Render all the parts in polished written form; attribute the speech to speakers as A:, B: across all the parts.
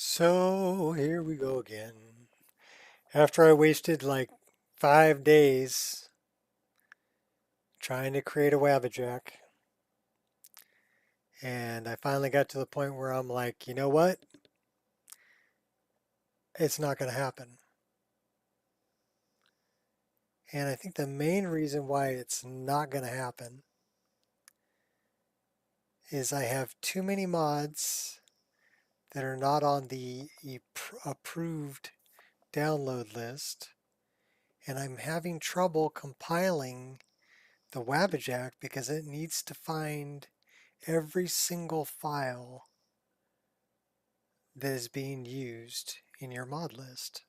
A: So here we go again. After I wasted like 5 days trying to create a Wabbajack, and I finally got to the point where I'm like, you know what? It's not going to happen. And I think the main reason why it's not going to happen is I have too many mods that are not on the approved download list, and I'm having trouble compiling the Wabbajack because it needs to find every single file that is being used in your mod list.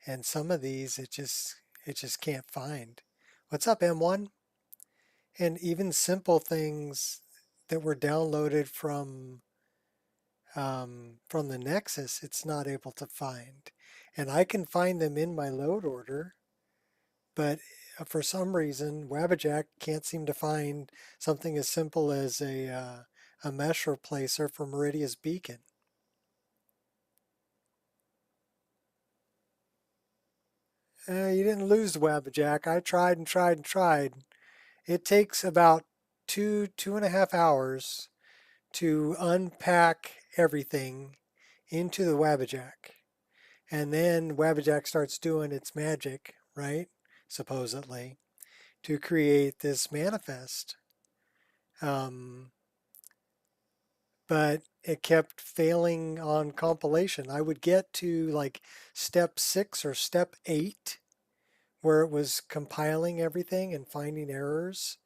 A: And some of these it just can't find. What's up, M1? And even simple things that were downloaded from the Nexus, it's not able to find. And I can find them in my load order, but for some reason, Wabbajack can't seem to find something as simple as a mesh replacer for Meridia's beacon. You didn't lose the Wabbajack. I tried and tried and tried. It takes about 2.5 hours to unpack everything into the Wabbajack. And then Wabbajack starts doing its magic, right? Supposedly, to create this manifest. But it kept failing on compilation. I would get to like step 6 or step 8 where it was compiling everything and finding errors.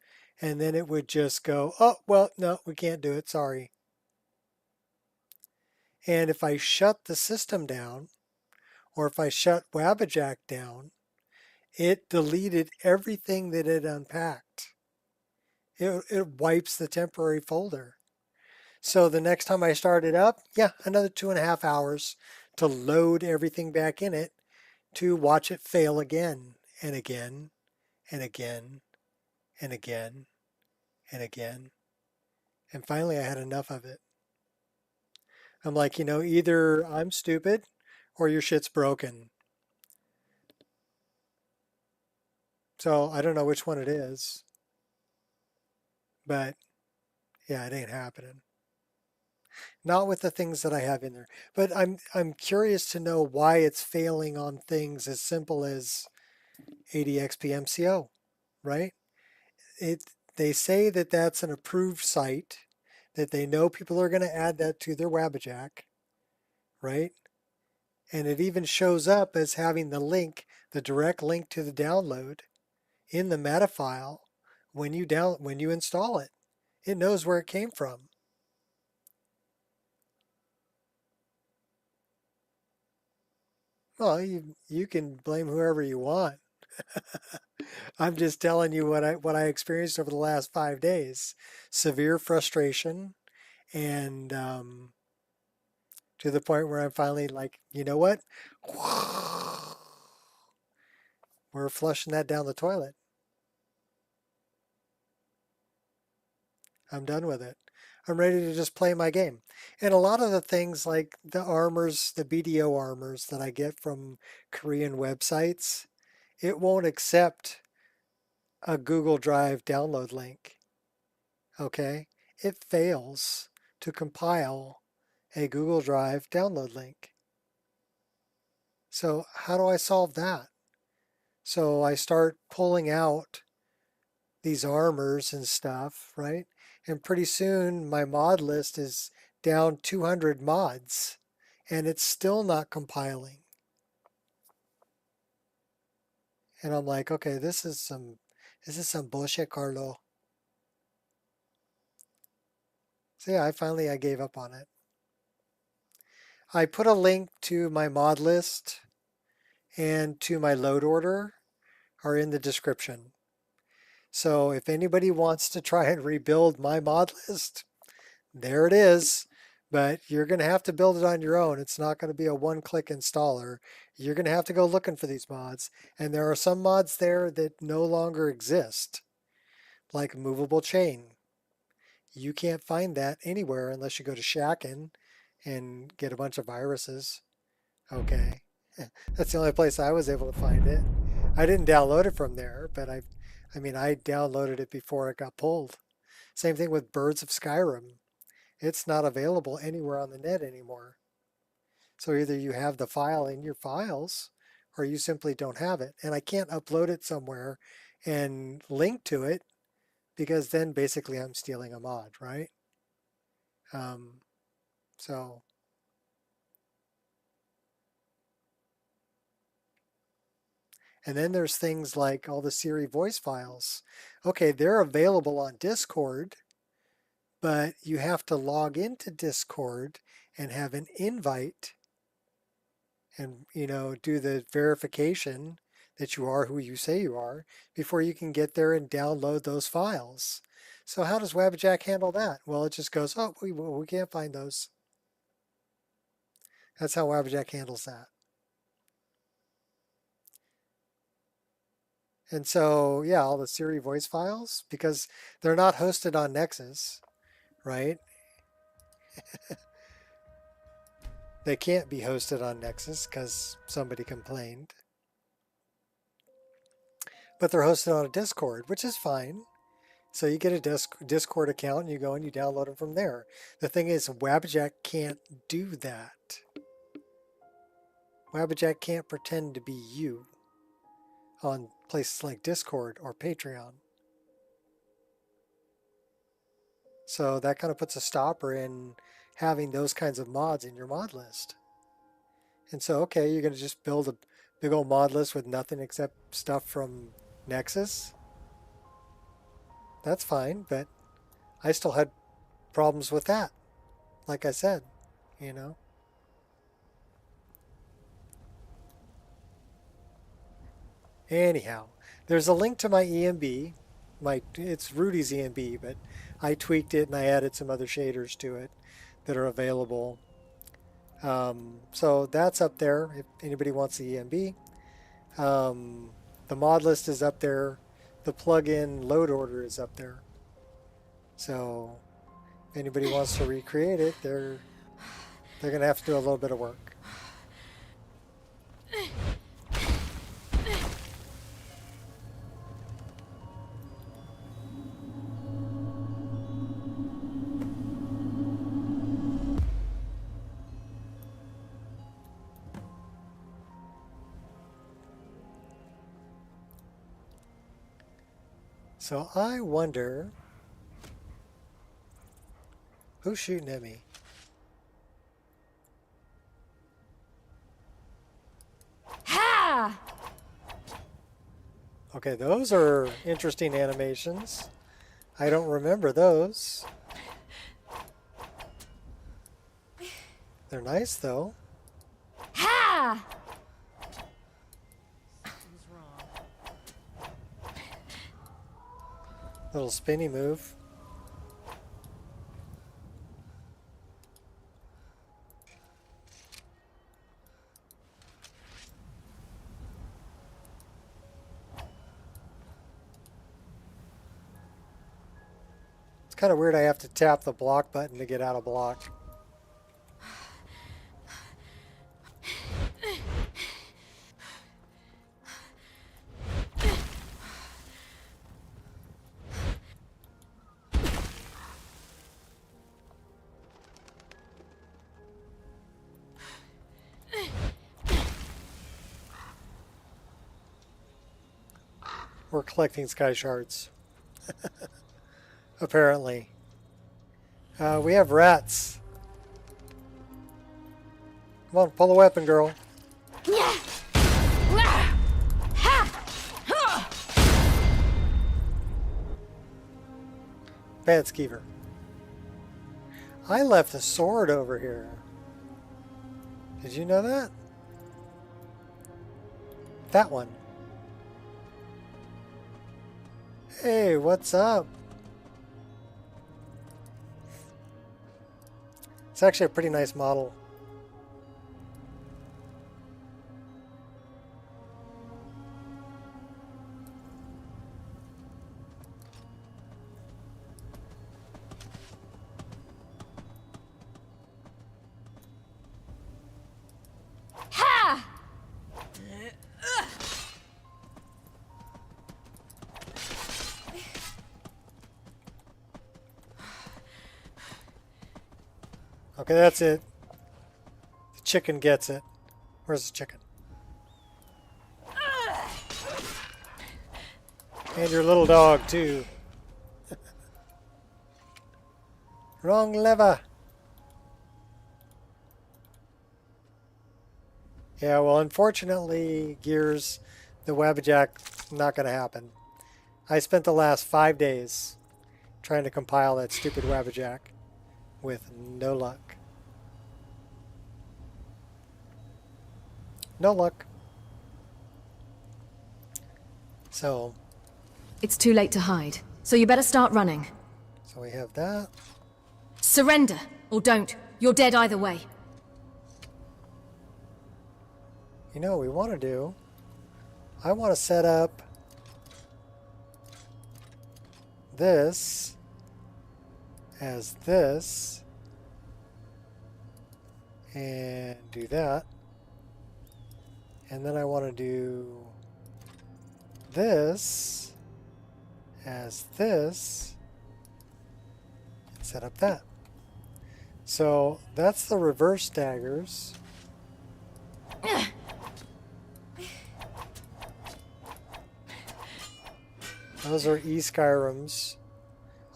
A: And then it would just go, oh, well, no, we can't do it. Sorry. And if I shut the system down, or if I shut Wabbajack down, it deleted everything that it unpacked. It wipes the temporary folder. So the next time I start it up, yeah, another 2.5 hours to load everything back in it to watch it fail again and again and again and again and again. And finally, I had enough of it. I'm like, either I'm stupid or your shit's broken. So I don't know which one it is, but yeah, it ain't happening. Not with the things that I have in there. But I'm curious to know why it's failing on things as simple as ADXPMCO, right? It they say that that's an approved site, that they know people are going to add that to their Wabbajack, right? And it even shows up as having the direct link to the download in the meta file when you install it. It knows where it came from. Well, you can blame whoever you want. I'm just telling you what I experienced over the last 5 days. Severe frustration, and to the point where I'm finally like, you know what? We're flushing that down the toilet. I'm done with it. I'm ready to just play my game. And a lot of the things like the armors, the BDO armors that I get from Korean websites, it won't accept a Google Drive download link. Okay? It fails to compile a Google Drive download link. So how do I solve that? So I start pulling out these armors and stuff, right? And pretty soon my mod list is down 200 mods and it's still not compiling. And I'm like, okay, this is some bullshit, Carlo. So yeah, I gave up on it. I put a link to my mod list and to my load order are in the description. So if anybody wants to try and rebuild my mod list, there it is. But you're going to have to build it on your own. It's not going to be a one-click installer. You're going to have to go looking for these mods. And there are some mods there that no longer exist, like movable chain. You can't find that anywhere unless you go to Shacken and get a bunch of viruses. Okay. That's the only place I was able to find it. I didn't download it from there, but I mean, I downloaded it before it got pulled. Same thing with Birds of Skyrim. It's not available anywhere on the net anymore. So either you have the file in your files or you simply don't have it. And I can't upload it somewhere and link to it because then basically I'm stealing a mod, right? So and then there's things like all the Siri voice files. Okay, they're available on Discord, but you have to log into Discord and have an invite and, you know, do the verification that you are who you say you are before you can get there and download those files. So how does Wabbajack handle that? Well, it just goes, oh, we can't find those. That's how Wabbajack handles that. And so, yeah, all the Siri voice files, because they're not hosted on Nexus, right? They can't be hosted on Nexus because somebody complained. But they're hosted on a Discord, which is fine. So you get a Discord account and you go and you download them from there. The thing is, Wabbajack can't do that. Wabbajack can't pretend to be you on places like Discord or Patreon. So that kind of puts a stopper in having those kinds of mods in your mod list. And so, okay, you're going to just build a big old mod list with nothing except stuff from Nexus. That's fine, but I still had problems with that. Like I said, you know. Anyhow, there's a link to my ENB. It's Rudy's ENB, but I tweaked it and I added some other shaders to it that are available. So that's up there if anybody wants the ENB. The mod list is up there. The plugin load order is up there. So if anybody wants to recreate it, they're going to have to do a little bit of work. So I wonder who's shooting at me.
B: Ha!
A: Okay, those are interesting animations. I don't remember those. They're nice though.
B: Ha!
A: Little spinny move. It's kind of weird I have to tap the block button to get out of block. We're collecting sky shards. Apparently. We have rats. Come on, pull a weapon, girl. Bad skeever. I left a sword over here. Did you know that? That one. Hey, what's up? It's actually a pretty nice model. Okay, that's it. The chicken gets it. Where's the chicken? And your little dog, too. Wrong lever. Yeah, well, unfortunately, Gears, the Wabbajack, not going to happen. I spent the last 5 days trying to compile that stupid Wabbajack with no luck. No luck. So
B: It's too late to hide, so you better start running.
A: we have that.
B: Surrender, or don't. You're dead either way.
A: You know what we want to do? I want to set up this as this and do that. And then I want to do this as this and set up that. So that's the reverse daggers. Those are Skyrims,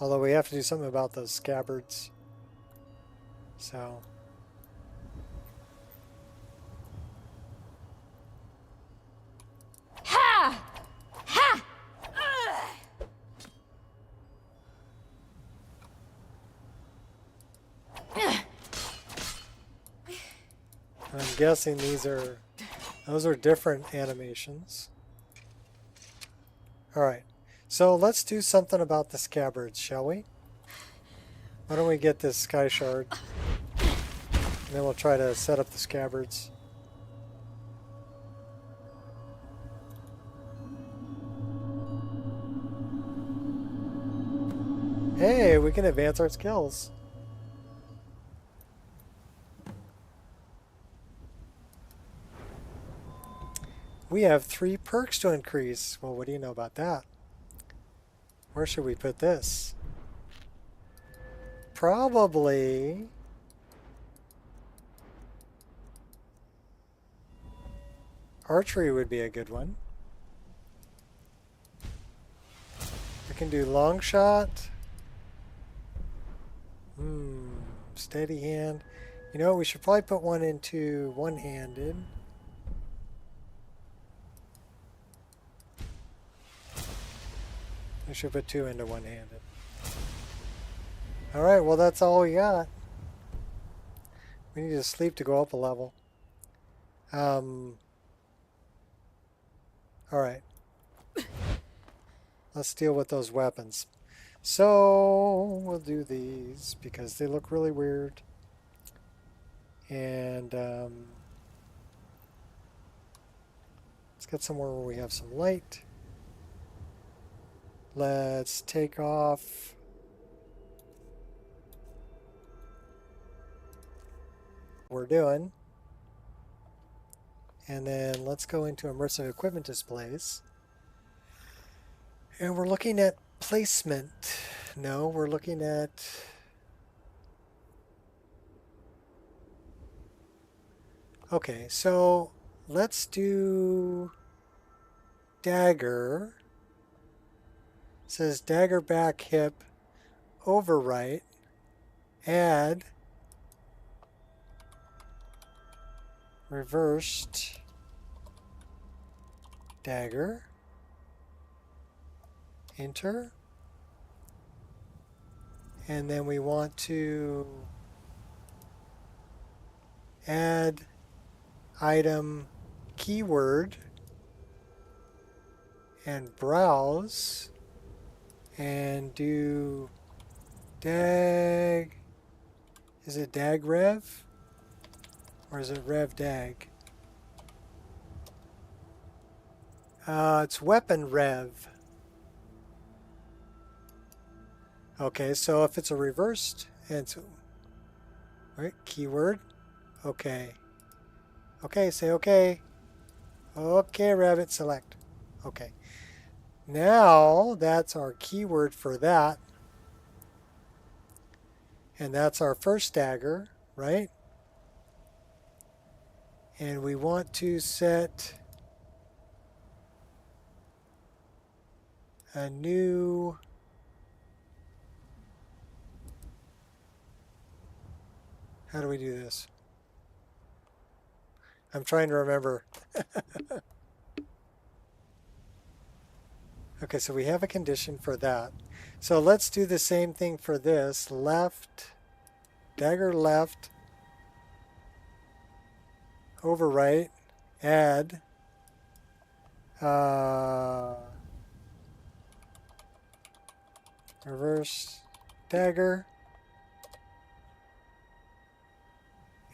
A: although we have to do something about those scabbards. So
B: Ha! Ha!
A: I'm guessing those are different animations. All right. So let's do something about the scabbards, shall we? Why don't we get this sky shard? And then we'll try to set up the scabbards. Hey, we can advance our skills. We have 3 perks to increase. Well, what do you know about that? Where should we put this? Probably archery would be a good one. We can do long shot. Steady hand. You know, we should probably put one into one-handed. We should put 2 into one-handed. Alright, well that's all we got. We need to sleep to go up a level. Alright. Let's deal with those weapons. So, we'll do these because they look really weird. And let's get somewhere where we have some light. Let's take off what we're doing. And then let's go into immersive equipment displays. And we're looking at placement. No, we're looking at okay, so let's do dagger. It says dagger back hip overwrite, add reversed dagger, enter, and then we want to add item keyword and browse and do dag, is it dag rev or is it rev dag? It's weapon rev. Okay, so if it's a reversed, and so, right, keyword, okay. Okay, say okay. Okay, rabbit, select. Okay. Now, that's our keyword for that. And that's our first dagger. right? And we want to set a new how do we do this? I'm trying to remember. Okay, so we have a condition for that. So let's do the same thing for this. Left, dagger left, overwrite, add, reverse dagger,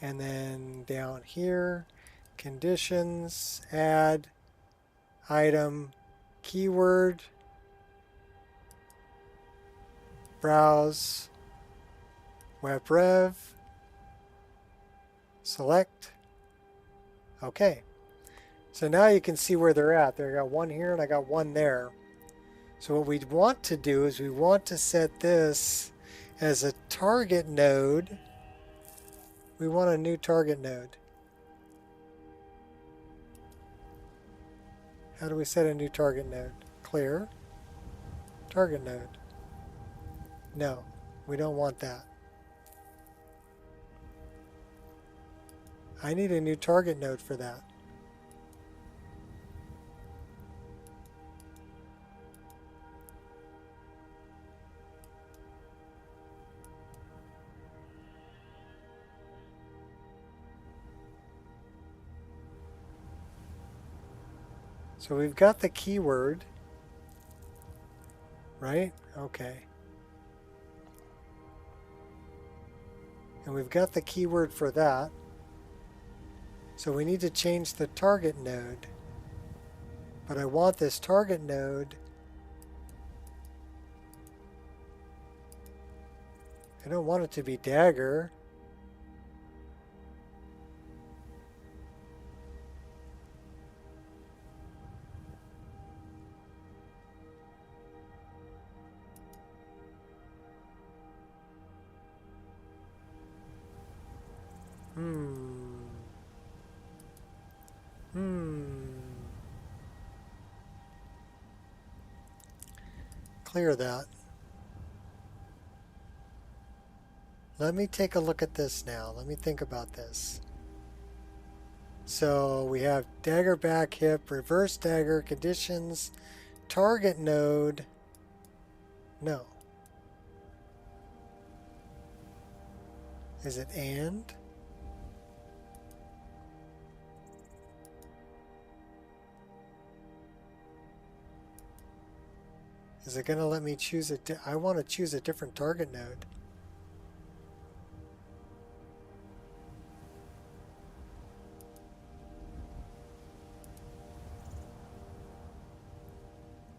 A: and then down here, conditions, add, item, keyword, browse, web rev, select. Okay, so now you can see where they're at. I got one here and I got one there. So what we want to do is we want to set this as a target node. We want a new target node. How do we set a new target node? Clear. Target node. No, we don't want that. I need a new target node for that. So we've got the keyword, right? Okay. And we've got the keyword for that. So we need to change the target node. But I want this target node. I don't want it to be dagger. Clear that. Let me take a look at this now. Let me think about this. So we have dagger back hip, reverse dagger, conditions, target node. No. Is it and? Is it going to let me choose it? I want to choose a different target node.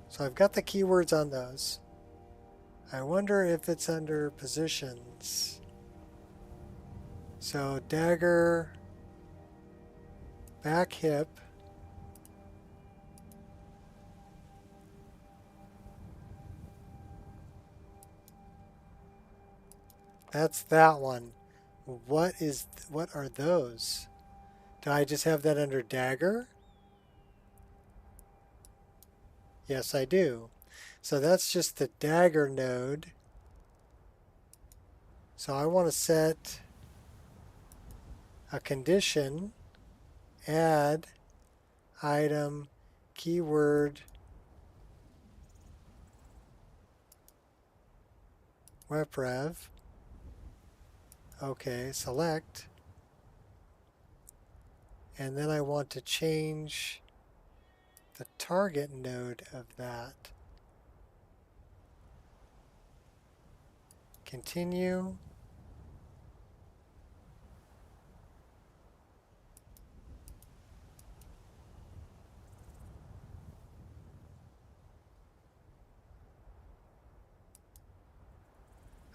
A: So I've got the keywords on those. I wonder if it's under positions. So dagger, back hip. That's that one. What are those? Do I just have that under dagger? Yes, I do. So that's just the dagger node. So I want to set a condition, add, item, keyword, weprev. Okay, select. And then I want to change the target node of that. Continue.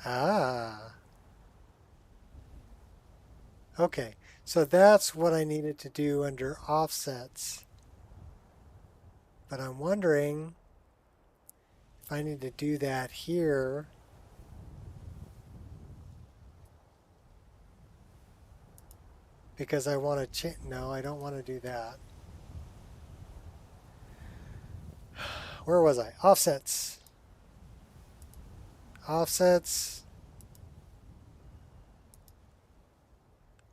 A: Ah. Okay, so that's what I needed to do under offsets. But I'm wondering if I need to do that here. because I want to change. No, I don't want to do that. Where was I? Offsets. Offsets.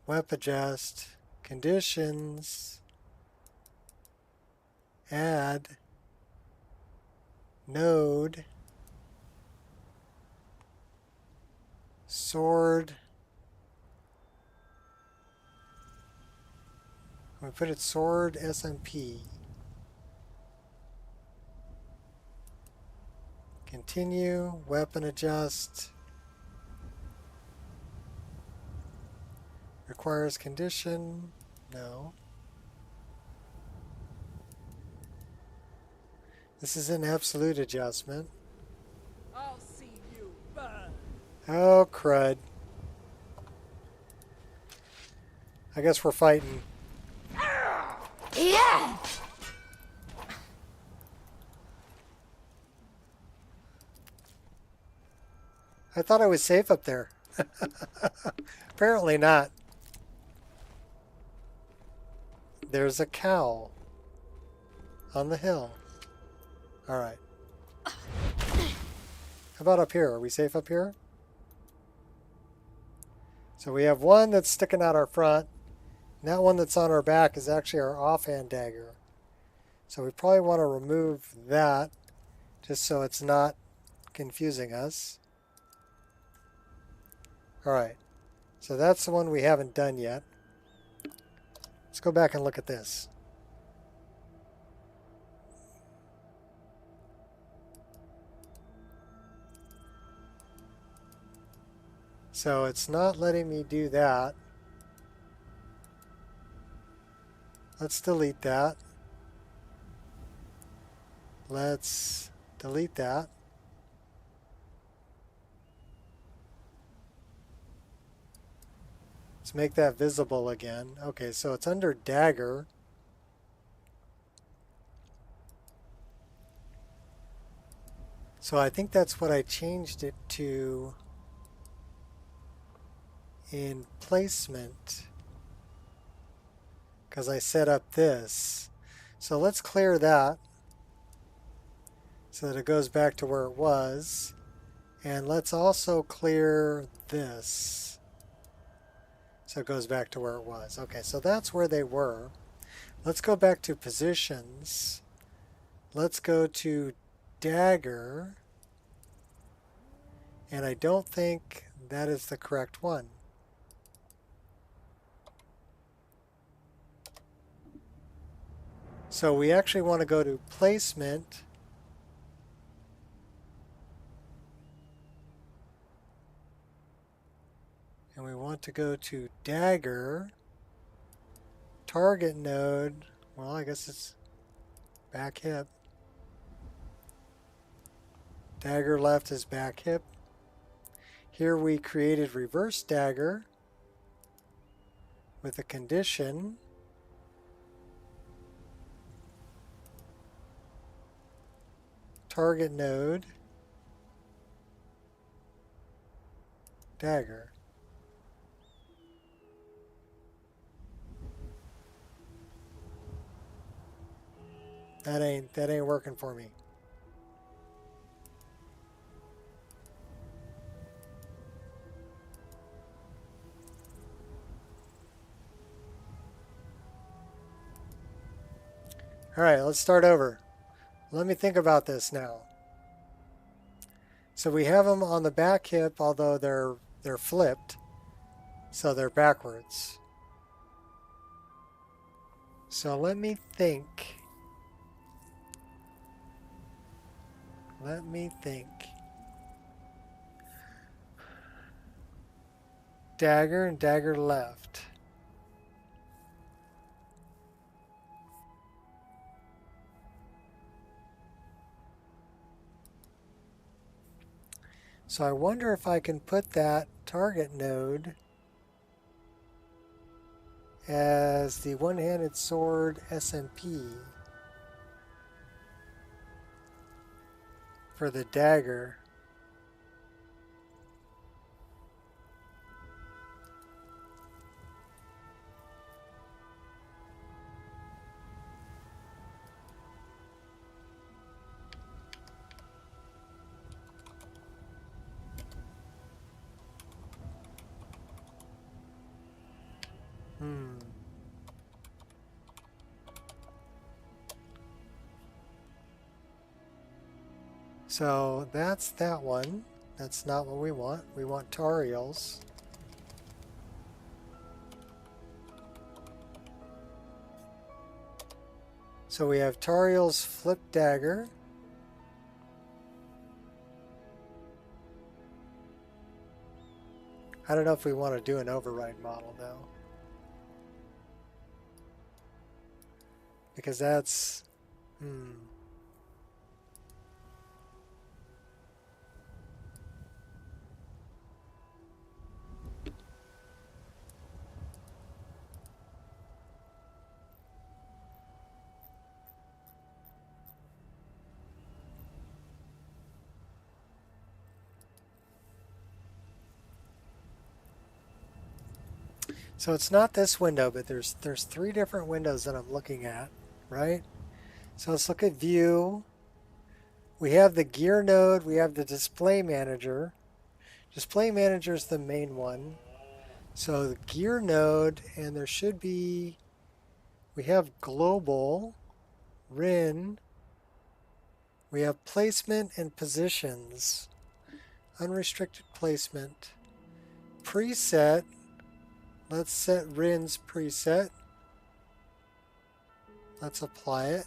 A: Web adjust. Conditions. Add. Node. Sword. We put it sword SMP. Continue, weapon adjust. Requires condition, no. This is an absolute adjustment.
C: I'll see you burn.
A: Oh, crud. I guess we're fighting.
B: Yeah!
A: I thought I was safe up there. Apparently not. There's a cow on the hill. All right. How about up here? Are we safe up here? So we have one that's sticking out our front. And that one that's on our back is actually our offhand dagger. So we probably want to remove that just so it's not confusing us. All right. So that's the one we haven't done yet. Let's go back and look at this. So it's not letting me do that. Let's delete that. Let's delete that. Let's make that visible again. Okay, so it's under dagger. So I think that's what I changed it to in placement, because I set up this. So let's clear that so that it goes back to where it was. And let's also clear this so it goes back to where it was. Okay, so that's where they were. Let's go back to positions. Let's go to dagger. And I don't think that is the correct one. So we actually want to go to placement. And we want to go to dagger, target node. Well, I guess it's back hip. Dagger left is back hip. Here we created reverse dagger with a condition. Target node, dagger. That ain't working for me. All right, let's start over. Let me think about this now. So we have them on the back hip, although they're flipped, so they're backwards. So let me think. Let me think. Dagger and dagger left. So I wonder if I can put that target node as the one-handed sword SMP for the dagger. Hmm. So that's that one. That's not what we want. We want Tariels. So we have Tariel's Flip Dagger. I don't know if we want to do an override model though. Because that's... So it's not this window, but there's 3 different windows that I'm looking at, right? So let's look at view. We have the gear node, we have the display manager. Display manager is the main one. So the gear node, and there should be, we have global, RIN, we have placement and positions, unrestricted placement, preset. Let's set RIN's preset. Let's apply it.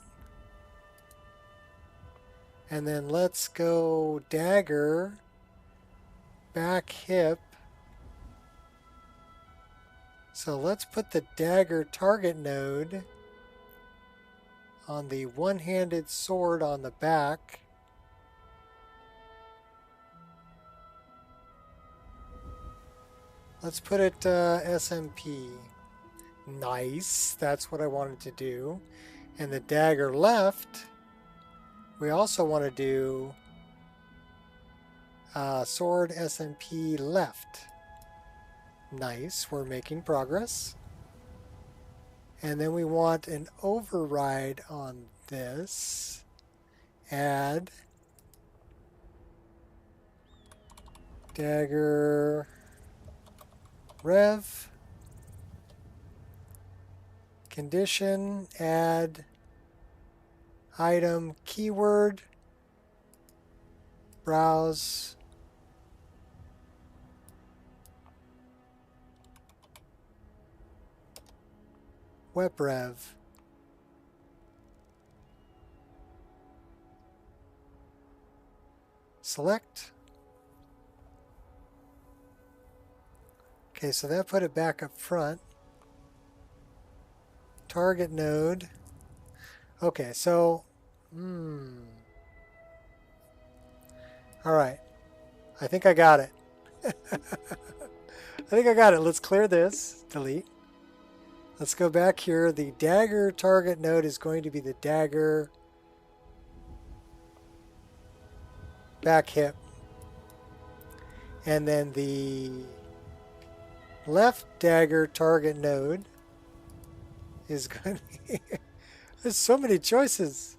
A: And then let's go dagger, back hip. So let's put the dagger target node on the one-handed sword on the back. Let's put it SMP. Nice, that's what I wanted to do. And the dagger left, we also want to do sword SMP left. Nice, we're making progress. And then we want an override on this. Add dagger rev. Condition, add item keyword, browse, weprev. Select. Okay, so that put it back up front. Target node. Okay, so, all right. I think I got it. I think I got it. Let's clear this. Delete. Let's go back here. The dagger target node is going to be the dagger back hip. And then the left dagger target node is going to be... There's so many choices.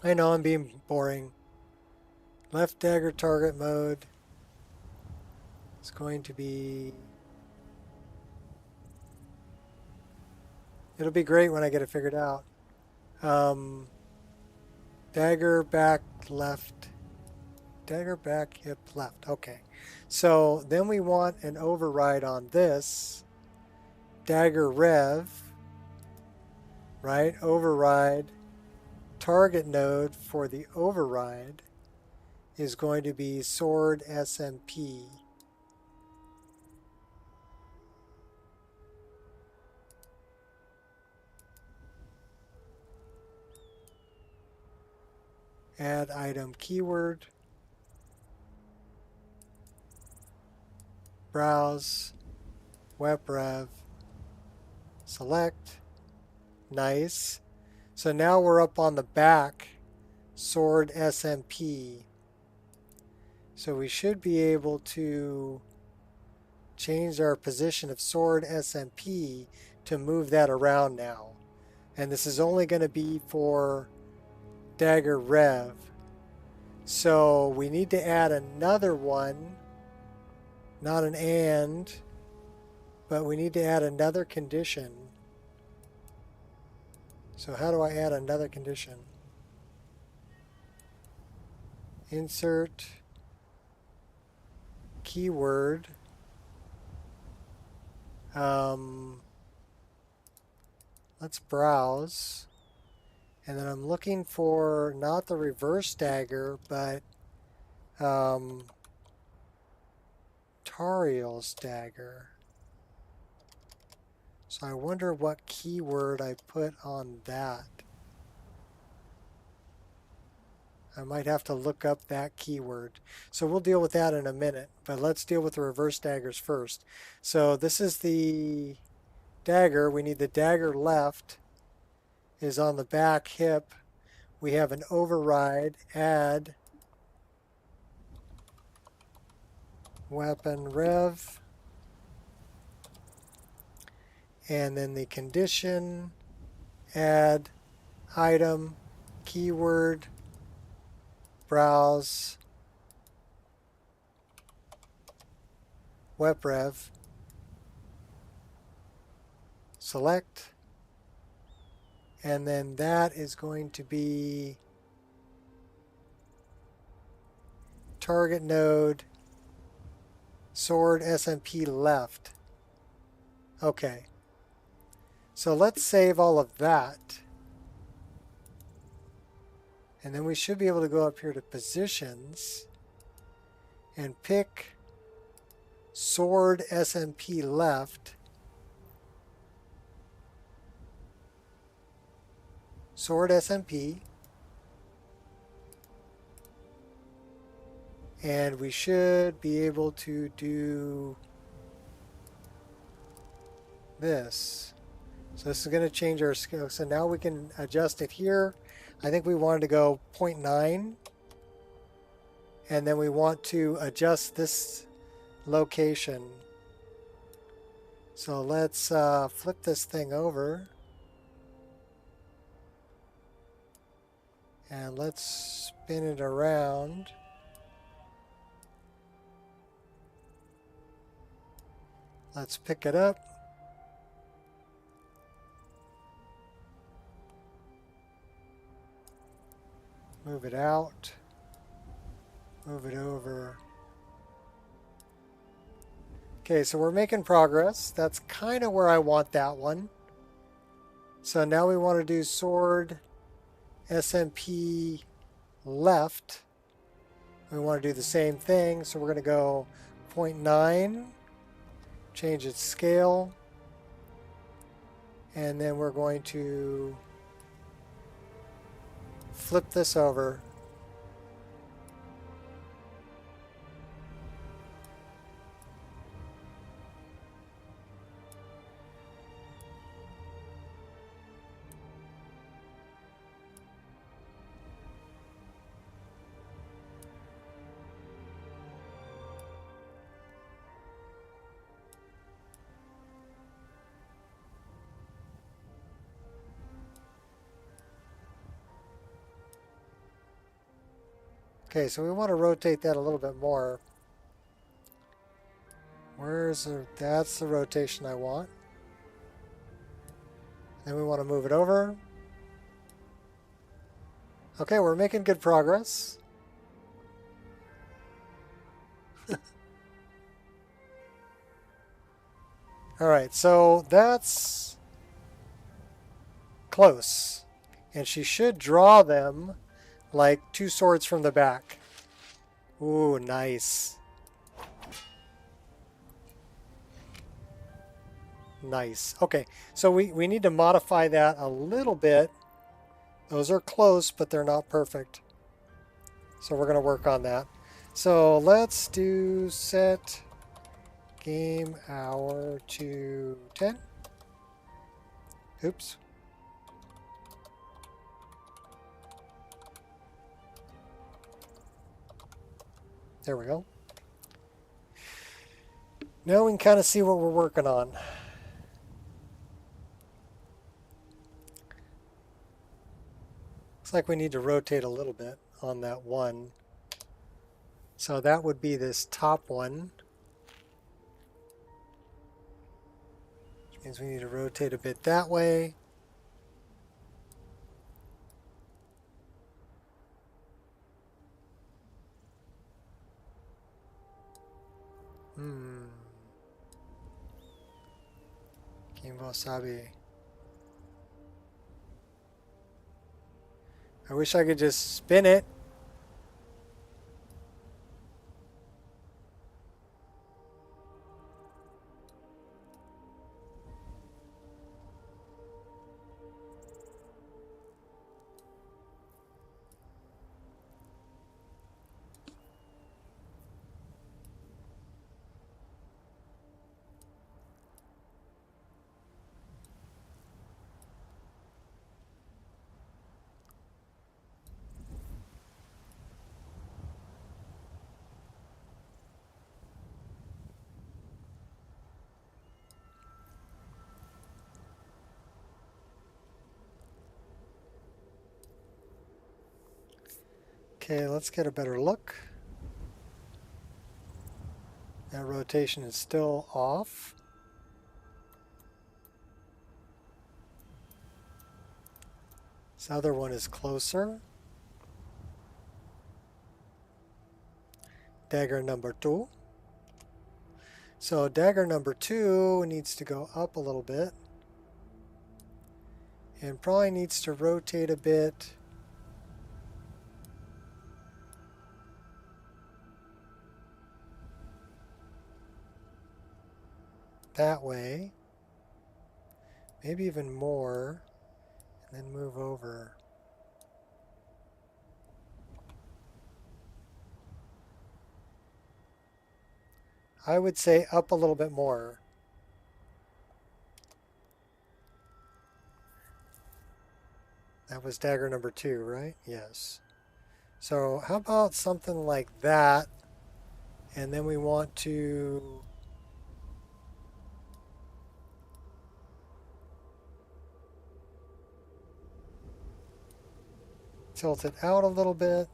A: I know I'm being boring. Left dagger target mode is going to be... It'll be great when I get it figured out. Dagger back left. Dagger back hip left. Okay. So then we want an override on this. Dagger rev. Right? Override. Target node for the override is going to be sword SMP. Add item keyword. Browse. Weprev. Select. Nice. So now we're up on the back, sword SMP. So we should be able to change our position of sword SMP to move that around now. And this is only going to be for dagger rev. So we need to add another one not an and, but we need to add another condition. So how do I add another condition? Insert keyword. Let's browse. And then I'm looking for not the reverse dagger, but Tariel's dagger. So I wonder what keyword I put on that. I might have to look up that keyword. So we'll deal with that in a minute, but let's deal with the reverse daggers first. So this is the dagger. We need the dagger left is on the back hip. We have an override, add weapon rev, and then the condition, add item, keyword, browse, weprev, select, and then that is going to be target node, sword SMP left. Okay. So let's save all of that. And then we should be able to go up here to positions and pick sword SMP left. Sword SMP. And we should be able to do this. So this is going to change our scale. So now we can adjust it here. I think we wanted to go 0.9. And then we want to adjust this location. So let's flip this thing over. And let's spin it around. Let's pick it up. Move it out. Move it over. Okay, so we're making progress. That's kind of where I want that one. So now we want to do sword SMP left. We want to do the same thing. So we're going to go 0.9. Change its scale. And then we're going to flip this over. Okay, so we want to rotate that a little bit more. That's the rotation I want. Then we want to move it over. Okay, we're making good progress. All right, so that's close. And she should draw them like two swords from the back. Ooh, nice. Nice. Okay, so we need to modify that a little bit. Those are close, but they're not perfect. So we're going to work on that. So let's do set game hour to 10. Oops. There we go. Now we can kind of see what we're working on. Looks like we need to rotate a little bit on that one. So that would be this top one. Which means we need to rotate a bit that way. Game Wasabi. I wish I could just spin it. Okay, let's get a better look. That rotation is still off. This other one is closer. Dagger number 2. So dagger number 2 needs to go up a little bit. And probably needs to rotate a bit. That way. Maybe even more. And then move over. I would say up a little bit more. That was dagger number 2, right? Yes. So how about something like that? And then we want to tilt it out a little bit.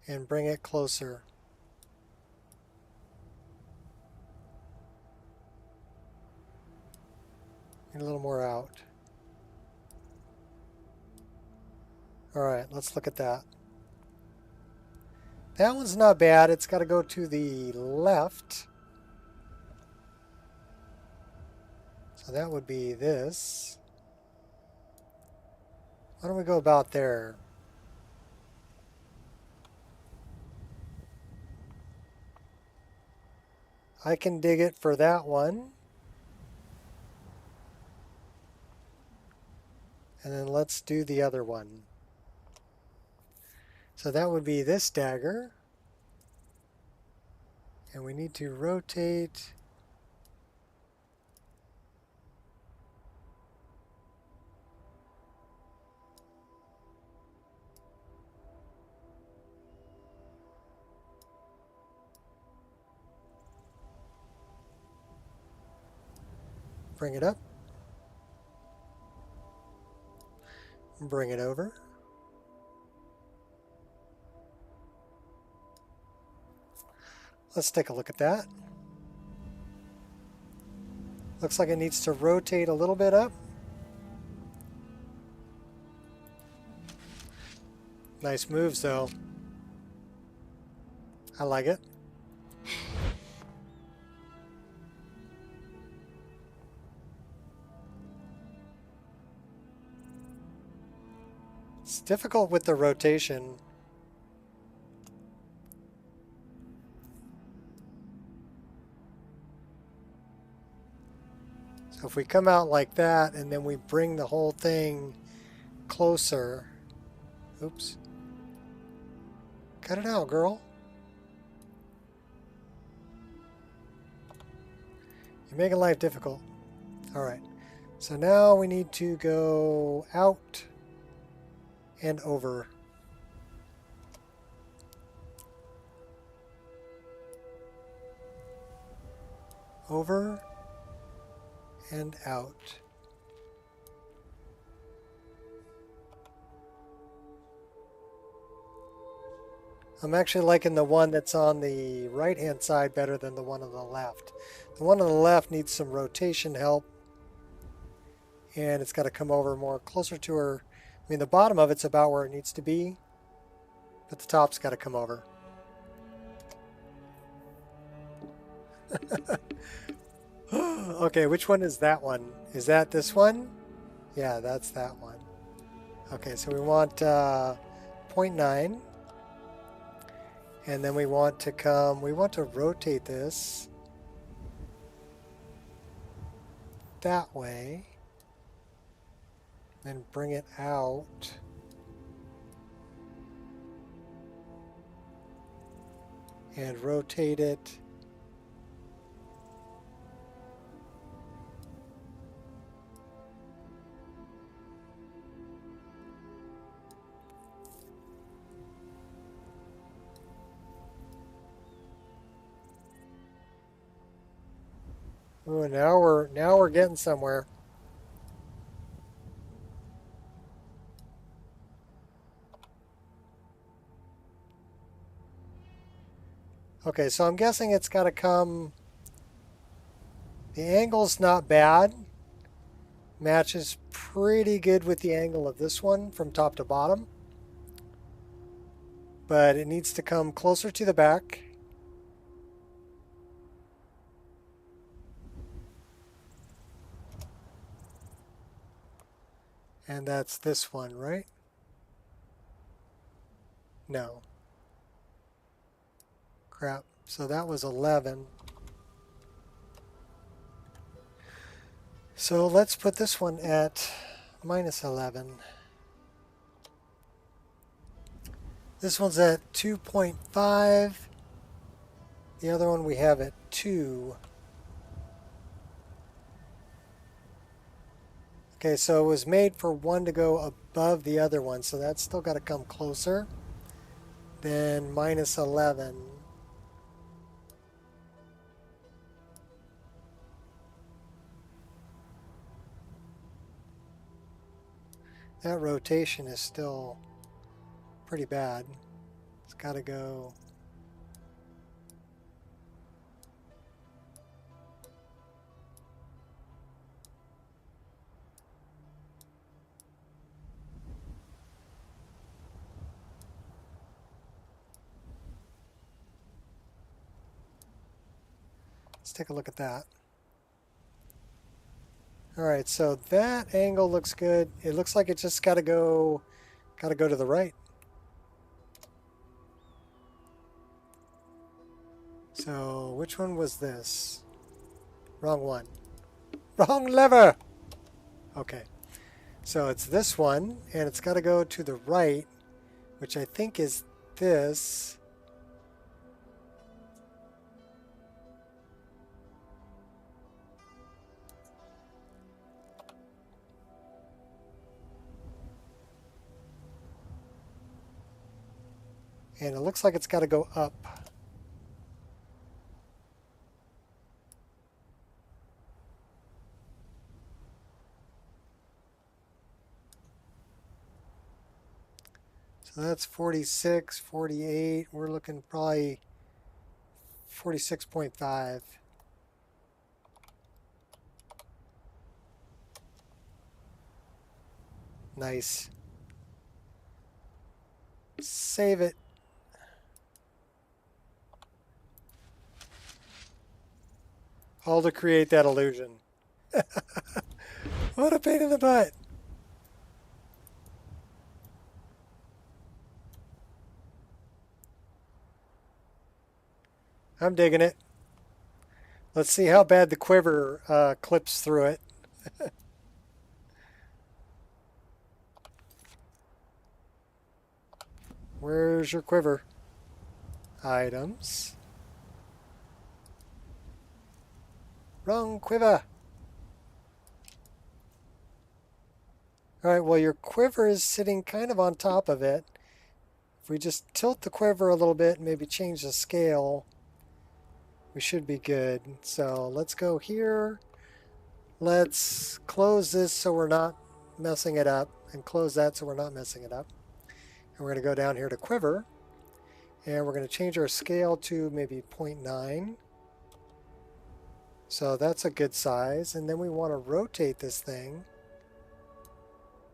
A: And bring it closer. Need a little more out. All right, let's look at that. That one's not bad. It's got to go to the left. So that would be this. Why don't we go about there? I can dig it for that one. And then let's do the other one. So that would be this dagger. And we need to rotate. Bring it up. Bring it over. Let's take a look at that. Looks like it needs to rotate a little bit up. Nice moves though. I like it. It's difficult with the rotation. So if we come out like that and then we bring the whole thing closer. Oops. Cut it out, girl. You're making life difficult. All right. So now we need to go out and over. Over and out. I'm actually liking the one that's on the right-hand side better than the one on the left. The one on the left needs some rotation help, and it's got to come over more closer to her. I mean, the bottom of it's about where it needs to be, but the top's got to come over. Okay, which one is that one? Is that this one? Yeah, that's that one. Okay, so we want 0.9. And then we want to rotate this that way. Then bring it out. And rotate it. Ooh, now we're getting somewhere. Okay, so I'm guessing it's got to come. The angle's not bad. Matches pretty good with the angle of this one from top to bottom. But it needs to come closer to the back. And that's this one, right? No. Crap. So that was 11. So let's put this one at minus 11. This one's at 2.5. The other one we have at 2. Okay, so it was made for one to go above the other one, so that's still got to come closer. Then minus 11. That rotation is still pretty bad. It's got to go. Let's take a look at that. All right, so that angle looks good. It looks like it just got to go to the right. So which one was this? Wrong one. Wrong lever! Okay, so it's this one, and it's got to go to the right, which I think is this. And it looks like it's got to go up. So that's 46, 48. We're looking probably 46.5. Nice. Save it. All to create that illusion. What a pain in the butt. I'm digging it. Let's see how bad the quiver clips through it. Where's your quiver? Items. Wrong quiver. All right, well, your quiver is sitting kind of on top of it. If we just tilt the quiver a little bit and maybe change the scale, we should be good. So let's go here. Let's close this so we're not messing it up, and close that so we're not messing it up. And we're going to go down here to quiver. And we're going to change our scale to maybe 0.9. So that's a good size. And then we want to rotate this thing.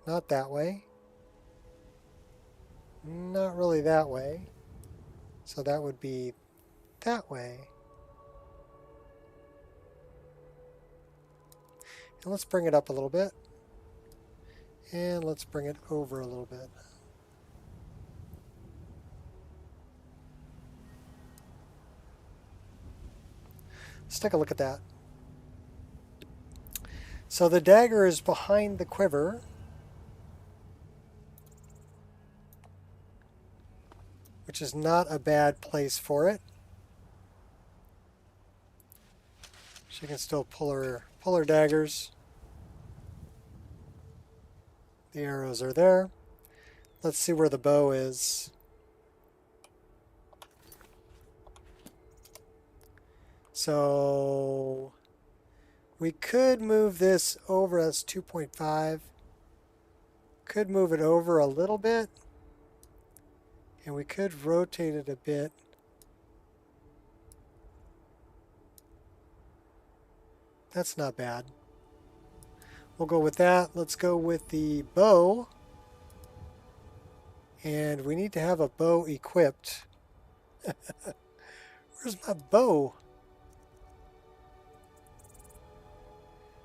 A: Not that way. Not really that way. So that would be that way. And let's bring it up a little bit. And let's bring it over a little bit. Let's take a look at that. So the dagger is behind the quiver. Which is not a bad place for it. She can still pull her daggers. The arrows are there. Let's see where the bow is. So we could move this over as 2.5. Could move it over a little bit. And we could rotate it a bit. That's not bad. We'll go with that. Let's go with the bow. And we need to have a bow equipped. Where's my bow?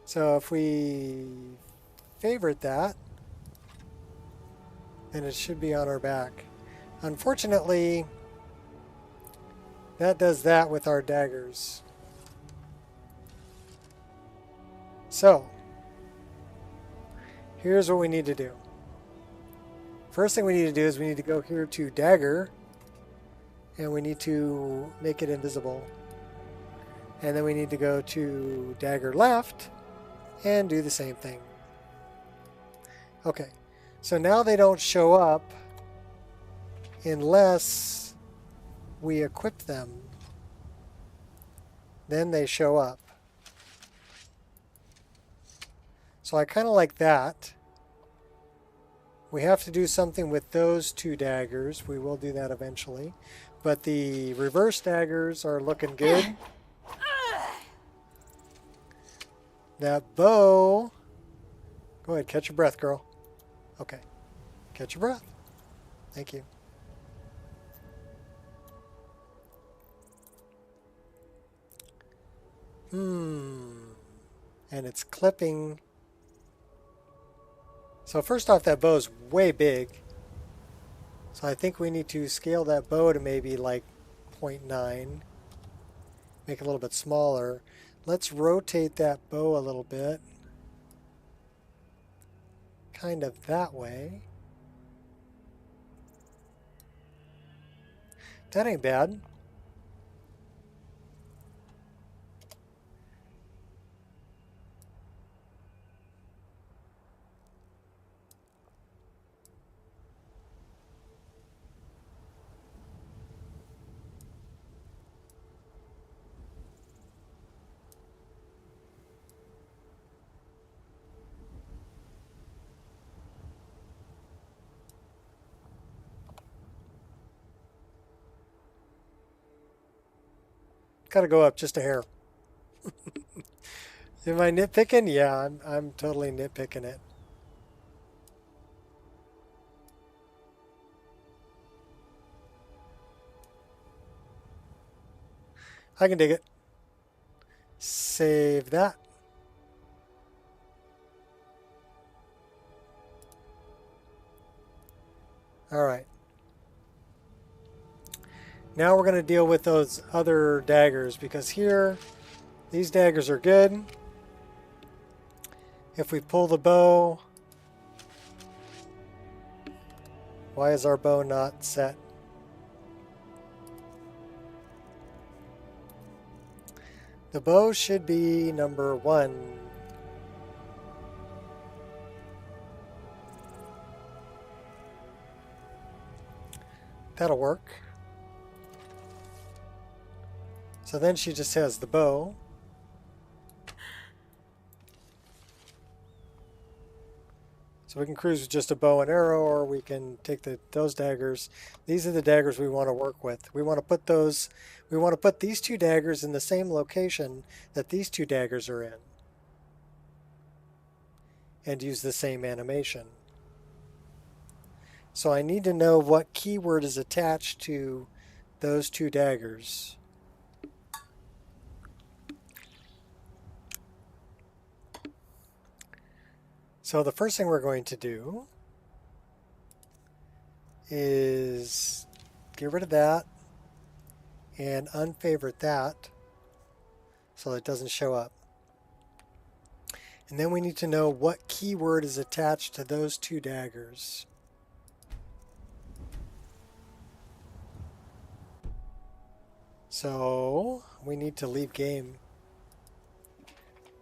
A: So if we favorite that, then it should be on our back. Unfortunately, that does that with our daggers. So, here's what we need to do. First thing we need to do is we need to go here to dagger, and we need to make it invisible. And then we need to go to dagger left and do the same thing. Okay, so now they don't show up unless we equip them. Then they show up. So I kind of like that. We have to do something with those two daggers. We will do that eventually. But the reverse daggers are looking good. That bow... Go ahead, catch your breath, girl. Okay. Catch your breath. Thank you. And it's clipping. So first off, that bow is way big. So I think we need to scale that bow to maybe like 0.9. Make it a little bit smaller. Let's rotate that bow a little bit. Kind of that way. That ain't bad. Gotta go up just a hair. Am I nitpicking? Yeah, I'm totally nitpicking it. I can dig it. Save that. All right. Now we're going to deal with those other daggers, because here, these daggers are good. If we pull the bow, why is our bow not set? The bow should be number 1. That'll work. So then she just has the bow. So we can cruise with just a bow and arrow, or we can take those daggers. These are the daggers we want to work with. We want to put these two daggers in the same location that these two daggers are in, and use the same animation. So I need to know what keyword is attached to those two daggers. So the first thing we're going to do is get rid of that and unfavorite that so it doesn't show up. And then we need to know what keyword is attached to those two daggers. So we need to leave game.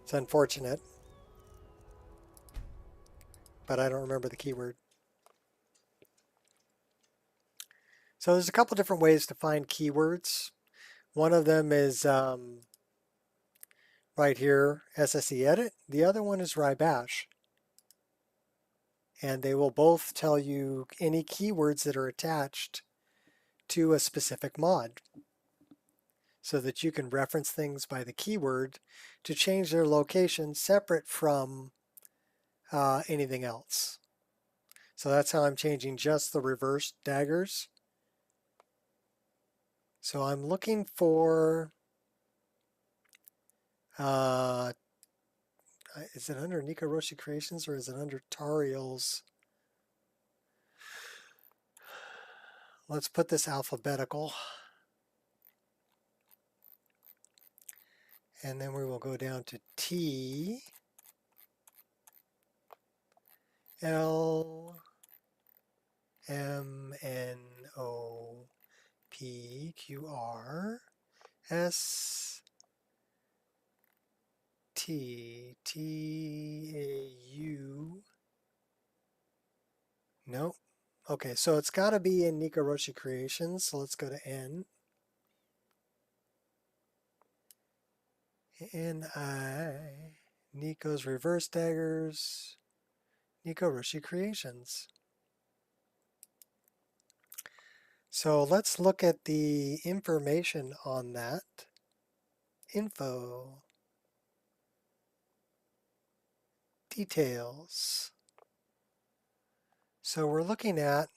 A: It's unfortunate, but I don't remember the keyword. So there's a couple different ways to find keywords. One of them is right here, SSE edit. The other one is rybash. And they will both tell you any keywords that are attached to a specific mod, so that you can reference things by the keyword to change their location separate from anything else. So that's how I'm changing just the reverse daggers. So I'm looking for, is it under Nico Roshi Creations or is it under Tariel's? Let's put this alphabetical. And then we will go down to T, L, M, N, O, P, Q, R, S, T, T, A, U. Nope. Okay, so it's got to be in Nico Roshi Creations. So let's go to N. N-I, Nico's reverse daggers, Nico Roshi Creations. So let's look at the information on that. Info. Details. So we're looking at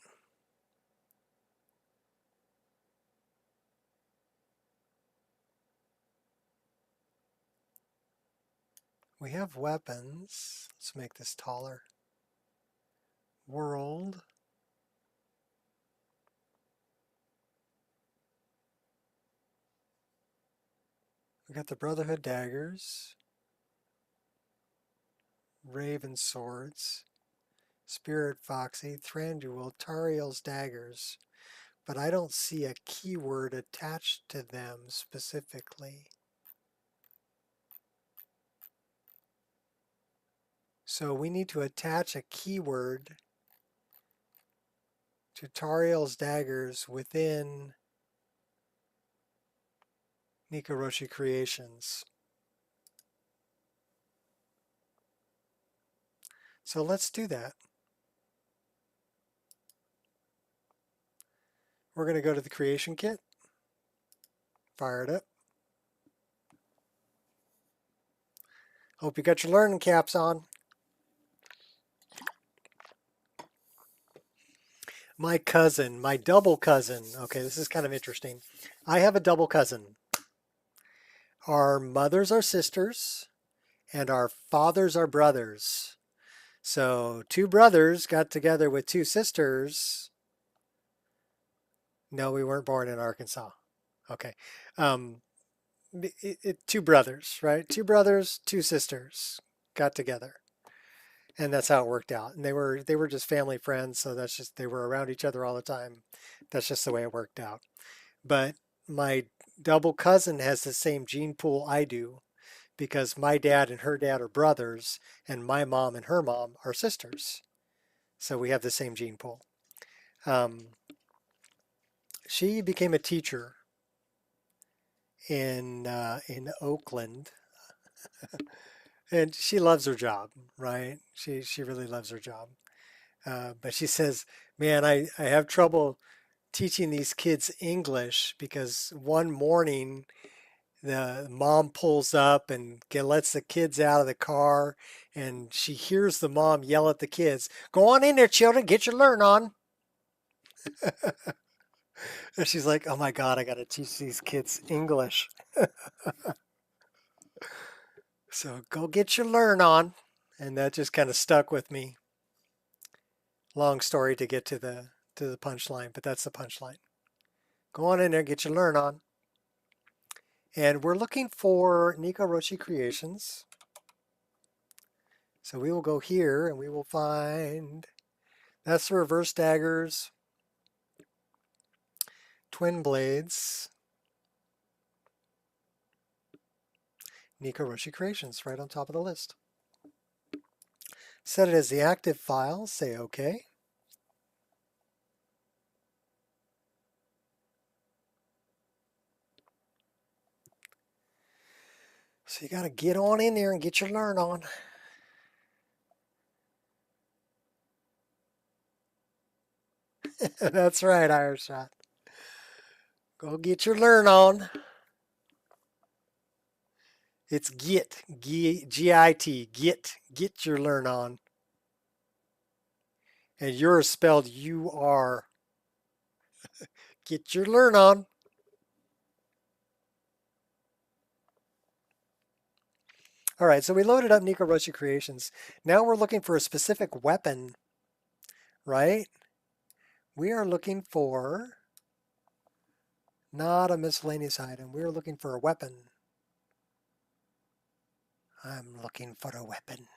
A: we have weapons. Let's make this taller. World. We got the Brotherhood daggers. Raven swords. Spirit Foxy, Thranduil, Tariel's daggers. But I don't see a keyword attached to them specifically. So we need to attach a keyword to Tariel's daggers within Nico Roshi Creations. So let's do that. We're going to go to the creation kit, fire it up. Hope you got your learning caps on. My cousin, my double cousin. Okay, this is kind of interesting. I have a double cousin. Our mothers are sisters, and our fathers are brothers. So two brothers got together with two sisters. No, we weren't born in Arkansas. Okay. Two brothers, right? Two brothers, two sisters got together. And that's how it worked out. And they were just family friends, so that's just they were around each other all the time. That's just the way it worked out. But my double cousin has the same gene pool I do, because my dad and her dad are brothers, and my mom and her mom are sisters. So we have the same gene pool. She became a teacher in Oakland, and she loves her job, right? She really loves her job. But she says, man, I have trouble teaching these kids English because one morning the mom pulls up and lets the kids out of the car, and she hears the mom yell at the kids, "Go on in there, children, get your learn on." And she's like, "Oh my God, I got to teach these kids English." So go get your learn on. And that just kind of stuck with me. Long story to get to the punchline, but that's the punchline. Go on in there, get your learn on. And we're looking for Nico Roshi Creations. So we will go here and we will find, that's the reverse daggers, twin blades, Nico Roshi Creations, right on top of the list. Set it as the active file, say OK. So you got to get on in there and get your learn on. That's right, Irish Shot. Go get your learn on. It's git, G-I-T, get your learn on. And yours spelled U-R. Get your learn on. All right, so we loaded up Nico Roshi Creations. Now we're looking for a specific weapon, right? We are looking for not a miscellaneous item. We are looking for a weapon. I'm looking for a weapon.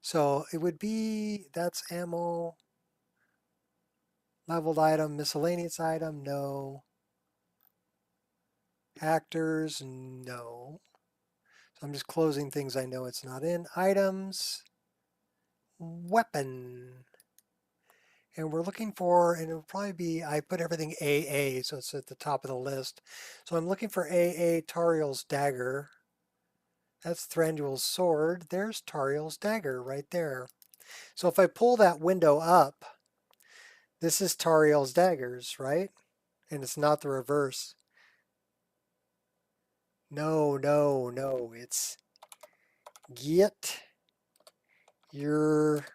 A: So it would be, that's ammo, leveled item, miscellaneous item, no. Actors, no. So I'm just closing things I know it's not in. Items, weapon. And we're looking for, and it'll probably be, I put everything AA, so it's at the top of the list. So I'm looking for AA Tariel's dagger. That's Thranduil's sword. There's Tariel's dagger right there. So if I pull that window up, this is Tariel's daggers, right? And it's not the reverse. No, no, no. It's get your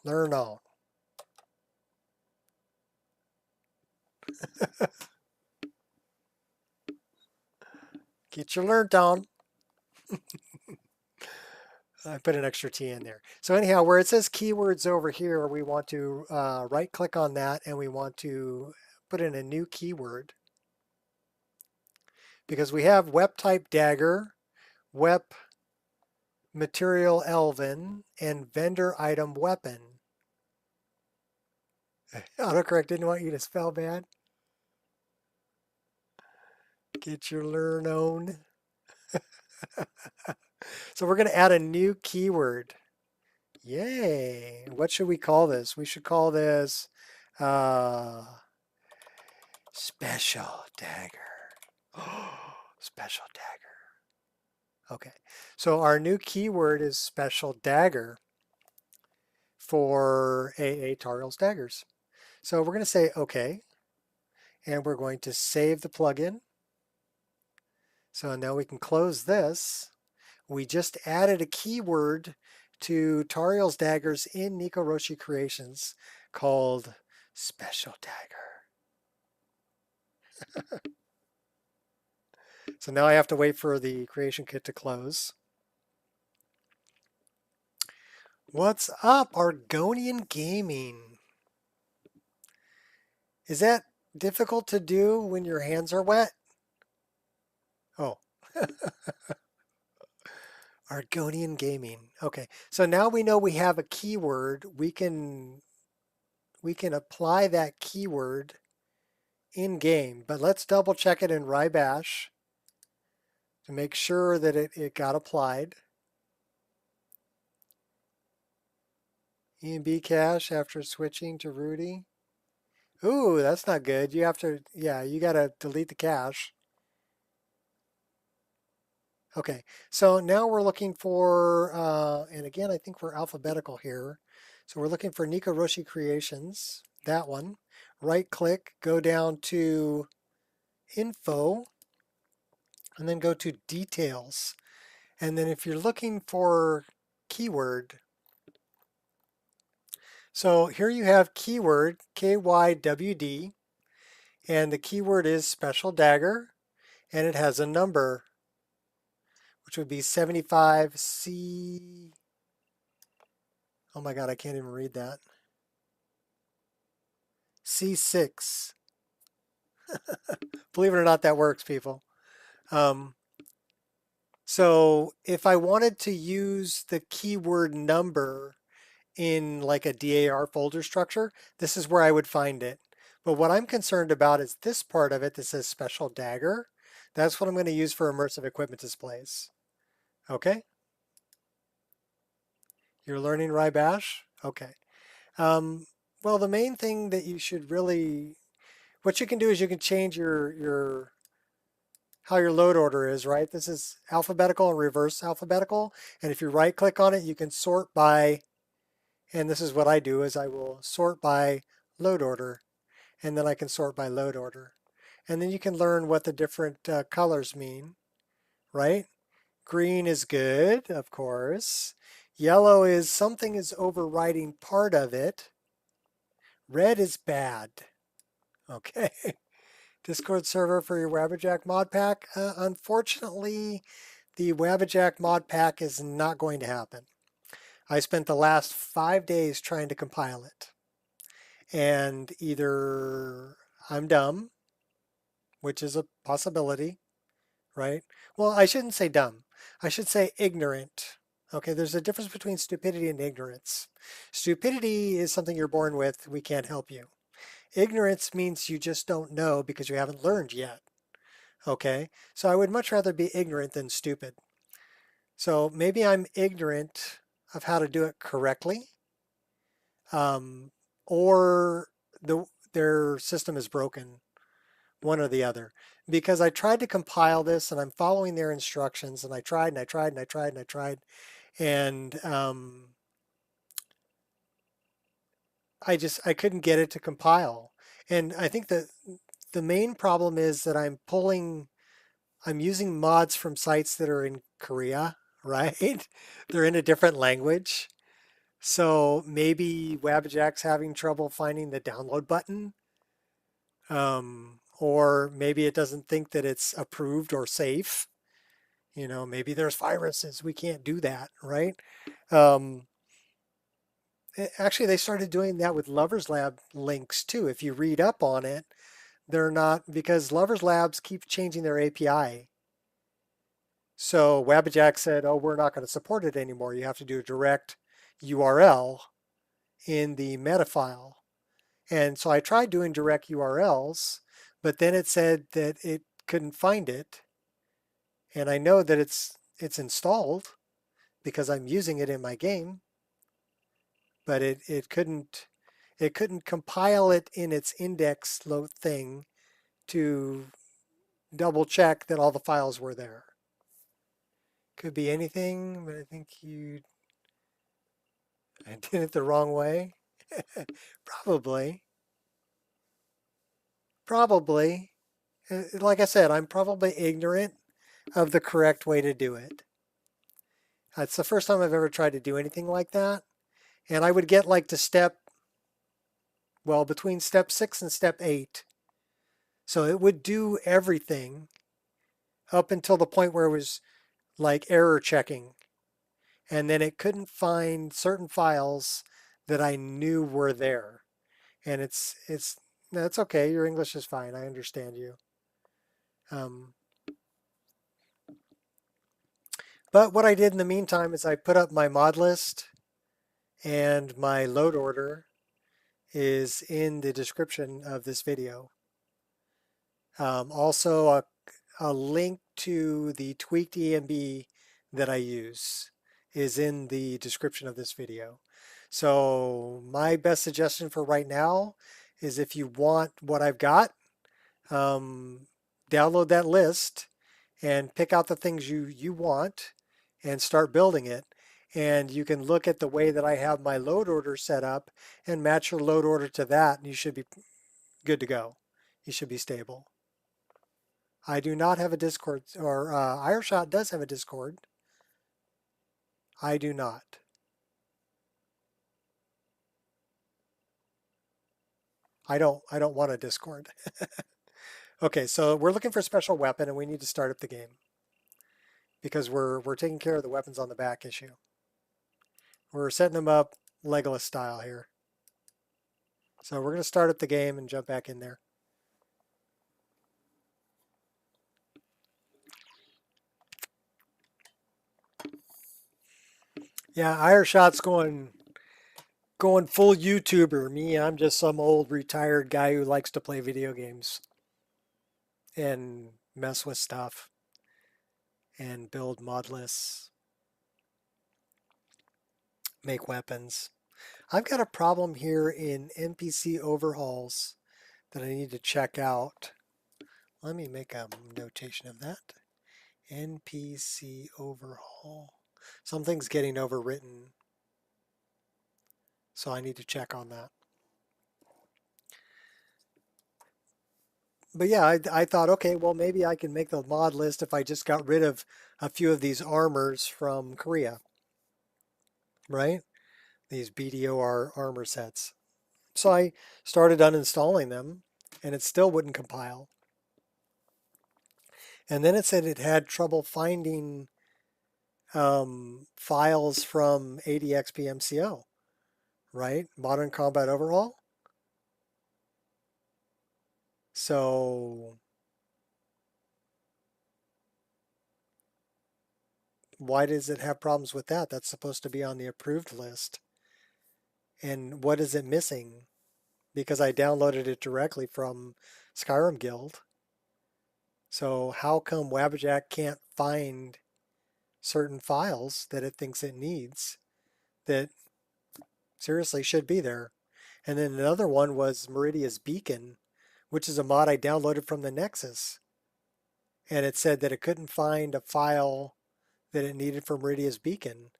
A: learn on. Get your learned on. I put an extra T in there. So anyhow, where it says keywords over here, we want to right click on that and we want to put in a new keyword. Because we have web type dagger, web material elven, and vendor item weapon. Autocorrect didn't want you to spell bad. Get your learn on. So we're going to add a new keyword. Yay. What should we call this? We should call this special dagger. Special dagger. Okay. So our new keyword is special dagger for AA Tariel's daggers. So we're going to say OK. And we're going to save the plugin. So now we can close this. We just added a keyword to Tariel's daggers in Nico Roshi Creations called Special Dagger. So now I have to wait for the creation kit to close. What's up, Argonian Gaming? Is that difficult to do when your hands are wet? Oh. Argonian Gaming. Okay, so now we know we have a keyword. We can apply that keyword in game, but let's double check it in Rybash to make sure that it got applied. ENB cache after switching to Rudy. Ooh, that's not good. You have to, yeah, you got to delete the cache. Okay, so now we're looking for, and again, I think we're alphabetical here. So we're looking for Nico Roshi Creations, that one. Right click, go down to Info, and then go to Details. And then if you're looking for keyword, so here you have keyword, KYWD, and the keyword is Special Dagger, and it has a number, which would be 75C. Oh my God, I can't even read that. C6. Believe it or not, that works, people. Um, so if I wanted to use the keyword number in like a DAR folder structure, this is where I would find it. But what I'm concerned about is this part of it that says Special Dagger. That's what I'm going to use for immersive equipment displays. Okay? You're learning Rybash? Okay. Well, the main thing that you should really, what you can do is you can change your how your load order is, right? This is alphabetical and reverse alphabetical. And if you right click on it, you can sort by, and this is what I do is I will sort by load order, and then I can sort by load order. And then you can learn what the different colors mean, right? Green is good, of course. Yellow is something is overriding part of it. Red is bad. Okay. Discord server for your Wabberjack mod pack. Unfortunately, the Wabberjack mod pack is not going to happen. I spent the last 5 days trying to compile it. And either I'm dumb, which is a possibility, right? Well, I shouldn't say dumb. I should say ignorant. Okay, there's a difference between stupidity and ignorance. Stupidity is something you're born with. We can't help you. Ignorance means you just don't know because you haven't learned yet. Okay, so I would much rather be ignorant than stupid. So maybe I'm ignorant of how to do it correctly, um, or their system is broken, one or the other. Because I tried to compile this and I'm following their instructions, and I tried and I tried and I tried and I tried, and I couldn't get it to compile. And I think that the main problem is that I'm using mods from sites that are in Korea, right? They're in a different language. So maybe Wabberjack's having trouble finding the download button. Or maybe it doesn't think that it's approved or safe. You know, maybe there's viruses. We can't do that, right? Um, Actually, they started doing that with Lovers Lab links too. If you read up on it, they're not, because Lovers Labs keep changing their API. So Wabberjack said, oh, we're not going to support it anymore. You have to do a direct URL in the meta file. And so I tried doing direct URLs, but then it said that it couldn't find it. And I know that it's installed because I'm using it in my game, but it couldn't compile it in its index load thing to double check that all the files were there. Could be anything, but I think I did it the wrong way. Probably. Probably. Like I said, I'm probably ignorant of the correct way to do it. It's the first time I've ever tried to do anything like that. And I would get like to between step 6 and step 8. So it would do everything up until the point where it was like error checking. And then it couldn't find certain files that I knew were there. And that's okay. Your English is fine. I understand you. Um, but what I did in the meantime is I put up my mod list, and my load order is in the description of this video. Also, a link to the Tweaked ENB that I use is in the description of this video. So my best suggestion for right now is if you want what I've got, download that list and pick out the things you want and start building it. And you can look at the way that I have my load order set up and match your load order to that, and you should be good to go. You should be stable. I do not have a Discord, or Ireshot does have a Discord. I do not. I don't want a Discord. Okay, so we're looking for a special weapon and we need to start up the game because we're taking care of the weapons on the back issue. We're setting them up Legolas style here. So we're going to start up the game and jump back in there. Yeah, Ireshot's going full YouTuber. Me, I'm just some old retired guy who likes to play video games and mess with stuff and build mod lists, make weapons. I've got a problem here in NPC overhauls that I need to check out. Let me make a notation of that. NPC overhaul. Something's getting overwritten, so I need to check on that. But yeah, I thought, okay, well, maybe I can make the mod list if I just got rid of a few of these armors from Korea, right? These BDOR armor sets. So I started uninstalling them, and it still wouldn't compile. And then it said it had trouble finding files from ADXPMCO, right? Modern Combat Overhaul. So why does it have problems with that? That's supposed to be on the approved list. And what is it missing? Because I downloaded it directly from Skyrim Guild. So how come Wabbajack can't find certain files that it thinks it needs that seriously should be there? And then another one was Meridia's Beacon, which is a mod I downloaded from the Nexus. And it said that it couldn't find a file that it needed for Meridia's Beacon.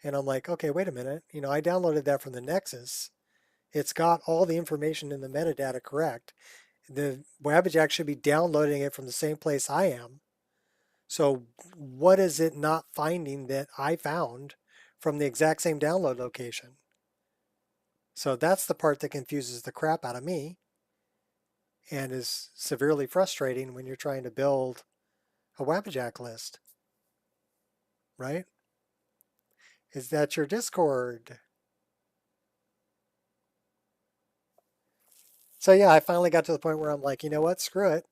A: And I'm like, okay, wait a minute. You know, I downloaded that from the Nexus. It's got all the information in the metadata correct. The Wabbajack should be downloading it from the same place I am. So what is it not finding that I found from the exact same download location? So that's the part that confuses the crap out of me and is severely frustrating when you're trying to build a Wabbajack list, right? Is that your Discord? So yeah, I finally got to the point where I'm like, you know what, screw it.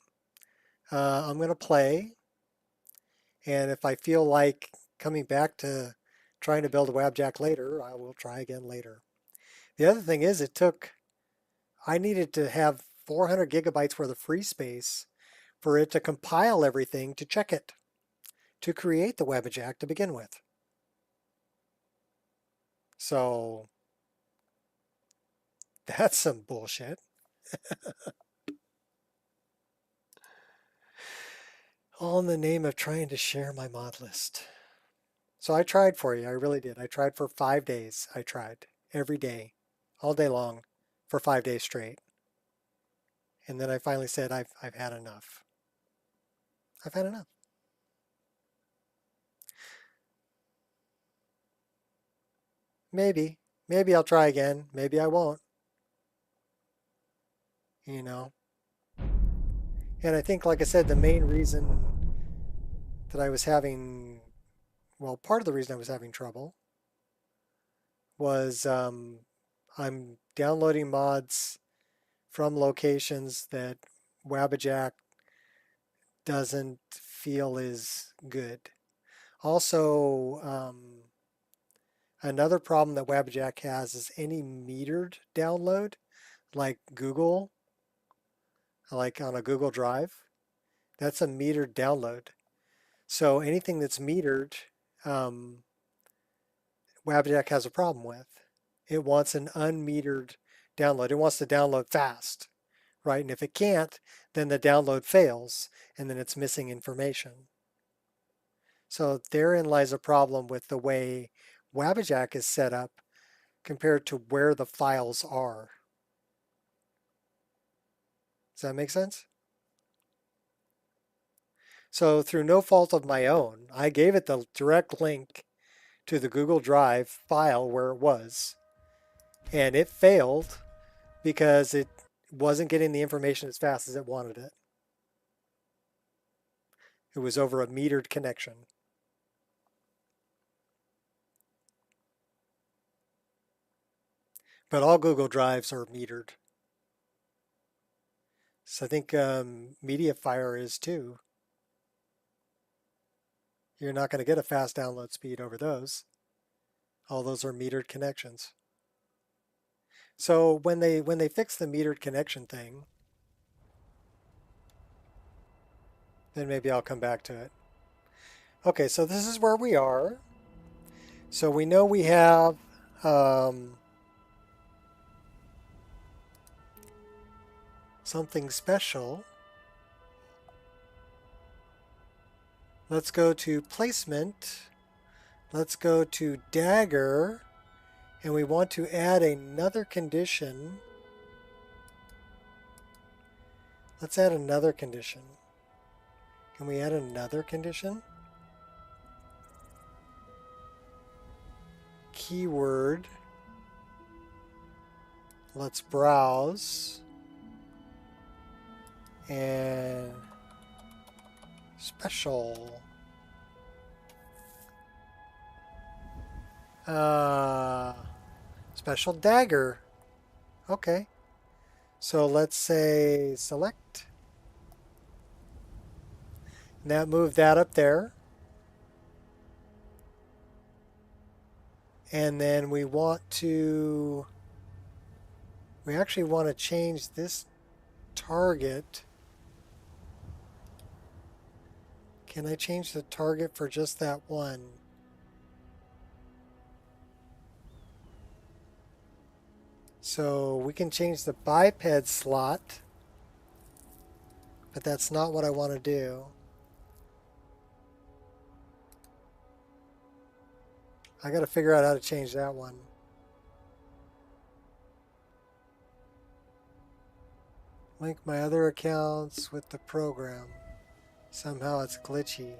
A: I'm going to play. And if I feel like coming back to trying to build a Wabjack later, I will try again later. The other thing is I needed to have 400 gigabytes worth of free space for it to compile everything to check it, to create the Wabbajack to begin with. So that's some bullshit. All in the name of trying to share my mod list. So I tried for you. I really did. I tried for 5 days. I tried every day, all day long, for 5 days straight. And then I finally said, I've had enough. I've had enough. Maybe. Maybe I'll try again. Maybe I won't. You know. And I think, like I said, the main reason that I was having, well, part of the reason I was having trouble was I'm downloading mods from locations that Wabbajack doesn't feel is good. Also, another problem that Wabbajack has is any metered download, like Google, like on a Google Drive, that's a metered download. So anything that's metered, Wabbajack has a problem with. It wants an unmetered download. It wants to download fast, right? And if it can't, then the download fails, and then it's missing information. So therein lies a problem with the way Wabbajack is set up compared to where the files are. Does that make sense? So through no fault of my own, I gave it the direct link to the Google Drive file where it was, and it failed because it wasn't getting the information as fast as it wanted it. It was over a metered connection. But all Google Drives are metered. So I think MediaFire is too. You're not going to get a fast download speed over those. All those are metered connections. So when they fix the metered connection thing, then maybe I'll come back to it. Okay, so this is where we are. So we know we have something special. Let's go to placement. Let's go to dagger. And we want to add another condition. Let's add another condition. Can we add another condition? Keyword. Let's browse. And special. Special dagger. Okay. So let's say select. Now move that up there. And then we actually want to change this target. Can I change the target for just that one? So we can change the biped slot, but that's not what I want to do. I got to figure out how to change that one. Link my other accounts with the program. Somehow it's glitchy.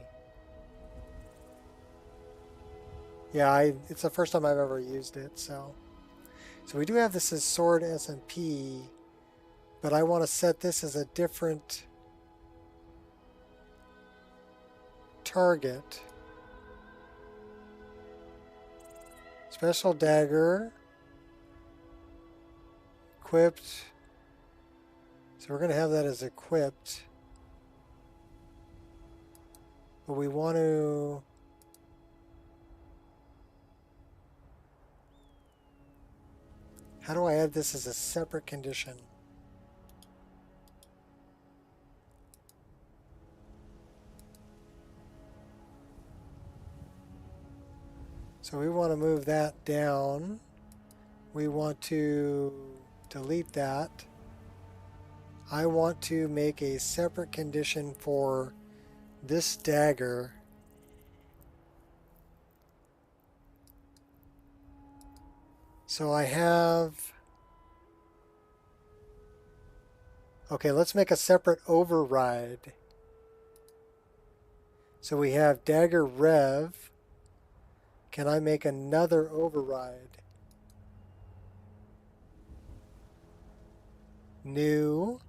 A: Yeah, it's the first time I've ever used it, so we do have this as Sword SMP, but I want to set this as a different target. Special dagger. Equipped. So we're going to have that as equipped. But we want to... How do I add this as a separate condition? So we want to move that down. We want to delete that. I want to make a separate condition for this dagger. So I have... Okay, let's make a separate override. So we have dagger rev. Can I make another override? New.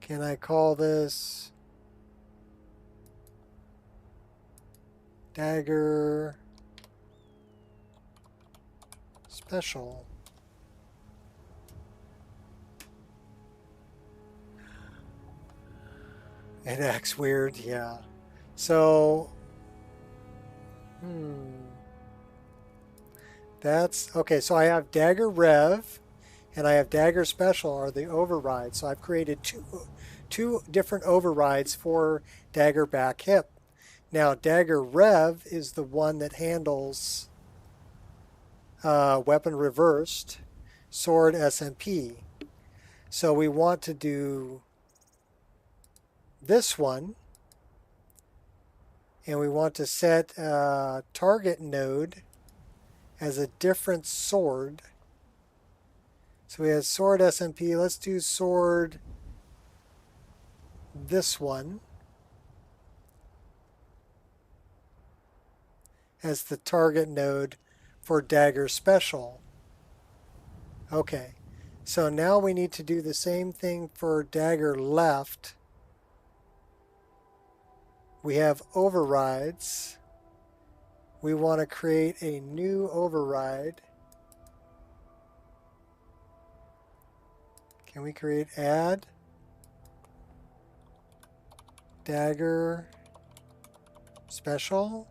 A: Can I call this dagger special? It acts weird, yeah. So, that's, okay, so I have dagger rev and I have dagger special are the overrides. So I've created two different overrides for dagger back hip. Now, dagger rev is the one that handles weapon reversed, sword SMP. So we want to do this one, and we want to set a target node as a different sword. So we have sword SMP. Let's do sword this one as the target node for dagger special. Okay, so now we need to do the same thing for dagger left. We have overrides. We want to create a new override. Can we create add dagger special?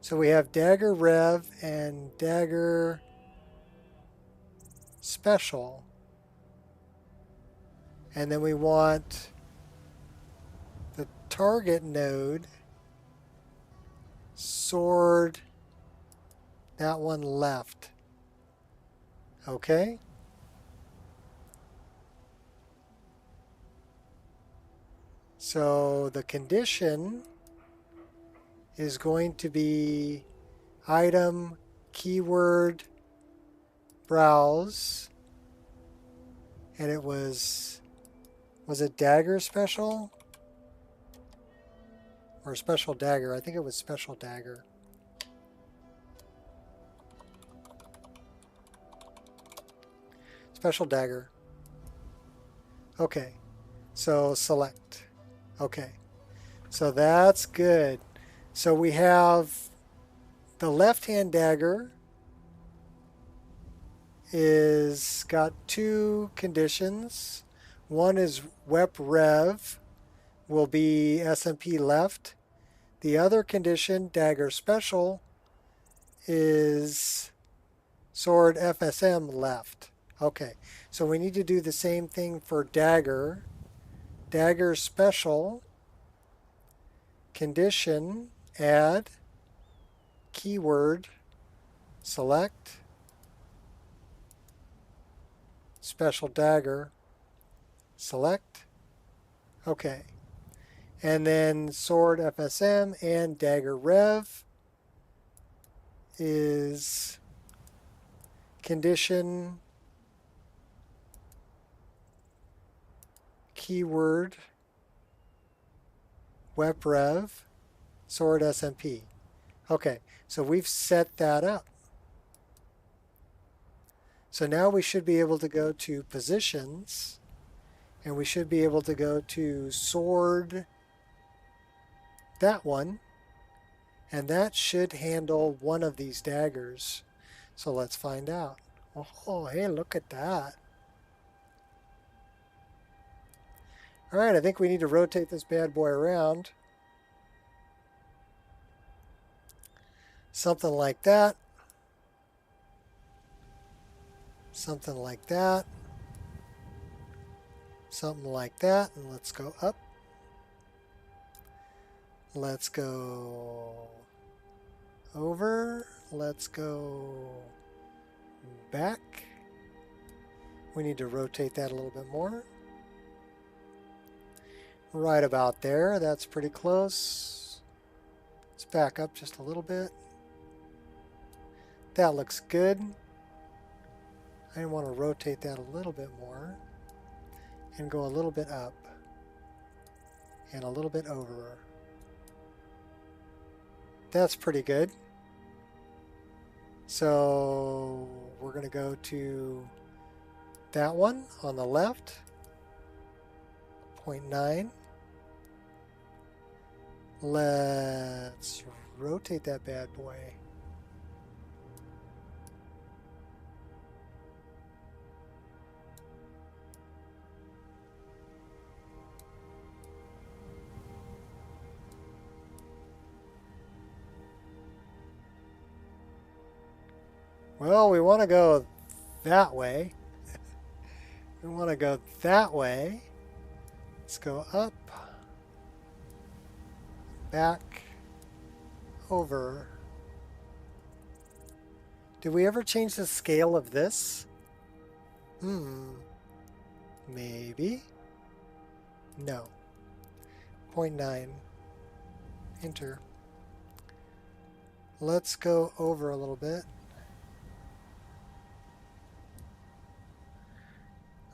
A: So we have dagger rev and dagger special. And then we want the target node, sword, that one left. Okay. So the condition is going to be item keyword browse, and it was it dagger special or special dagger? I think it was special dagger. Special dagger. Okay, so select. Okay, so that's good. So we have the left-hand dagger is got two conditions. One is wep rev will be SMP left. The other condition, dagger special, is sword FSM left. Okay, so we need to do the same thing for dagger. Dagger special, condition, add, keyword, select, special dagger, select. Okay. And then sword FSM and dagger rev is condition, keyword, wep rev, sword SMP. Okay, so we've set that up. So now we should be able to go to positions, and we should be able to go to sword, that one, and that should handle one of these daggers. So let's find out. Oh, hey, look at that. All right, I think we need to rotate this bad boy around. Something like that. Something like that. Something like that. And let's go up. Let's go over. Let's go back. We need to rotate that a little bit more. Right about there. That's pretty close. Let's back up just a little bit. That looks good. I want to rotate that a little bit more and go a little bit up and a little bit over. That's pretty good. So we're going to go to that one on the left, 0.9. Let's rotate that bad boy. Well, we want to go that way. We want to go that way. Let's go up, back, over. Did we ever change the scale of this? Maybe. No. 0.9. Enter. Let's go over a little bit.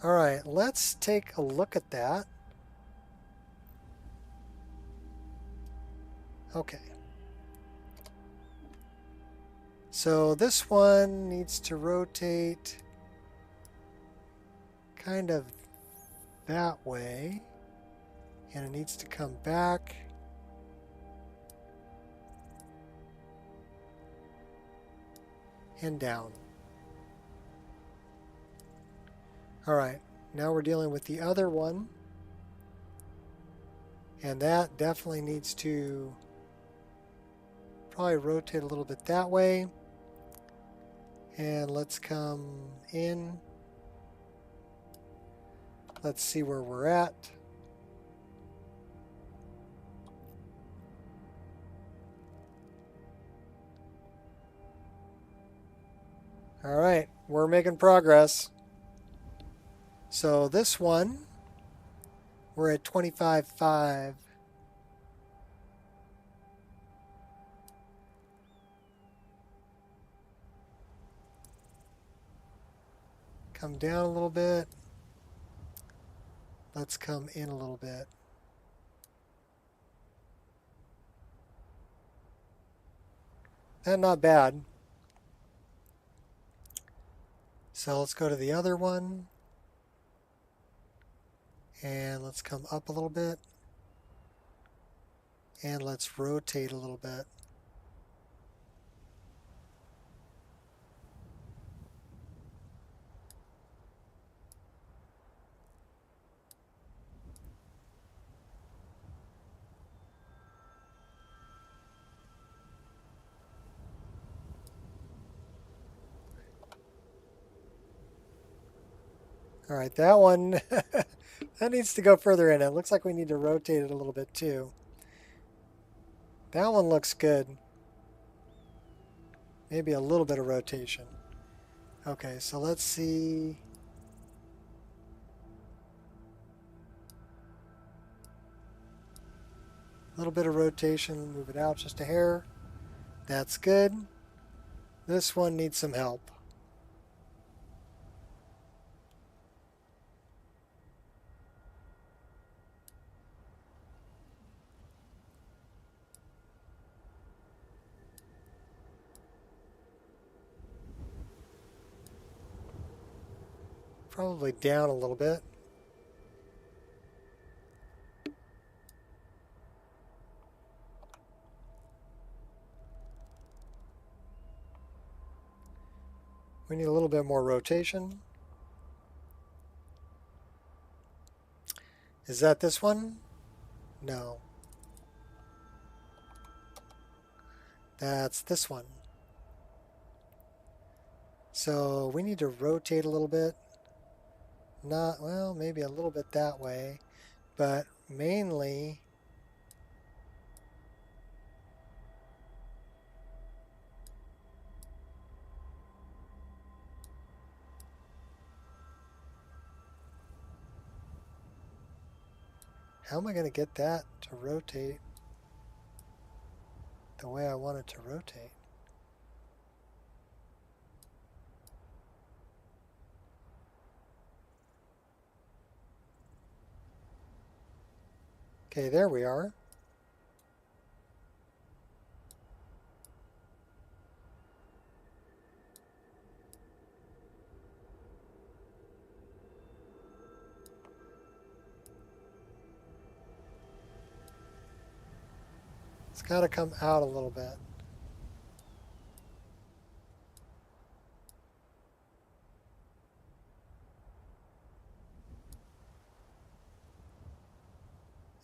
A: Alright, let's take a look at that. Okay. So this one needs to rotate kind of that way. And it needs to come back. And down. Alright, now we're dealing with the other one. And that definitely needs to probably rotate a little bit that way. And let's come in. Let's see where we're at. All right, we're making progress. So this one, we're at 25.5. Come down a little bit. Let's come in a little bit. And not bad. So let's go to the other one. And let's come up a little bit. And let's rotate a little bit. All right, that one, that needs to go further in. It looks like we need to rotate it a little bit too. That one looks good. Maybe a little bit of rotation. Okay, so let's see. A little bit of rotation, move it out just a hair. That's good. This one needs some help. Probably down a little bit. We need a little bit more rotation. Is that this one? No. That's this one. So we need to rotate a little bit. Not, well, maybe a little bit that way, but mainly how am I going to get that to rotate the way I want it to rotate? Okay, there we are. It's got to come out a little bit.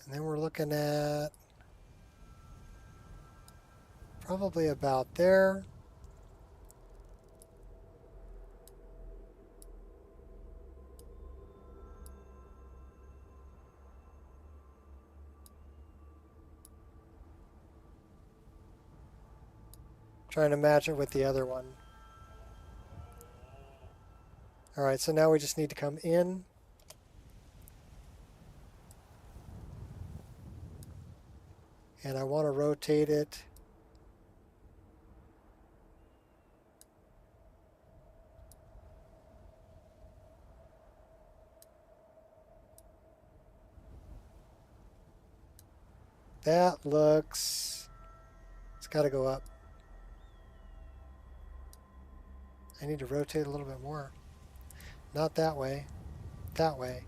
A: And then we're looking at probably about there. Trying to match it with the other one. All right, so now we just need to come in. And I want to rotate it. That looks, it's got to go up. I need to rotate a little bit more. Not that way, that way.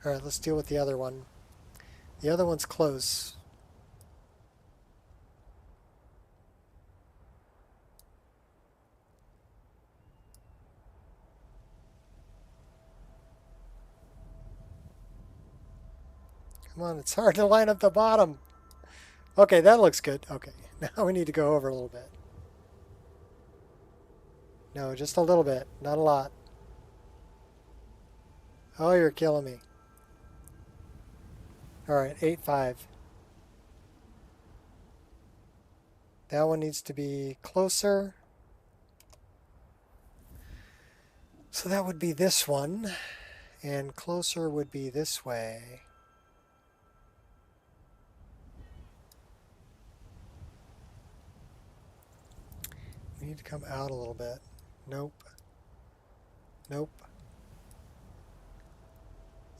A: All right, let's deal with the other one. The other one's close. Come on, it's hard to line up the bottom. Okay, that looks good. Okay, now we need to go over a little bit. No, just a little bit, not a lot. Oh, you're killing me. All right, 8.5. That one needs to be closer. So that would be this one, and closer would be this way. We need to come out a little bit. Nope. Nope.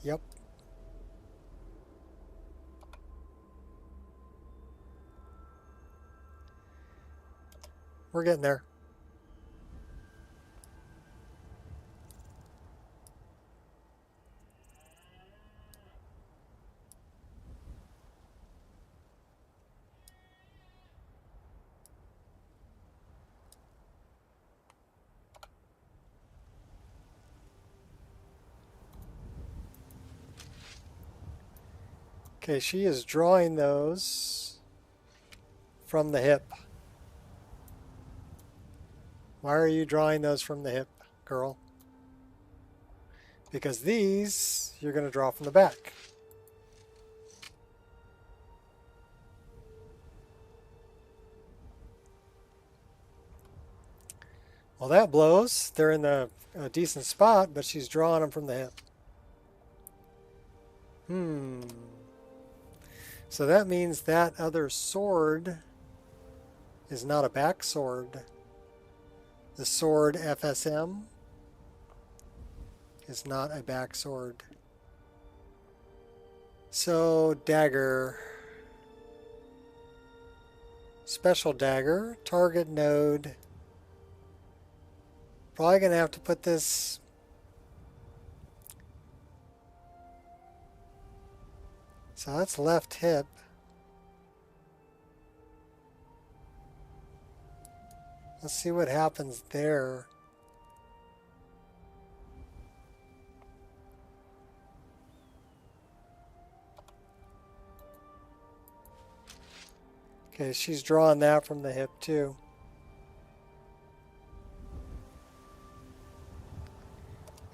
A: Yep. We're getting there. Okay, she is drawing those from the hip. Why are you drawing those from the hip, girl? Because these you're going to draw from the back. Well, that blows. They're in a decent spot, but she's drawing them from the hip. So that means that other sword is not a back sword. The sword FSM is not a back sword. So dagger. Special dagger. Target node. Probably going to have to put this... So that's left hip. Let's see what happens there. Okay, she's drawing that from the hip too.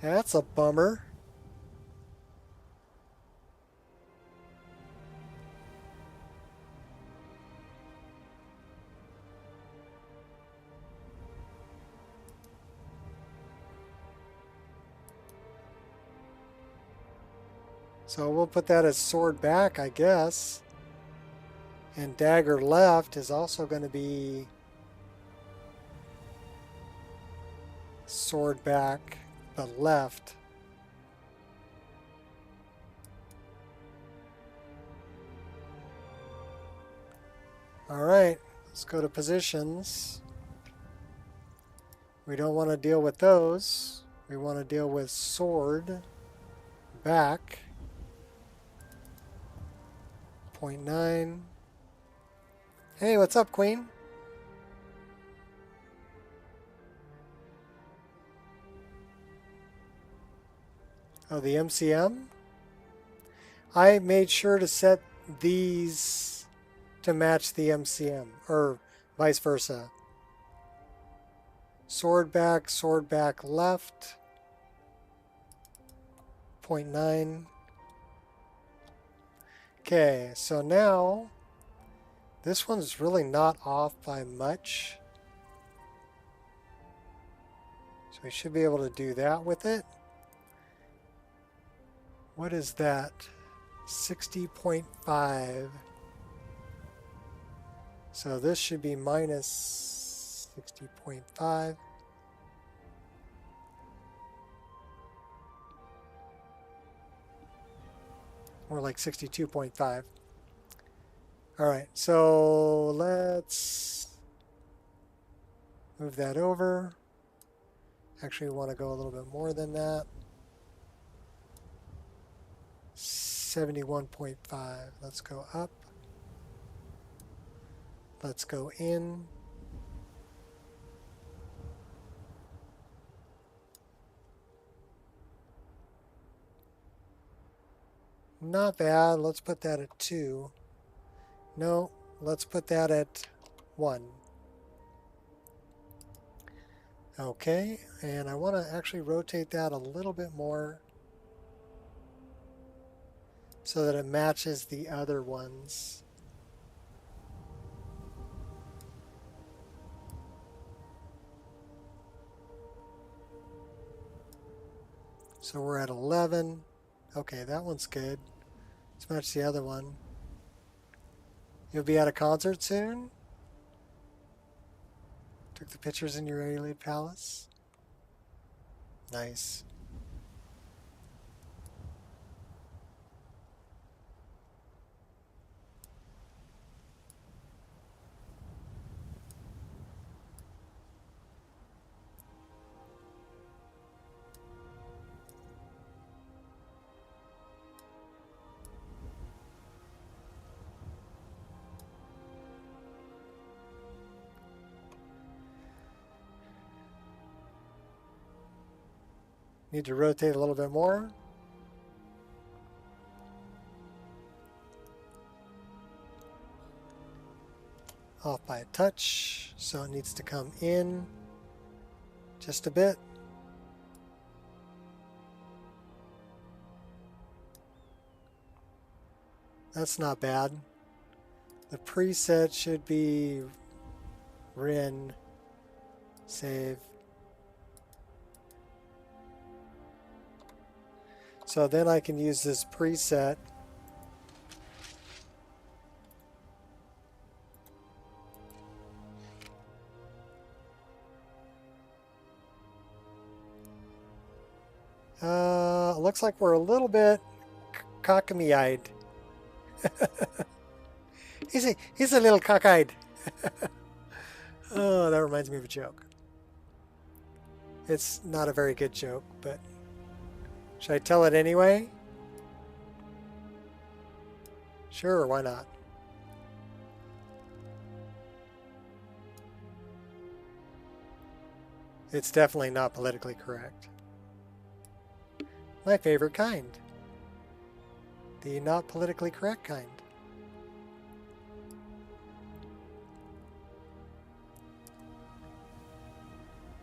A: That's a bummer. So we'll put that as sword back, I guess. And dagger left is also going to be sword back, but left. All right, let's go to positions. We don't want to deal with those. We want to deal with sword back. 0.9. Hey, what's up, Queen? Oh, the MCM? I made sure to set these to match the MCM, or vice versa. Sword back left. 0.9. Okay, so now This one's really not off by much. So we should be able to do that with it. What is that? 60.5. So this should be minus 60.5. More like 62.5. All right, so let's move that over. Actually, we want to go a little bit more than that. 71.5. Let's go up. Let's go in. Not bad. Let's put that at 2. No, let's put that at 1. Okay, and I want to actually rotate that a little bit more so that it matches the other ones. So we're at 11. Okay, that one's good. Let's match the other one. You'll be at a concert soon? Took the pictures in your alien palace? Nice. Need to rotate a little bit more. Off by a touch, so it needs to come in just a bit. That's not bad. The preset should be Rin save. So then I can use this preset looks like we're a little bit cockamy-eyed. he's a little cockeyed. Oh, that reminds me of a joke. It's not a very good joke, but should I tell it anyway? Sure, why not? It's definitely not politically correct. My favorite kind. The not politically correct kind.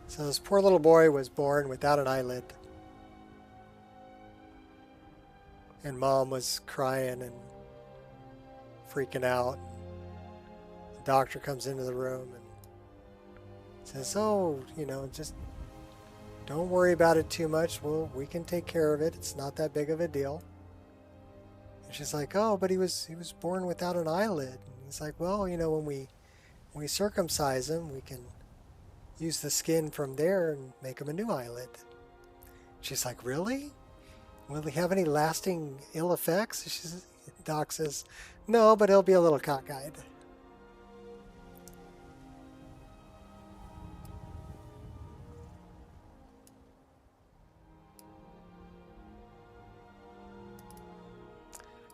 A: So this poor little boy was born without an eyelid. And mom was crying and freaking out. The doctor comes into the room and says, oh, you know, just don't worry about it too much. Well, we can take care of it. It's not that big of a deal. And she's like, oh, but he was born without an eyelid. And he's like, well, you know, when we circumcise him, we can use the skin from there and make him a new eyelid. She's like, really? Will he have any lasting ill effects? Doc says, no, but he'll be a little cockeyed.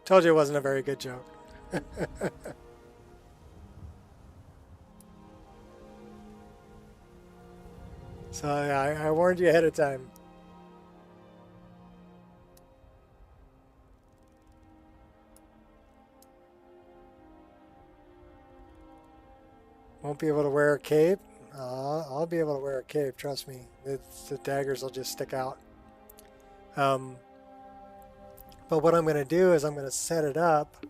A: Told you it wasn't a very good joke. So I warned you ahead of time. Won't be able to wear a cape? I'll be able to wear a cape, trust me. The daggers will just stick out. But what I'm going to do is I'm going to set it up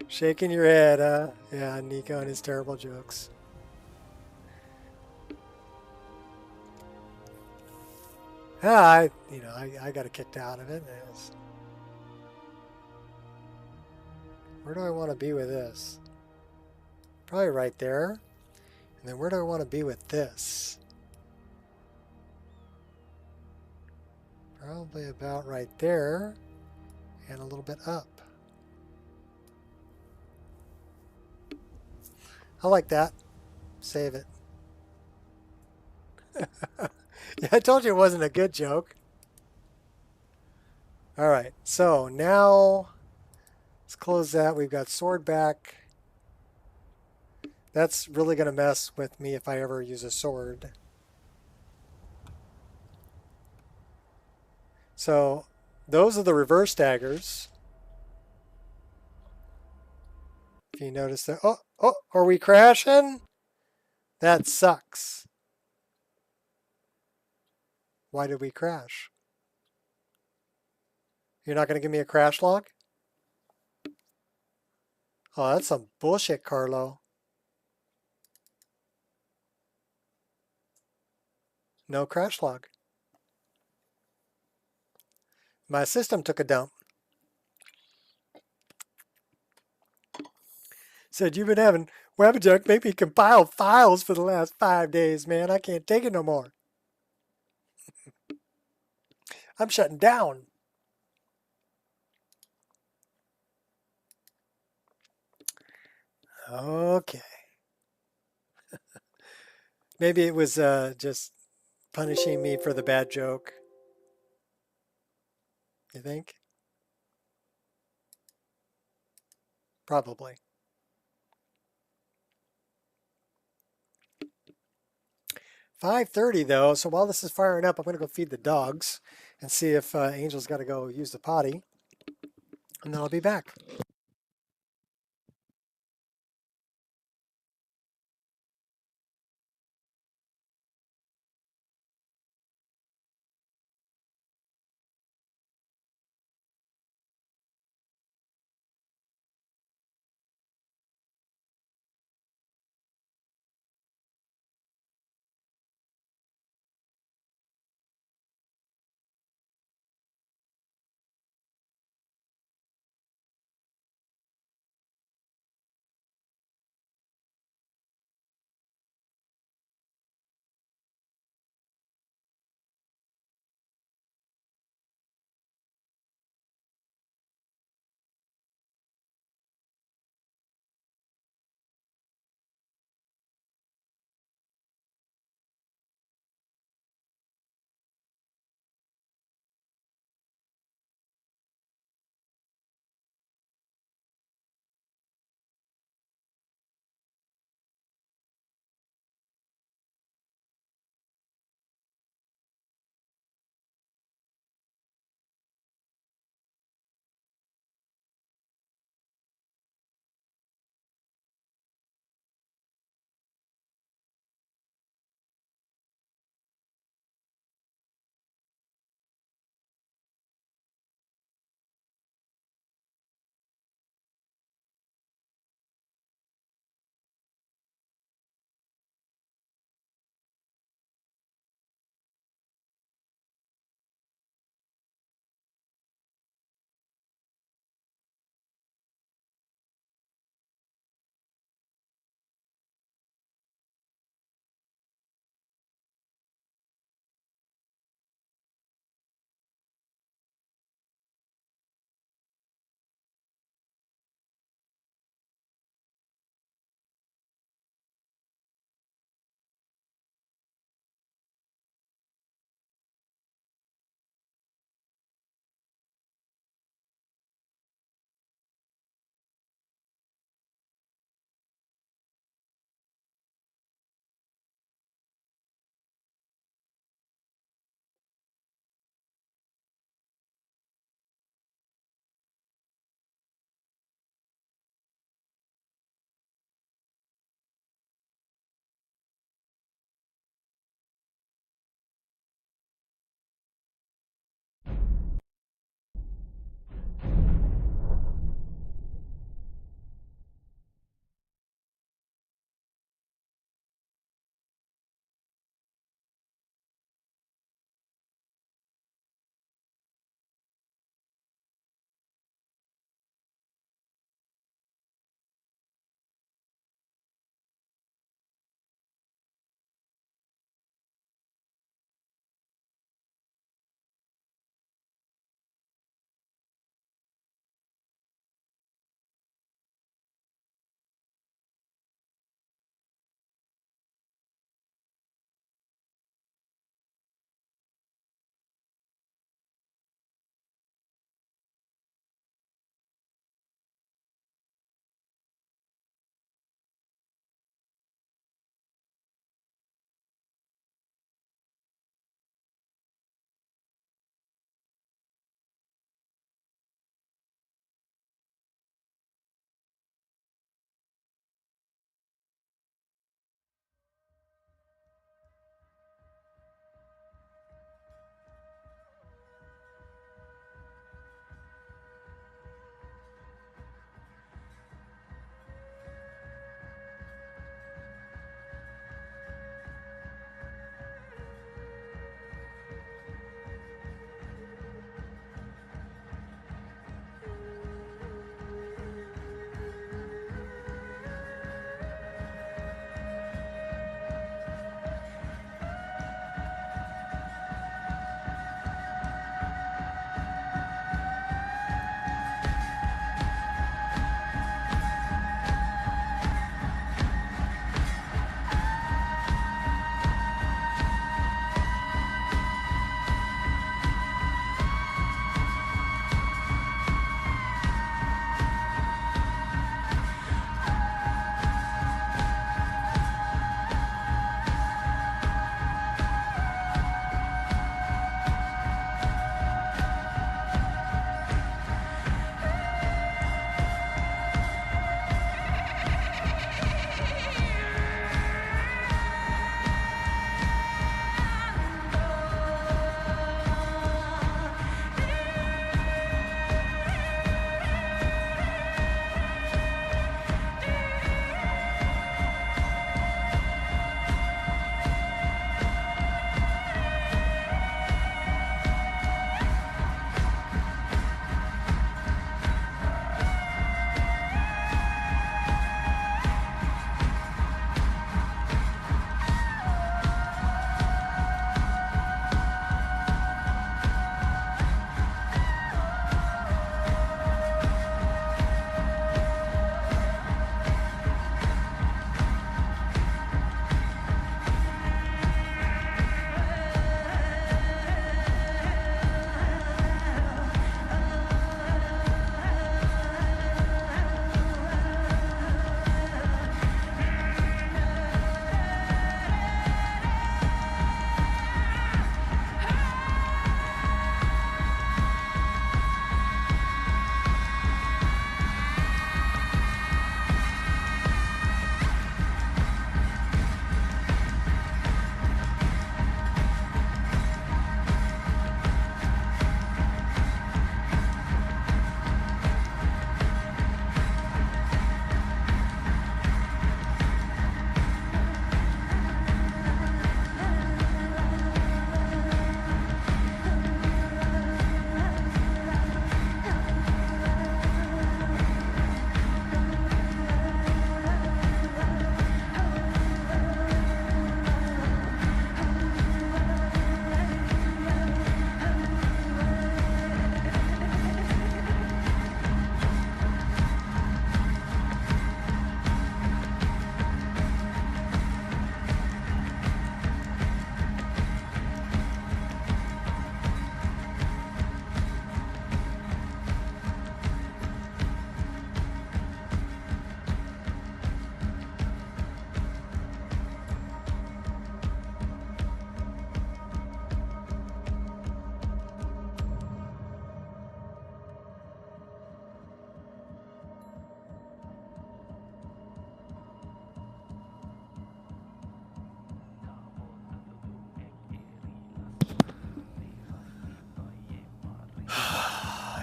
A: Shaking your head, huh? Yeah, Nico and his terrible jokes. I got kicked out of it. Where do I want to be with this? Probably right there. And then where do I want to be with this? Probably about right there. And a little bit up. I like that. Save it. Yeah, I told you it wasn't a good joke. All right, so now let's close that. We've got sword back. That's really going to mess with me if I ever use a sword. So those are the reverse daggers. If you notice that. Oh, are we crashing? That sucks. Why did we crash? You're not going to give me a crash log? Oh, that's some bullshit, Carlo. No crash log. My system took a dump. Said, you've been having Webjack make me compile files for the last 5 days, man. I can't take it no more. I'm shutting down. Okay. Maybe it was just punishing me for the bad joke. You think? Probably. 5:30 though, so while this is firing up, I'm going to go feed the dogs and see if Angel's got to go use the potty, and then I'll be back.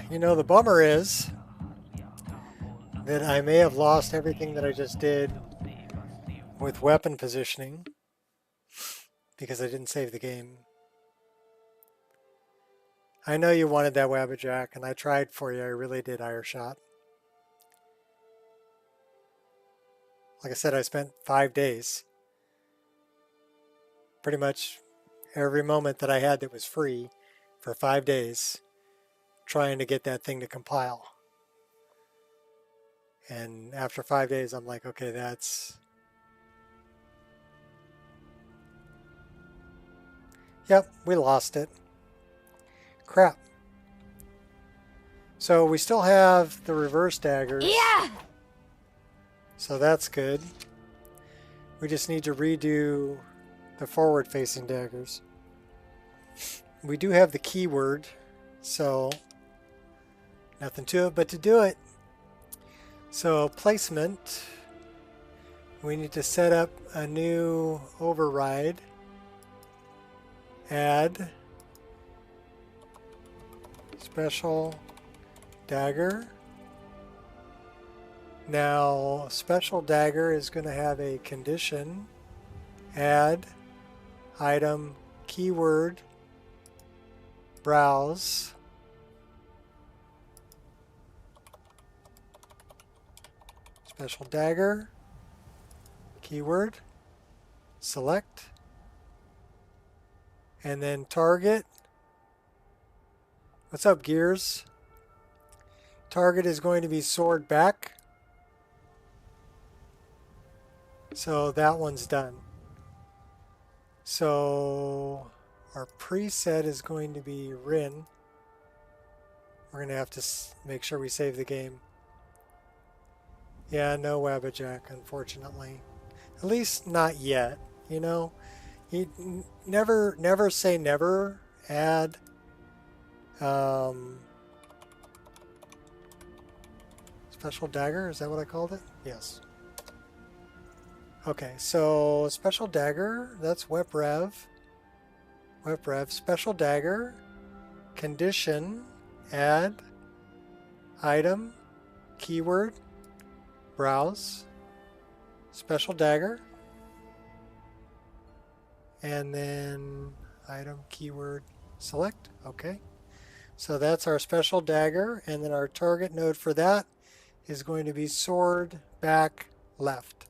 A: You know, the bummer is that I may have lost everything that I just did with weapon positioning because I didn't save the game. I know you wanted that Wabbajack, and I tried for you. I really did, Ireshot. Like I said, I spent 5 days. Pretty much every moment that I had that was free for 5 days trying to get that thing to compile. And after 5 days, I'm like, okay, that's... Yep, we lost it. Crap. So we still have the reverse daggers.
B: Yeah!
A: So that's good. We just need to redo the forward-facing daggers. We do have the keyword, so nothing to it but to do it. So placement, we need to set up a new override. Add special dagger. Now, special dagger is going to have a condition. Add item keyword browse. Special dagger keyword select, and then target. What's up, Gears? Target is going to be sword back. So that one's done. So our preset is going to be Rin. We're going to have to make sure we save the game. Yeah, no Wabbajack, unfortunately. At least not yet, you know. You never say never. Add special dagger, is that what I called it? Yes. Okay, so special dagger, that's WebRev. WebRev, special dagger, condition, add, item, keyword, browse, special dagger, and then item, keyword, select. Okay, so that's our special dagger, and then our target node for that is going to be sword back left.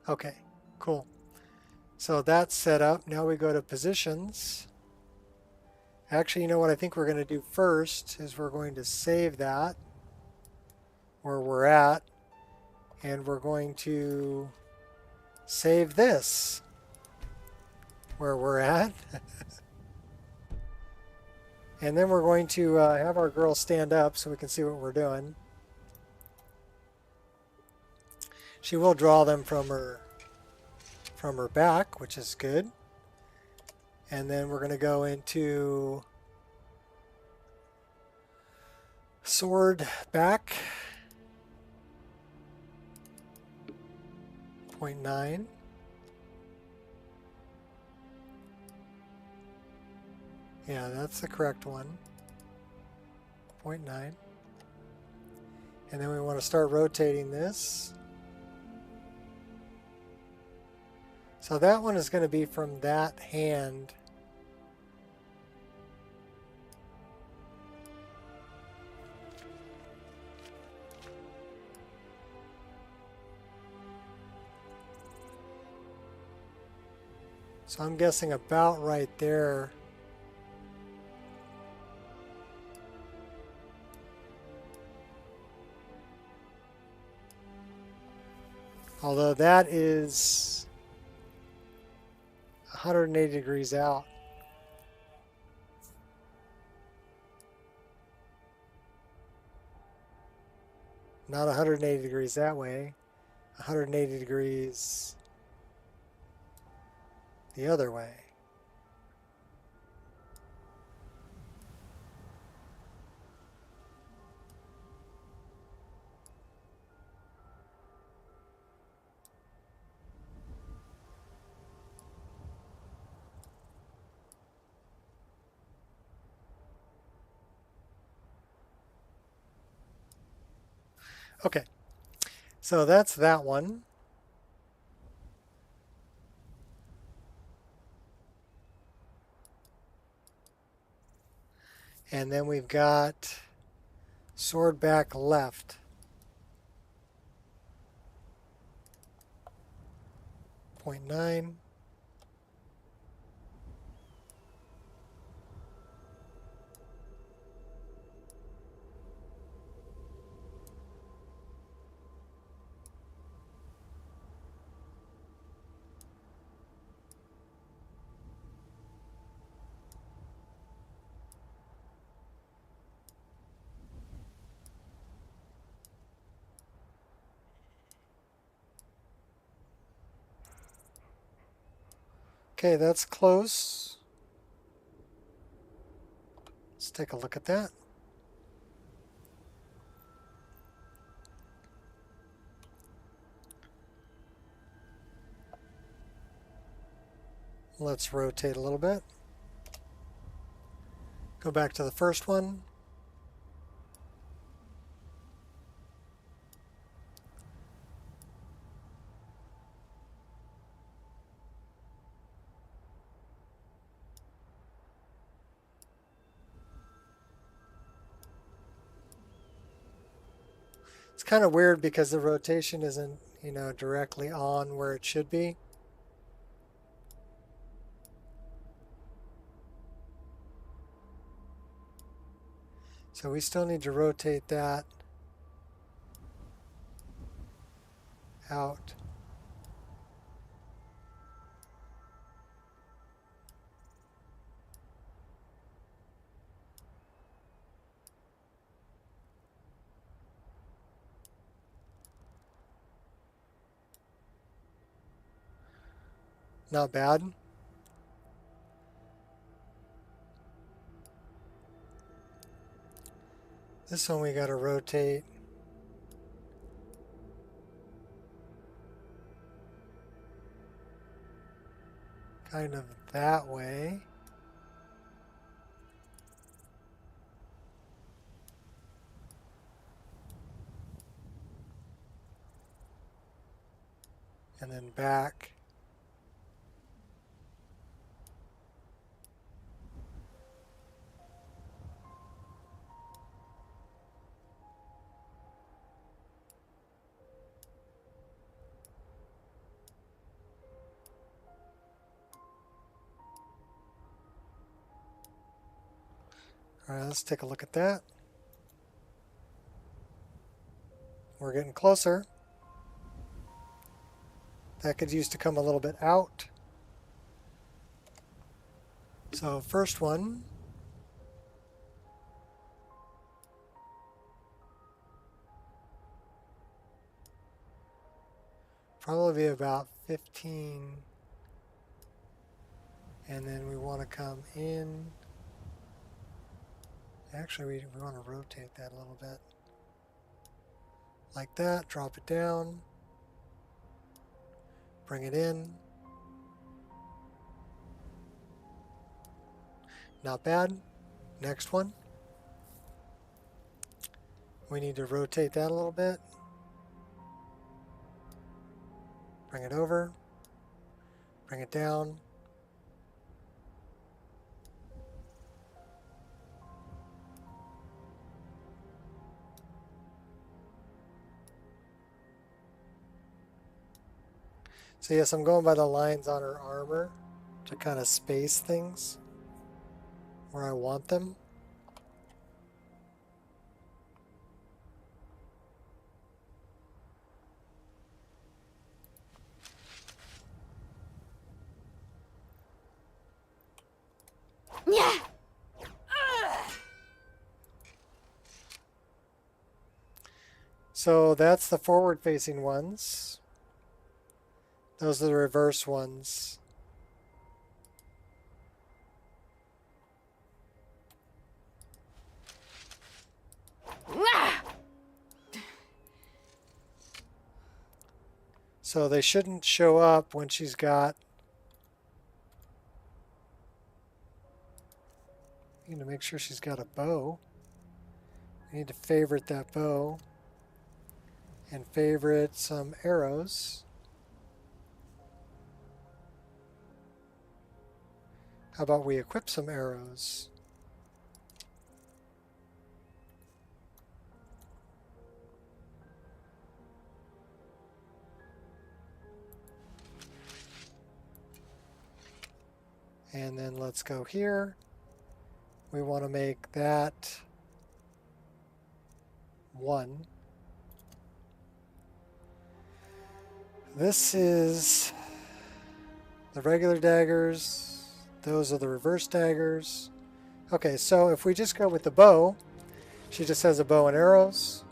A: Okay, cool. So that's set up. Now we go to positions. Actually, you know what I think we're going to do first is we're going to save that where we're at, and we're going to save this where we're at. And then we're going to have our girl stand up so we can see what we're doing. She will draw them from her back, which is good. And then we're going to go into sword back 0.9. Yeah, that's the correct one. 0.9. And then we want to start rotating this. So that one is going to be from that hand. So I'm guessing about right there. Although that is 180 degrees out. Not 180 degrees that way. 180 degrees the other way. Okay, so that's that one. And then we've got sword back left. 0.9. Okay, that's close. Let's take a look at that. Let's rotate a little bit. Go back to the first one. It's kind of weird because the rotation isn't, directly on where it should be. So we still need to rotate that out. Not bad. This one we got to rotate kind of that way. And then back. All right, let's take a look at that. We're getting closer. That could use to come a little bit out. So first one. Probably be about 15. And then we want to come in. Actually, we want to rotate that a little bit. Like that, drop it down. Bring it in. Not bad. Next one. We need to rotate that a little bit. Bring it over. Bring it down. So yes, I'm going by the lines on her armor to kind of space things where I want them.
B: Yeah.
A: So that's the forward-facing ones. Those are the reverse ones. So they shouldn't show up when she's got... You need to make sure she's got a bow. You need to favorite that bow. and favorite some arrows. How about we equip some arrows? And then let's go here. We want to make that 1. This is the regular daggers. Those are the reverse daggers. Okay, so if we just go with the bow, she just has a bow and arrows.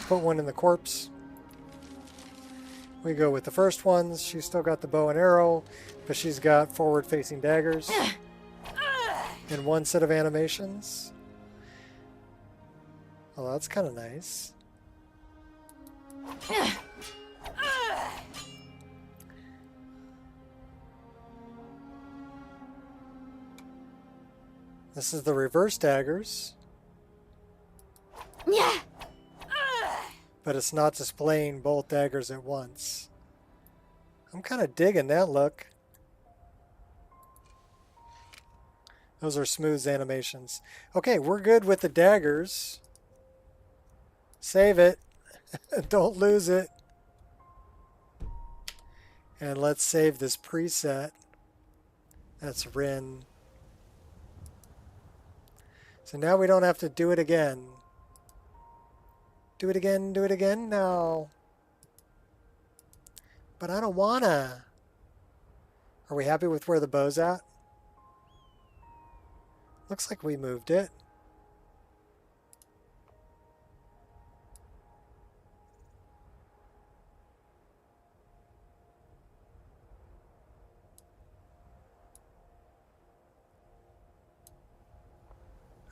A: Put one in the corpse. We go with the first ones. She's still got the bow and arrow, but she's got forward-facing daggers and one set of animations. Oh, that's kind of nice. This is the reverse daggers. But it's not displaying both daggers at once. I'm kind of digging that look. Those are smooth animations. Okay, we're good with the daggers. Save it. Don't lose it. And let's save this preset. That's Rin. So now we don't have to do it again. Do it again, do it again? No. But I don't wanna. Are we happy with where the bow's at? Looks like we moved it.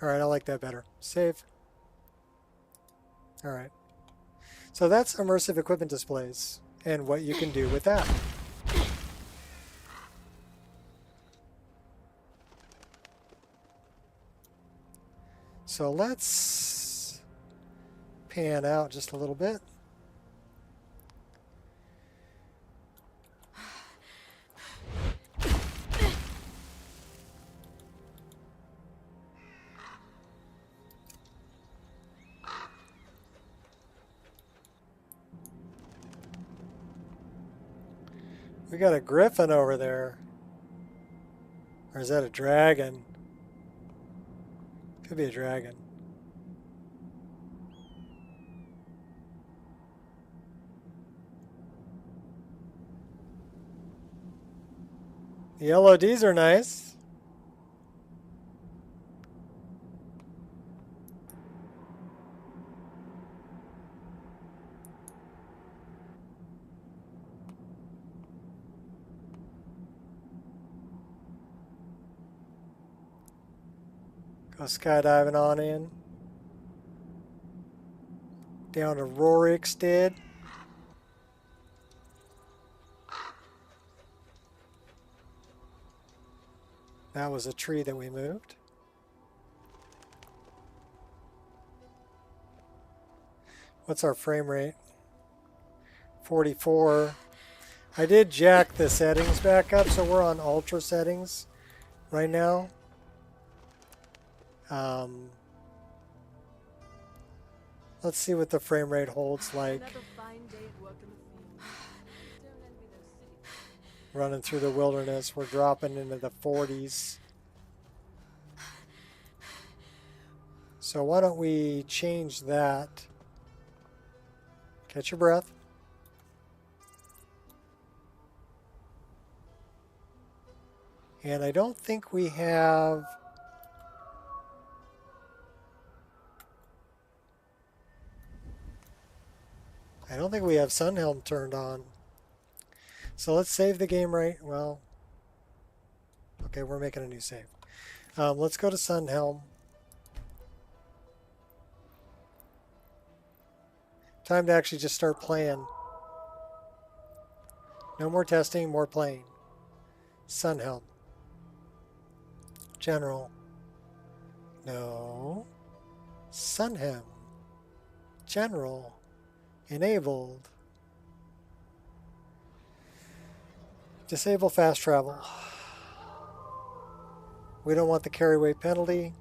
A: Alright, I like that better. Save. Alright. So that's immersive equipment displays and what you can do with that. So let's pan out just a little bit. We got a griffin over there. Or is that a dragon? Could be a dragon. The LODs are nice. Go skydiving on in. Down to Rorikstead. That was a tree that we moved. What's our frame rate? 44. I did jack the settings back up, so we're on ultra settings right now. Let's see what the frame rate holds like. Running through the wilderness, we're dropping into the 40s. So why don't we change that? Catch your breath. And I don't think we have... I don't think we have Sunhelm turned on. So let's save the game right. Well, okay, we're making a new save. Let's go to Sunhelm. Time to actually just start playing. No more testing, more playing. Sunhelm. General. No. Sunhelm. General. Enabled. Disable fast travel. We don't want the carry weight penalty.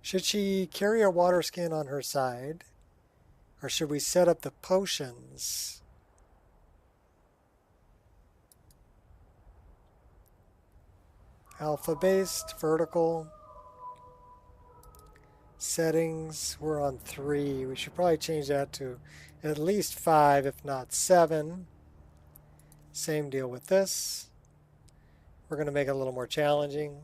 A: Should she carry a water skin on her side? Or should we set up the potions? Alpha-based, vertical. Settings, we're on 3. We should probably change that to at least 5, if not 7. Same deal with this. We're going to make it a little more challenging.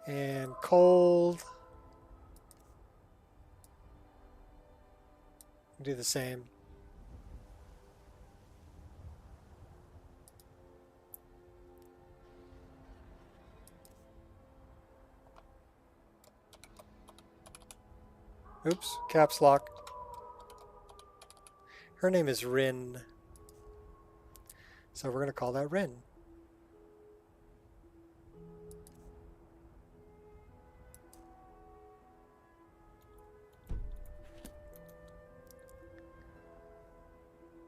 A: And cold. Do the same. Oops, caps lock. Her name is Rin. So we're going to call that Rin.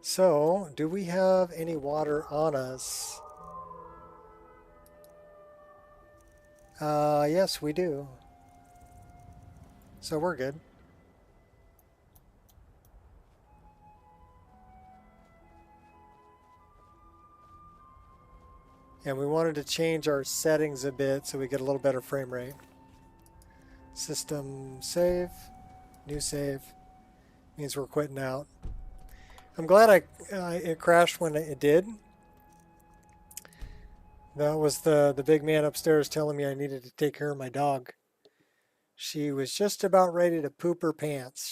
A: So, do we have any water on us? Yes, we do. So we're good. And we wanted to change our settings a bit so we get a little better frame rate. System save, new save, means we're quitting out. I'm glad it crashed when it did. That was the big man upstairs telling me I needed to take care of my dog. She was just about ready to poop her pants.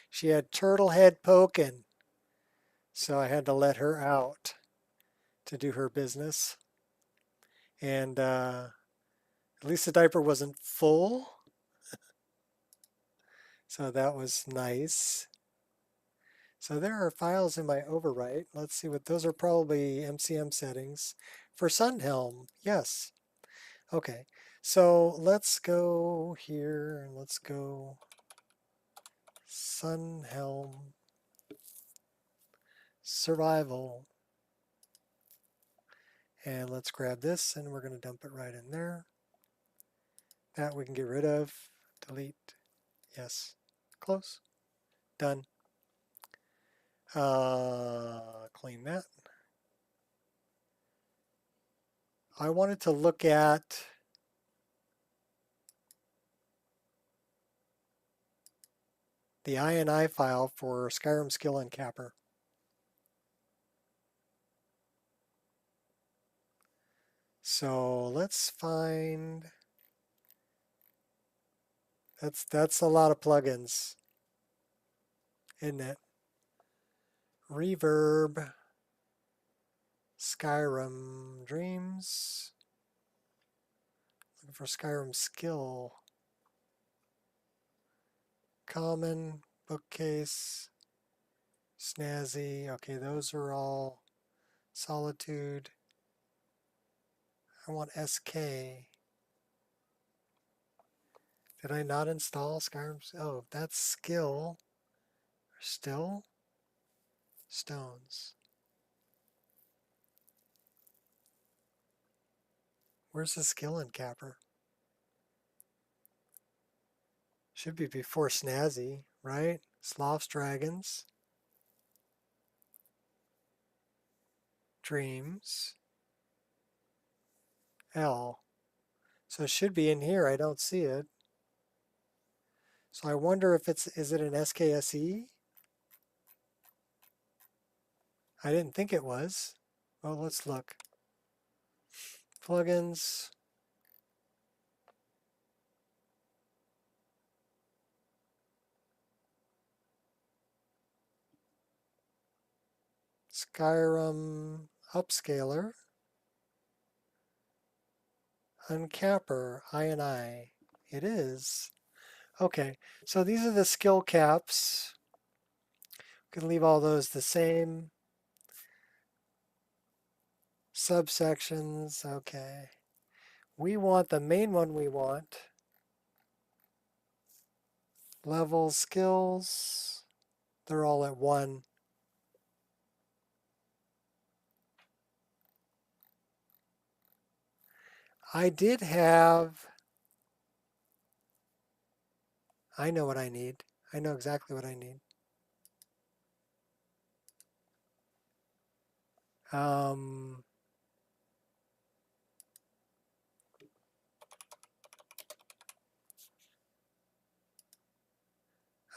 A: She had turtle head poking, so I had to let her out to do her business. And at least the diaper wasn't full, so that was nice. So there are files in my overwrite. Let's see what those are. Probably MCM settings for Sunhelm. Yes. Okay. So let's go here and let's go Sunhelm survival. And let's grab this and we're going to dump it right in there. That we can get rid of. Delete. Yes. Close. Done. Clean that. I wanted to look at the INI file for Skyrim skill uncapper. So let's find, that's a lot of plugins, isn't it? Reverb, Skyrim Dreams, looking for Skyrim skill, common, bookcase, snazzy. Okay, those are all solitude. I want SK. Did I not install Skyrim? Oh, that's skill. Still? Stones. Where's the skill uncapper? Should be before Snazzy, right? Sloths, Dragons. Dreams. L. So it should be in here. I don't see it. So I wonder if is it an SKSE? I didn't think it was. Well, let's look. Plugins. Skyrim Upscaler. Uncapper, INI. It is. Okay, so these are the skill caps. We can leave all those the same. Subsections, okay. We want the main one we want. Level skills, they're all at 1. I did have, I know what I need. I know exactly what I need.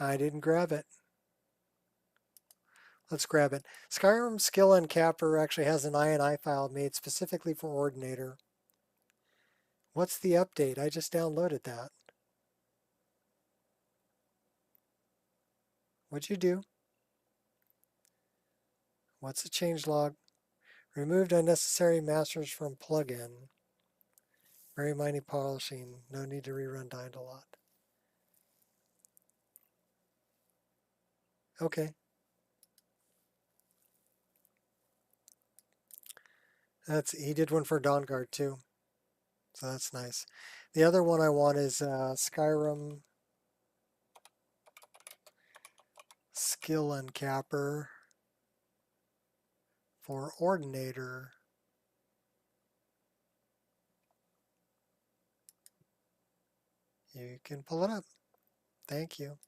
A: I didn't grab it. Let's grab it. Skyrim skill uncapper actually has an INI file made specifically for Ordinator. What's the update? I just downloaded that. What'd you do? What's the changelog? Removed unnecessary masters from plugin. Very mighty polishing. No need to rerun Died a lot. Okay. He did one for Dawnguard too. So that's nice. The other one I want is Skyrim skill uncapper for Ordinator. You can pull it up. Thank you.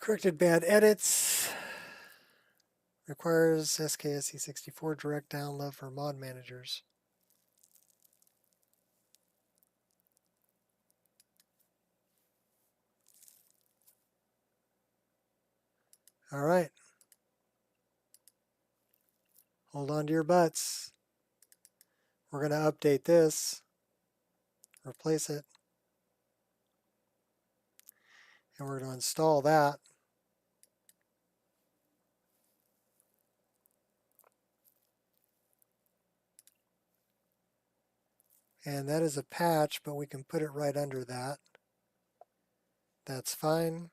A: Corrected bad edits. Requires SKSE64 direct download for mod managers. All right. Hold on to your butts. We're going to update this, replace it, and we're going to install that. And that is a patch, but we can put it right under that. That's fine.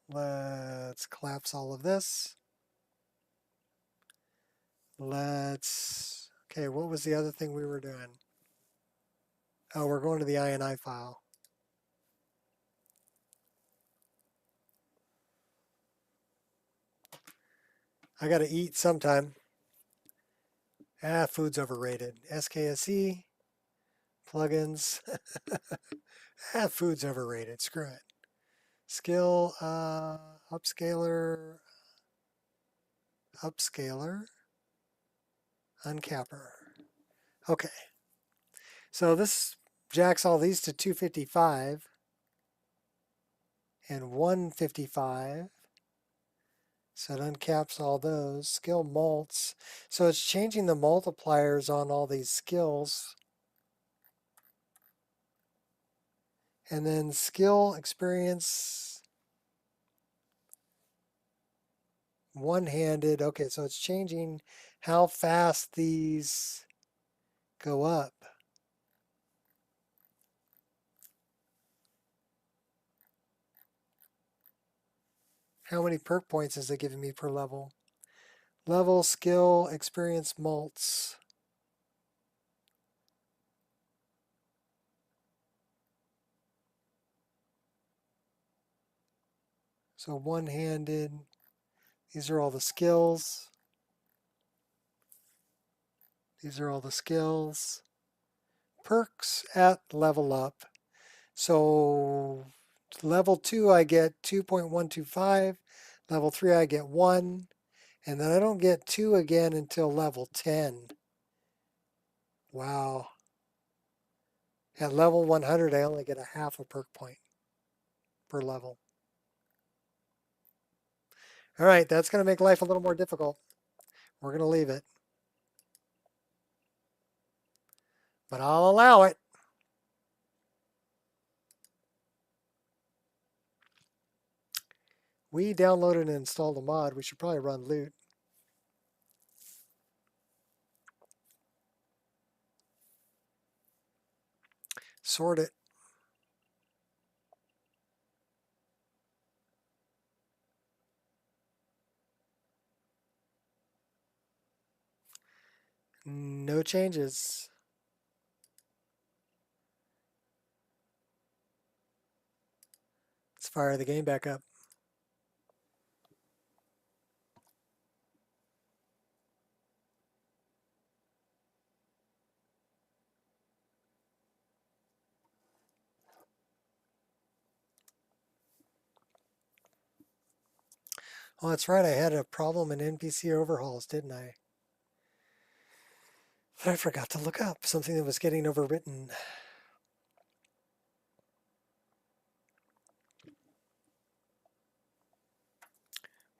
A: Let's collapse all of this. Okay, what was the other thing we were doing? Oh, we're going to the INI file. I got to eat sometime. Food's overrated. SKSE, plugins. Food's overrated. Screw it. Skill, upscaler, uncapper. Okay. So this jacks all these to 255 and 155. So it uncaps all those. Skill mults. So it's changing the multipliers on all these skills. And then skill experience one-handed. Okay, so it's changing how fast these go up. How many perk points is it giving me per level? Level, skill, experience, mults. So one-handed. These are all the skills. These are all the skills. Perks at level up. So level 2 I get 2.125. Level 3 I get 1. And then I don't get 2 again until level 10. Wow. At level 100 I only get a half a perk point per level. All right, that's going to make life a little more difficult. We're going to leave it. But I'll allow it. We downloaded and installed a mod. We should probably run loot. Sort it. No changes. Let's fire the game back up. Oh, that's right. I had a problem in NPC overhauls, didn't I? But I forgot to look up something that was getting overwritten.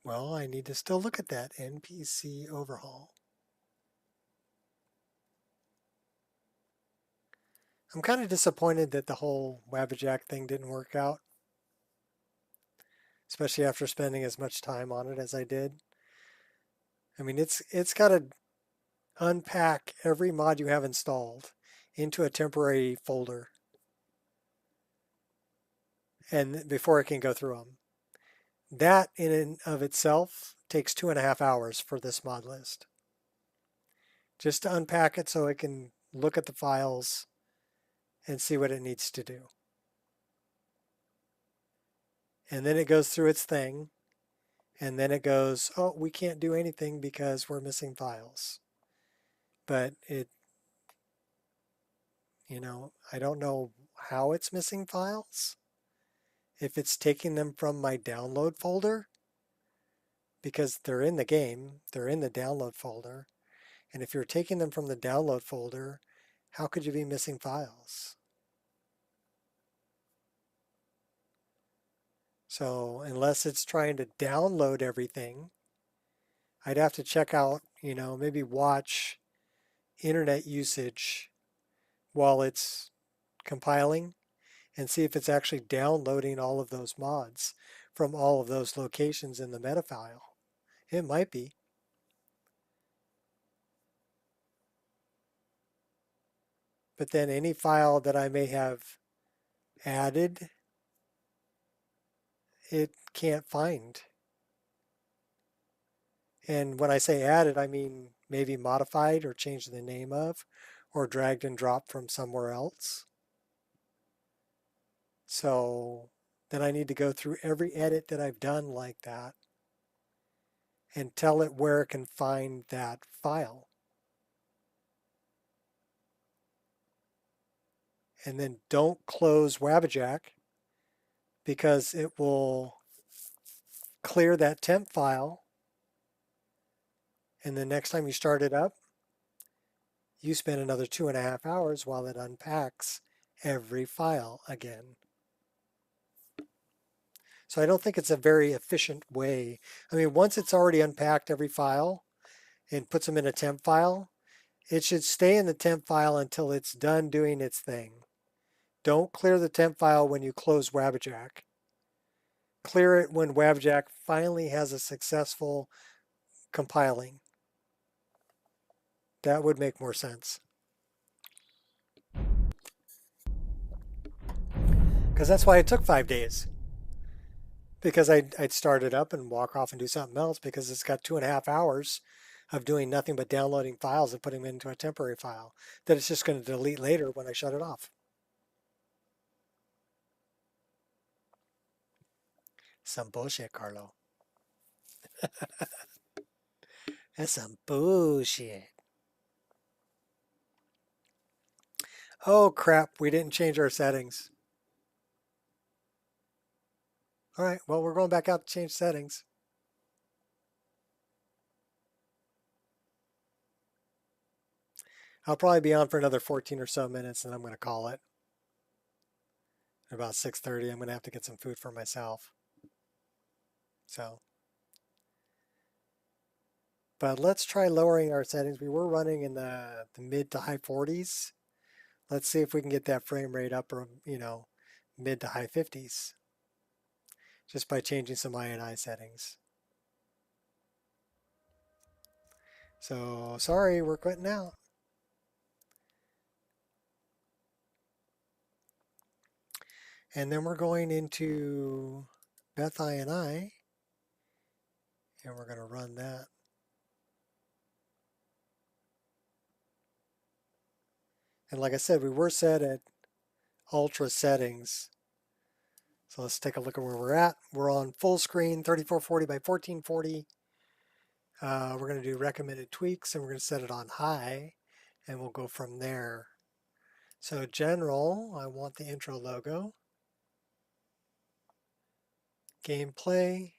A: Well, I need to still look at that NPC overhaul. I'm kind of disappointed that the whole Wabbajack thing didn't work out, especially after spending as much time on it as I did. I mean, it's got to unpack every mod you have installed into a temporary folder, and before it can go through them. That in and of itself takes 2.5 hours for this mod list. Just to unpack it so it can look at the files and see what it needs to do. And then it goes through its thing, and then it goes, oh, we can't do anything because we're missing files. But it, I don't know how it's missing files. If it's taking them from my download folder, because they're in the game, they're in the download folder. And if you're taking them from the download folder, how could you be missing files? So unless it's trying to download everything, I'd have to check out, maybe watch internet usage while it's compiling and see if it's actually downloading all of those mods from all of those locations in the meta file. It might be. But then any file that I may have added, it can't find. And when I say added, I mean maybe modified or changed the name of, or dragged and dropped from somewhere else. So then I need to go through every edit that I've done like that and tell it where it can find that file. And then don't close Wabbajack because it will clear that temp file. And the next time you start it up, you spend another 2.5 hours while it unpacks every file again. So I don't think it's a very efficient way. I mean, once it's already unpacked every file and puts them in a temp file, it should stay in the temp file until it's done doing its thing. Don't clear the temp file when you close Wabbajack. Clear it when Wabbajack finally has a successful compiling. That would make more sense. Because that's why it took 5 days. Because I'd start it up and walk off and do something else because it's got 2.5 hours of doing nothing but downloading files and putting them into a temporary file that it's just going to delete later when I shut it off. Some bullshit, Carlo. That's some bullshit. Oh crap, we didn't change our settings. All right, well, we're going back out to change settings. I'll probably be on for another 14 or so minutes and I'm going to call it. At about 6:30, I'm going to have to get some food for myself. So, but let's try lowering our settings. We were running in the mid to high 40s. Let's see if we can get that frame rate up, or mid to high 50s, just by changing some INI settings. So sorry, we're quitting out. And then we're going into Beth INI, and we're going to run that. And like I said, we were set at ultra settings. So let's take a look at where we're at. We're on full screen, 3440 by 1440. We're going to do recommended tweaks, and we're going to set it on high, and we'll go from there. So general, I want the intro logo. Gameplay,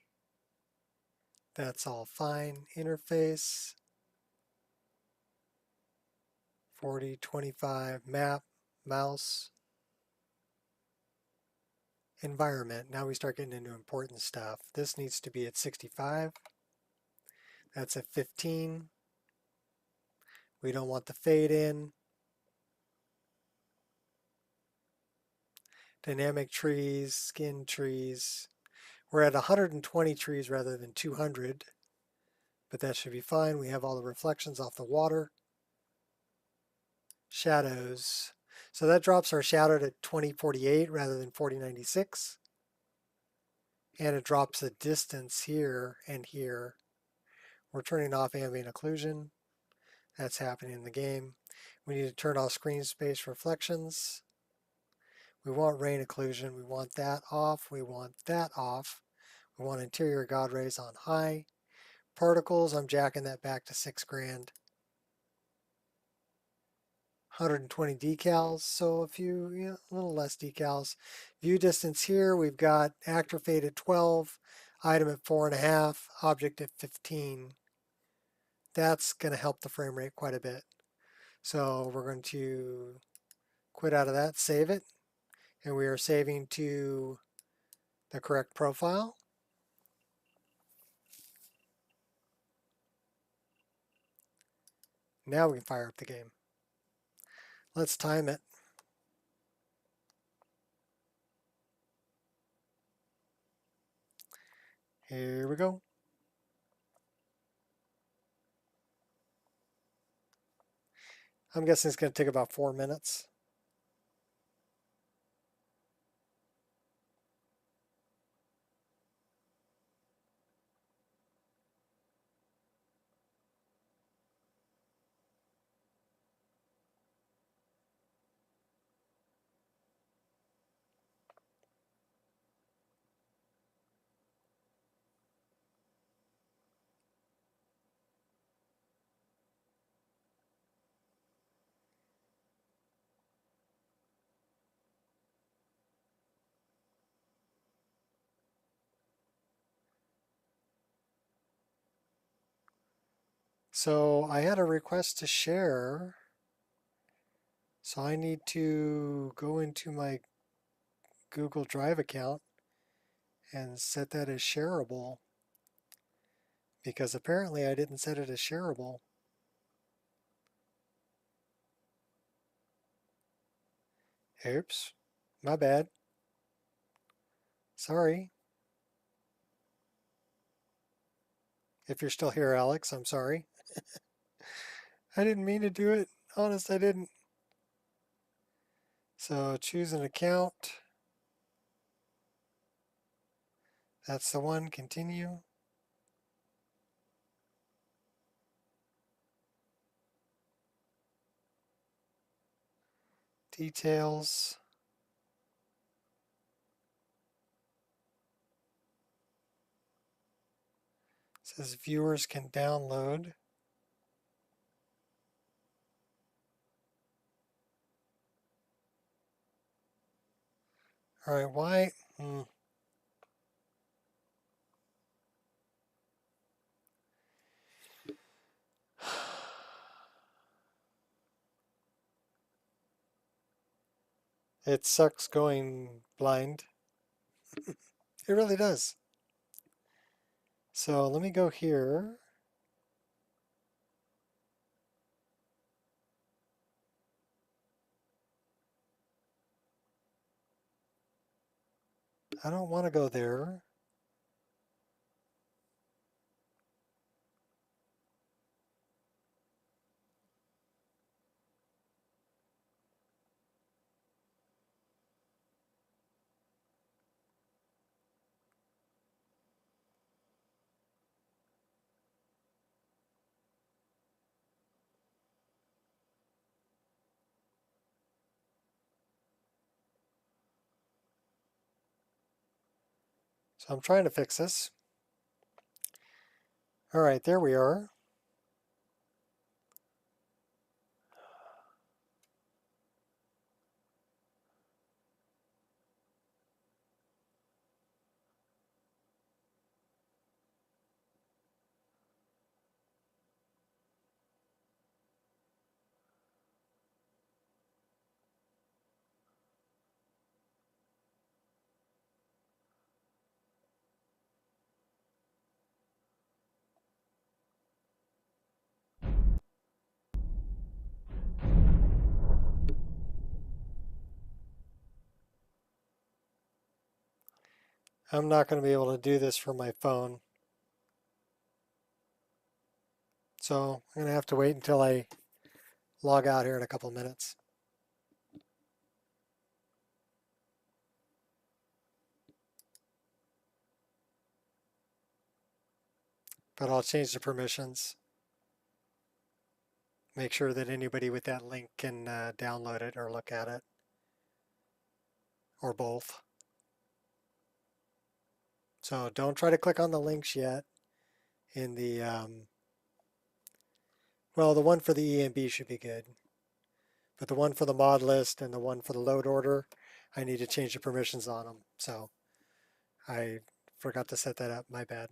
A: that's all fine. Interface, 4025, map, mouse. Environment, now we start getting into important stuff. This needs to be at 65. That's at 15. We don't want the fade in. Dynamic trees, skin trees. We're at 120 trees rather than 200, but that should be fine. We have all the reflections off the water. Shadows. So that drops our shadow to 2048 rather than 4096. And it drops the distance here and here. We're turning off ambient occlusion. That's happening in the game. We need to turn off screen space reflections. We want rain occlusion. We want that off. We want that off. We want interior God rays on high. Particles, I'm jacking that back to 6 grand. 120 decals, so a few, a little less decals. View distance here, we've got actor fade at 12, item at 4.5, object at 15. That's going to help the frame rate quite a bit. So we're going to quit out of that, save it, and we are saving to the correct profile. Now we can fire up the game. Let's time it. Here we go. I'm guessing it's going to take about 4 minutes. So I had a request to share. So I need to go into my Google Drive account and set that as shareable, because apparently I didn't set it as shareable. Oops, my bad. Sorry. If you're still here, Alex, I'm sorry. I didn't mean to do it. Honest, I didn't. So choose an account. That's the one. Continue. Details. It says viewers can download. All right, why? It sucks going blind. It really does. So let me go here. I don't want to go there. So I'm trying to fix this. All right, there we are. I'm not going to be able to do this from my phone. So I'm going to have to wait until I log out here in a couple minutes. But I'll change the permissions. Make sure that anybody with that link can download it or look at it. Or both. So don't try to click on the links yet in the, well, the one for the ENB should be good. But the one for the mod list and the one for the load order, I need to change the permissions on them. So I forgot to set that up, my bad.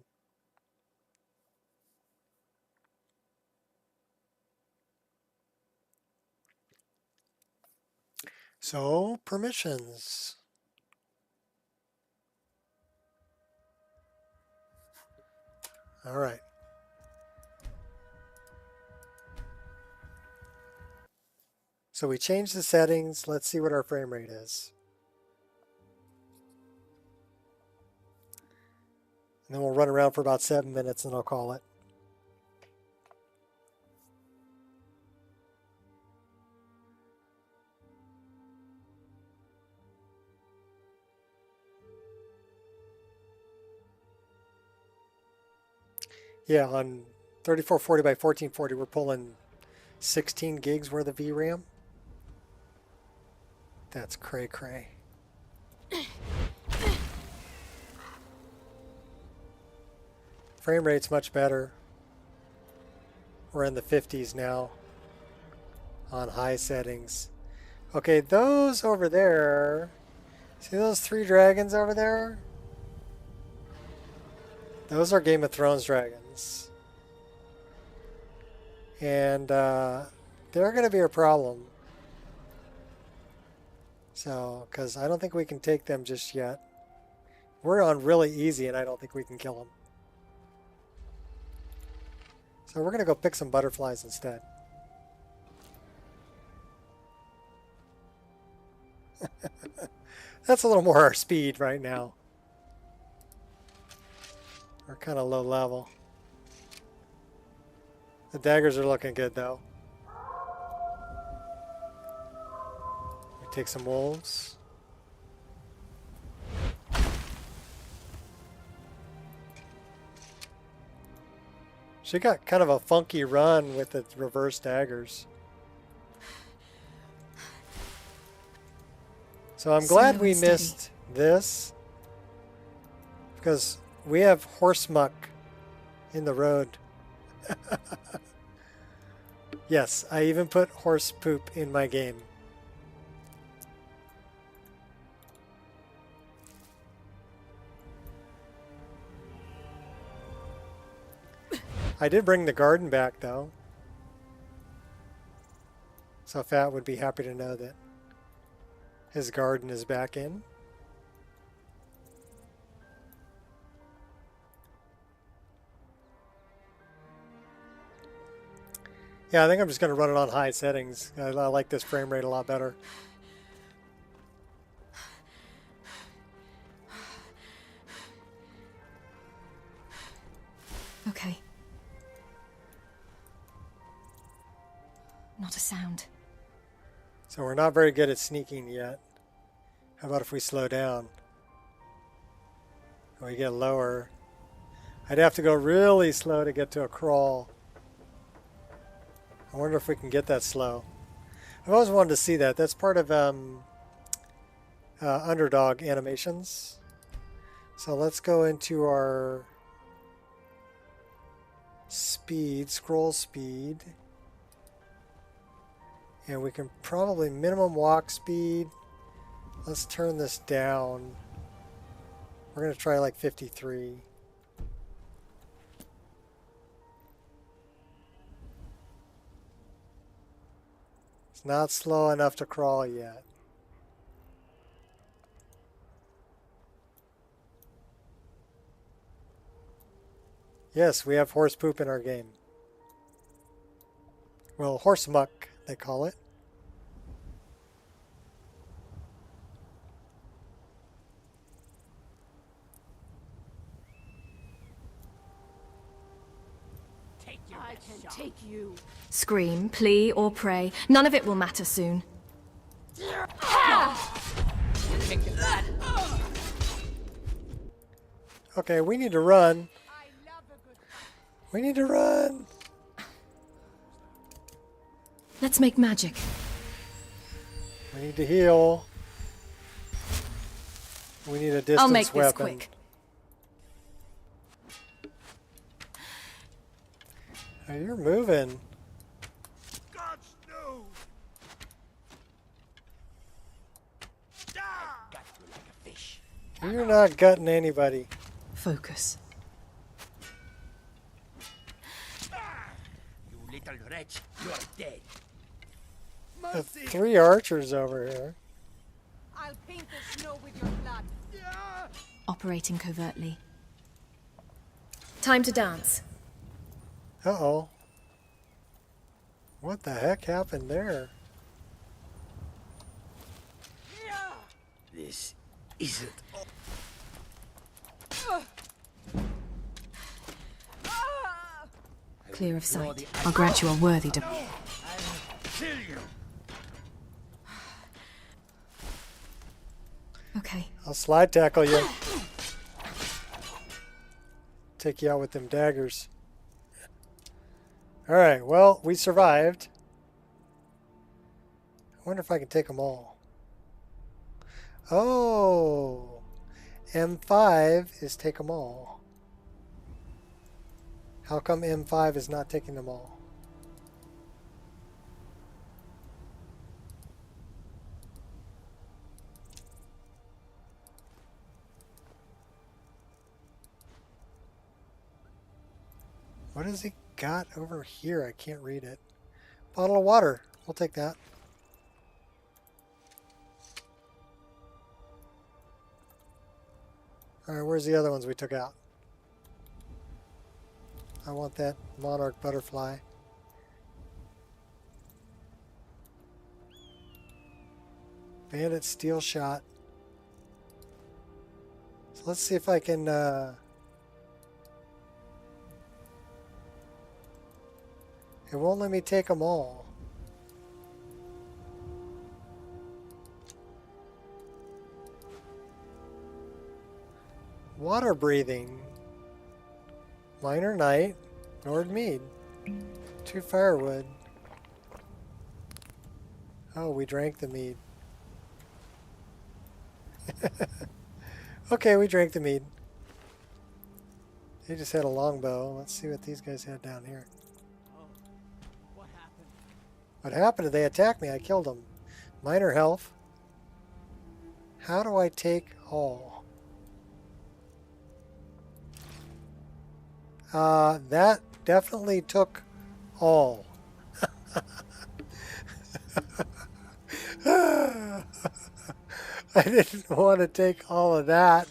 A: So permissions. All right. So we changed the settings. Let's see what our frame rate is. And then we'll run around for about 7 minutes and I'll call it. Yeah, on 3440 by 1440, we're pulling 16 gigs worth of VRAM. That's cray cray. Frame rate's much better. We're in the 50s now on high settings. Okay, those over there, see those 3 dragons over there? Those are Game of Thrones dragons. And they're going to be a problem. So, because I don't think we can take them just yet. We're on really easy and I don't think we can kill them. So we're going to go pick some butterflies instead. That's a little more our speed right now. We're kind of low level. The daggers are looking good though. We take some wolves. She got kind of a funky run with the reverse daggers. So I'm glad we missed this because we have horse muck in the road. Yes, I even put horse poop in my game. I did bring the garden back though. So Fat would be happy to know that his garden is back in. Yeah, I think I'm just going to run it on high settings. I like this frame rate a lot better.
B: Okay. Not a sound.
A: So we're not very good at sneaking yet. How about if we slow down? We get lower. I'd have to go really slow to get to a crawl. I wonder if we can get that slow. I've always wanted to see that. That's part of underdog animations. So let's go into our speed, scroll speed. And we can probably minimum walk speed. Let's turn this down. We're going to try like 53. It's not slow enough to crawl yet. Yes, we have horse poop in our game. Well, horse muck, they call it.
C: Take your
B: I
C: best
B: can
C: shot.
B: take you. Scream, plea, or pray. None of it will matter soon.
C: Take it back.
A: Okay, we need to run.
C: I love a good fight.
A: We need to run.
B: Let's make magic.
A: We need to heal. We need a distance
B: I'll make this
A: weapon.
B: quick.
A: Oh, you're moving.
D: Gods no!
C: Got you like a fish.
A: You're not gutting anybody.
B: Focus.
D: You little wretch, you are dead.
A: There's 3 archers over here.
C: I'll paint the snow with your blood.
B: Operating covertly. Time to dance.
A: Uh-oh. What the heck happened there?
D: This isn't all.
B: Clear of sight. I'll grant you are worthy to...
D: Kill you!
B: Okay.
A: I'll slide tackle you. Take you out with them daggers. Alright, well, we survived. I wonder if I can take them all. Oh! M5 is take them all. How come M5 is not taking them all? What has he got over here? I can't read it. Bottle of water. We'll take that. Alright, where's the other ones we took out? I want that monarch butterfly. Bandit steel shot. So let's see if I can it won't let me take them all. Water breathing. Minor night. Nord mead. 2 firewood. Oh, we drank the mead. Okay, we drank the mead. They just had a longbow. Let's see what these guys had down here.
C: What happened?
A: What happened? They attacked me. I killed them. Minor health. How do I take all? That definitely took all. I didn't want to take all of that.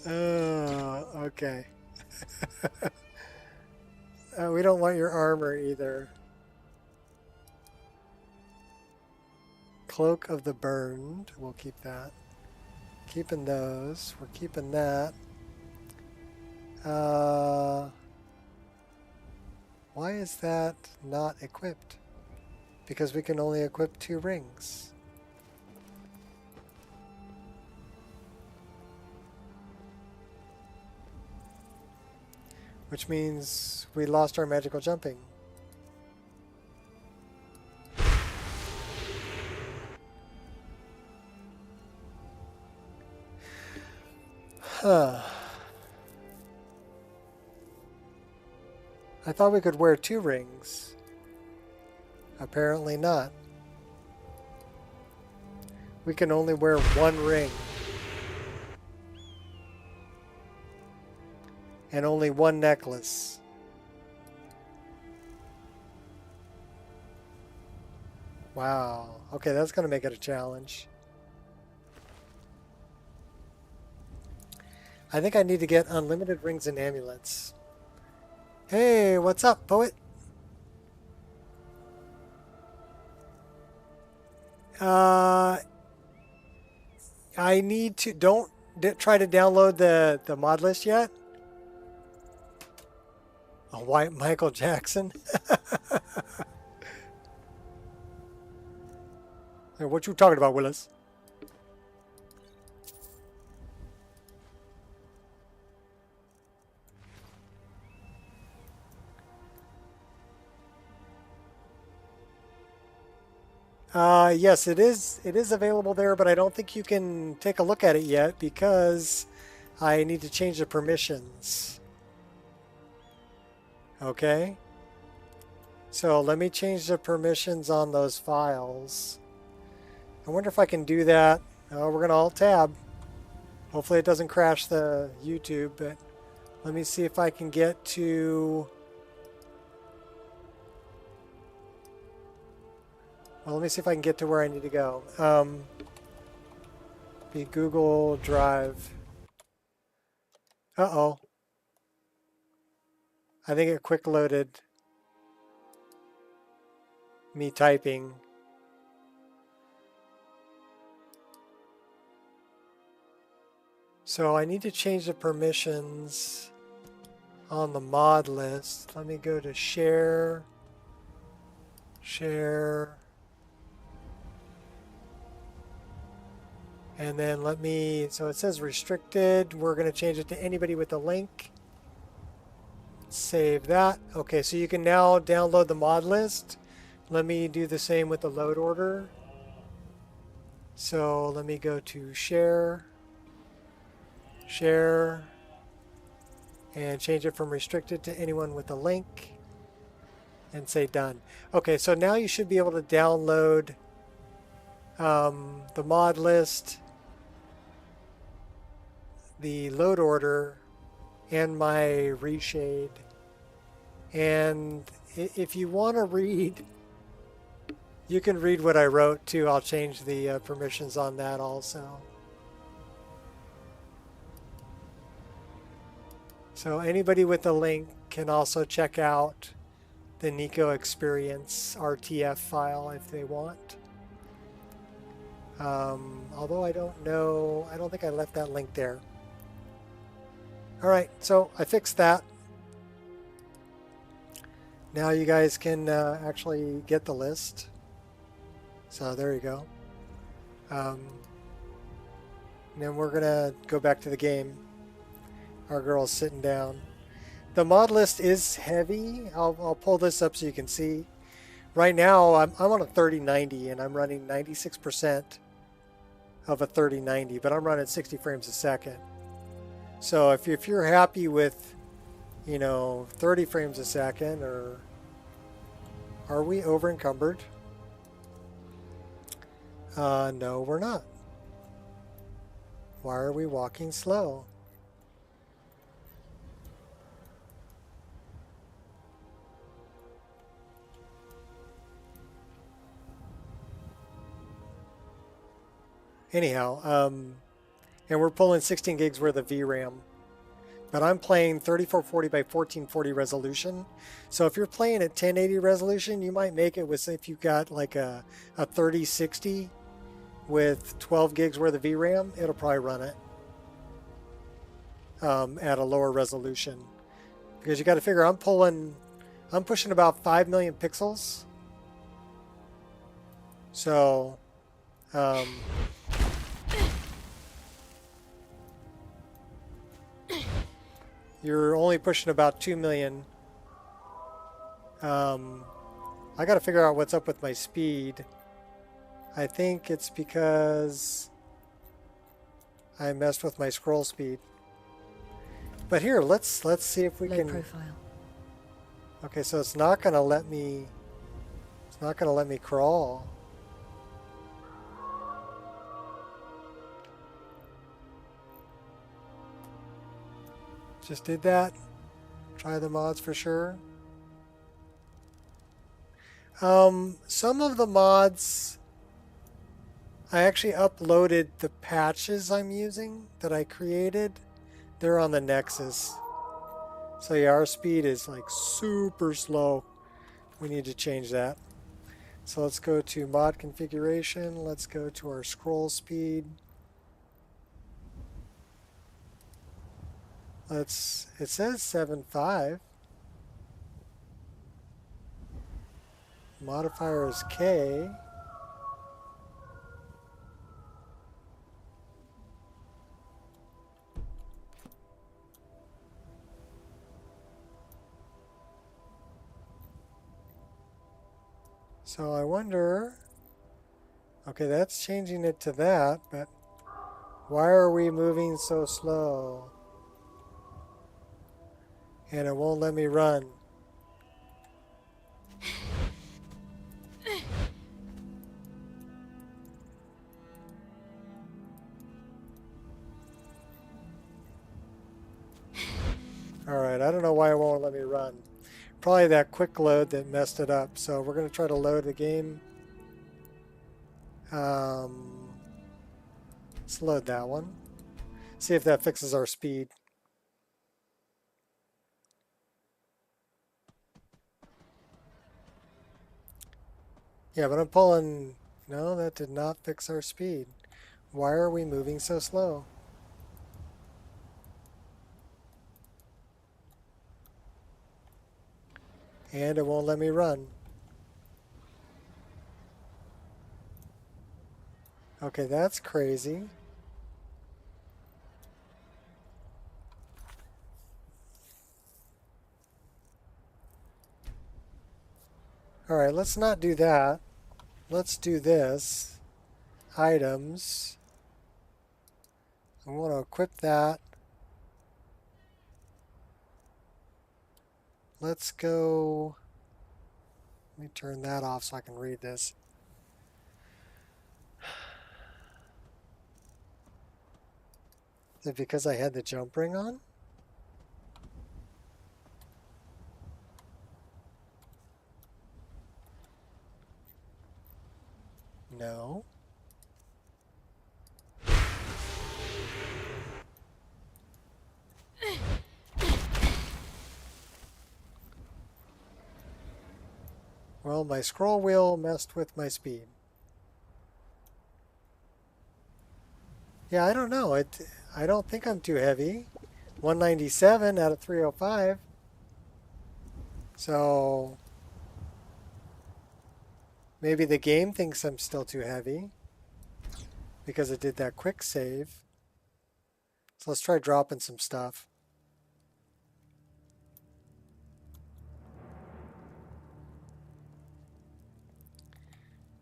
A: Okay. We don't want your armor either. Cloak of the Burned. We'll keep that. Keeping those. We're keeping that. Why is that not equipped? Because we can only equip 2 rings. Which means we lost our magical jumping. Huh. I thought we could wear 2 rings. Apparently not. We can only wear 1 ring. And only 1 necklace. Wow. Okay, that's going to make it a challenge. I think I need to get unlimited rings and amulets. Hey, what's up, poet? I need to... Don't try to download the mod list yet. A white Michael Jackson? Hey, what you talking about, Willis? Yes, it is available there, but I don't think you can take a look at it yet because I need to change the permissions. Okay. So let me change the permissions on those files. I wonder if I can do that. Oh, we're going to Alt-Tab. Hopefully it doesn't crash the YouTube, but let me see if I can get to... Well, let me see if I can get to where I need to go. Be Google Drive. Uh-oh. I think it quick loaded me typing. So I need to change the permissions on the mod list. Let me go to share, share, and then let me, so it says restricted. We're going to change it to anybody with a link. Save that. Okay, so you can now download the mod list. Let me do the same with the load order. So let me go to share, share, and change it from restricted to anyone with a link and say done. Okay, so now you should be able to download the mod list, the load order, and my reshade. And if you want to read, you can read what I wrote too. I'll change the permissions on that also. So anybody with a link can also check out the Nico Experience RTF file if they want. Although I don't know, I don't think I left that link there. All right, so I fixed that. Now you guys can actually get the list. So there you go. And then we're gonna go back to the game. Our girl's sitting down. The mod list is heavy. I'll pull this up so you can see. Right now I'm on a 3090 and I'm running 96% of a 3090, but I'm running 60 frames a second. So if you're happy with, you know, 30 frames a second, or are we over encumbered? No, we're not. Why are we walking slow? Anyhow, and we're pulling 16 gigs worth of VRAM. But I'm playing 3440 by 1440 resolution. So if you're playing at 1080 resolution, you might make it with, if you've got like a 3060 with 12 gigs worth of VRAM, it'll probably run it at a lower resolution. Because you got to figure I'm pushing about 5 million pixels. So, you're only pushing about 2 million. I got to figure out what's up with my speed. I think it's because I messed with my scroll speed. But here, let's see if we
B: Low
A: can.
B: profile.
A: Okay, so it's not gonna let me. It's not gonna let me crawl. Just did that. Try the mods for sure. Some of the mods, I actually uploaded the patches I'm using that I created. They're on the Nexus. So yeah, our speed is like super slow. We need to change that. So let's go to mod configuration. Let's go to our scroll speed. It says 7.5. Modifier is K. So I wonder, okay, that's changing it to that, but why are we moving so slow? And it won't let me run. Alright, I don't know why it won't let me run. Probably that quick load that messed it up. So we're going to try to load the game. Let's load that one. See if that fixes our speed. Yeah, but I'm pulling... No, that did not fix our speed. Why are we moving so slow? And it won't let me run. Okay, that's crazy. Alright, let's not do that. Let's do this. Items. I want to equip that. Let's go... Let me turn that off so I can read this. Is it because I had the jump ring on? No. Well, my scroll wheel messed with my speed. Yeah, I don't know. I don't think I'm too heavy. 197 out of 305. So maybe the game thinks I'm still too heavy because it did that quick save. So let's try dropping some stuff.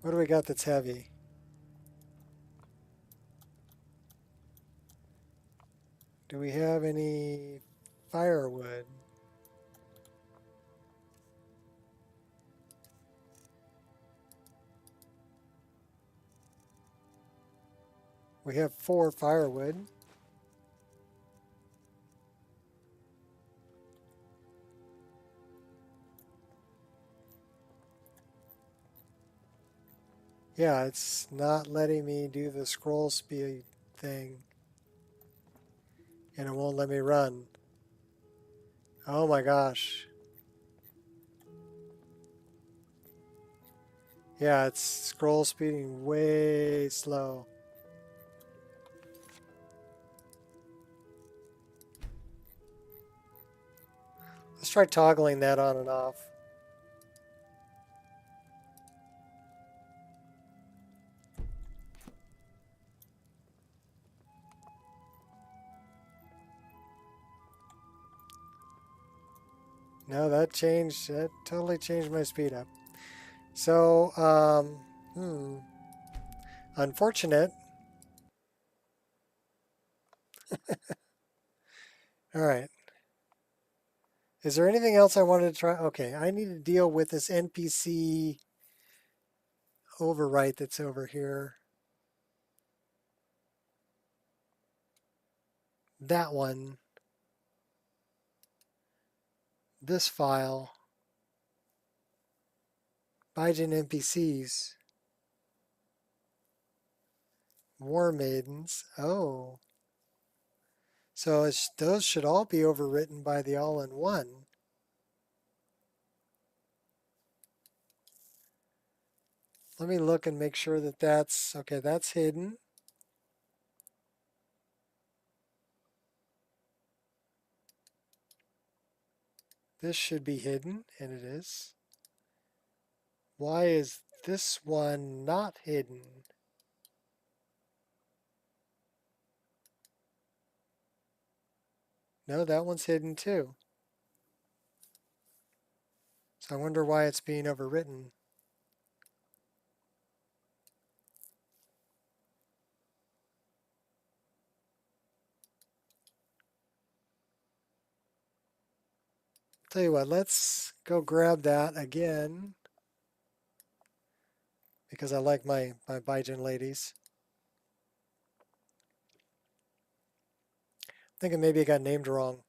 A: What do we got that's heavy? Do we have any firewood? We have 4 firewood. Yeah, it's not letting me do the scroll speed thing. And it won't let me run. Oh my gosh. Yeah, it's scroll speeding way slow. Let's try toggling that on and off. No, that totally changed my speed up. So, unfortunate. All right, Is there anything else I wanted to try? Okay, I need to deal with this NPC overwrite that's over here. That one. This file. Biogen NPCs. War Maidens. Oh. So those should all be overwritten by the all-in-one. Let me look and make sure that that's, okay, that's hidden. This should be hidden, and it is. Why is this one not hidden? No, that one's hidden too. So I wonder why it's being overwritten. Tell you what, let's go grab that again because I like my Baijin ladies. Thinking maybe it got named wrong.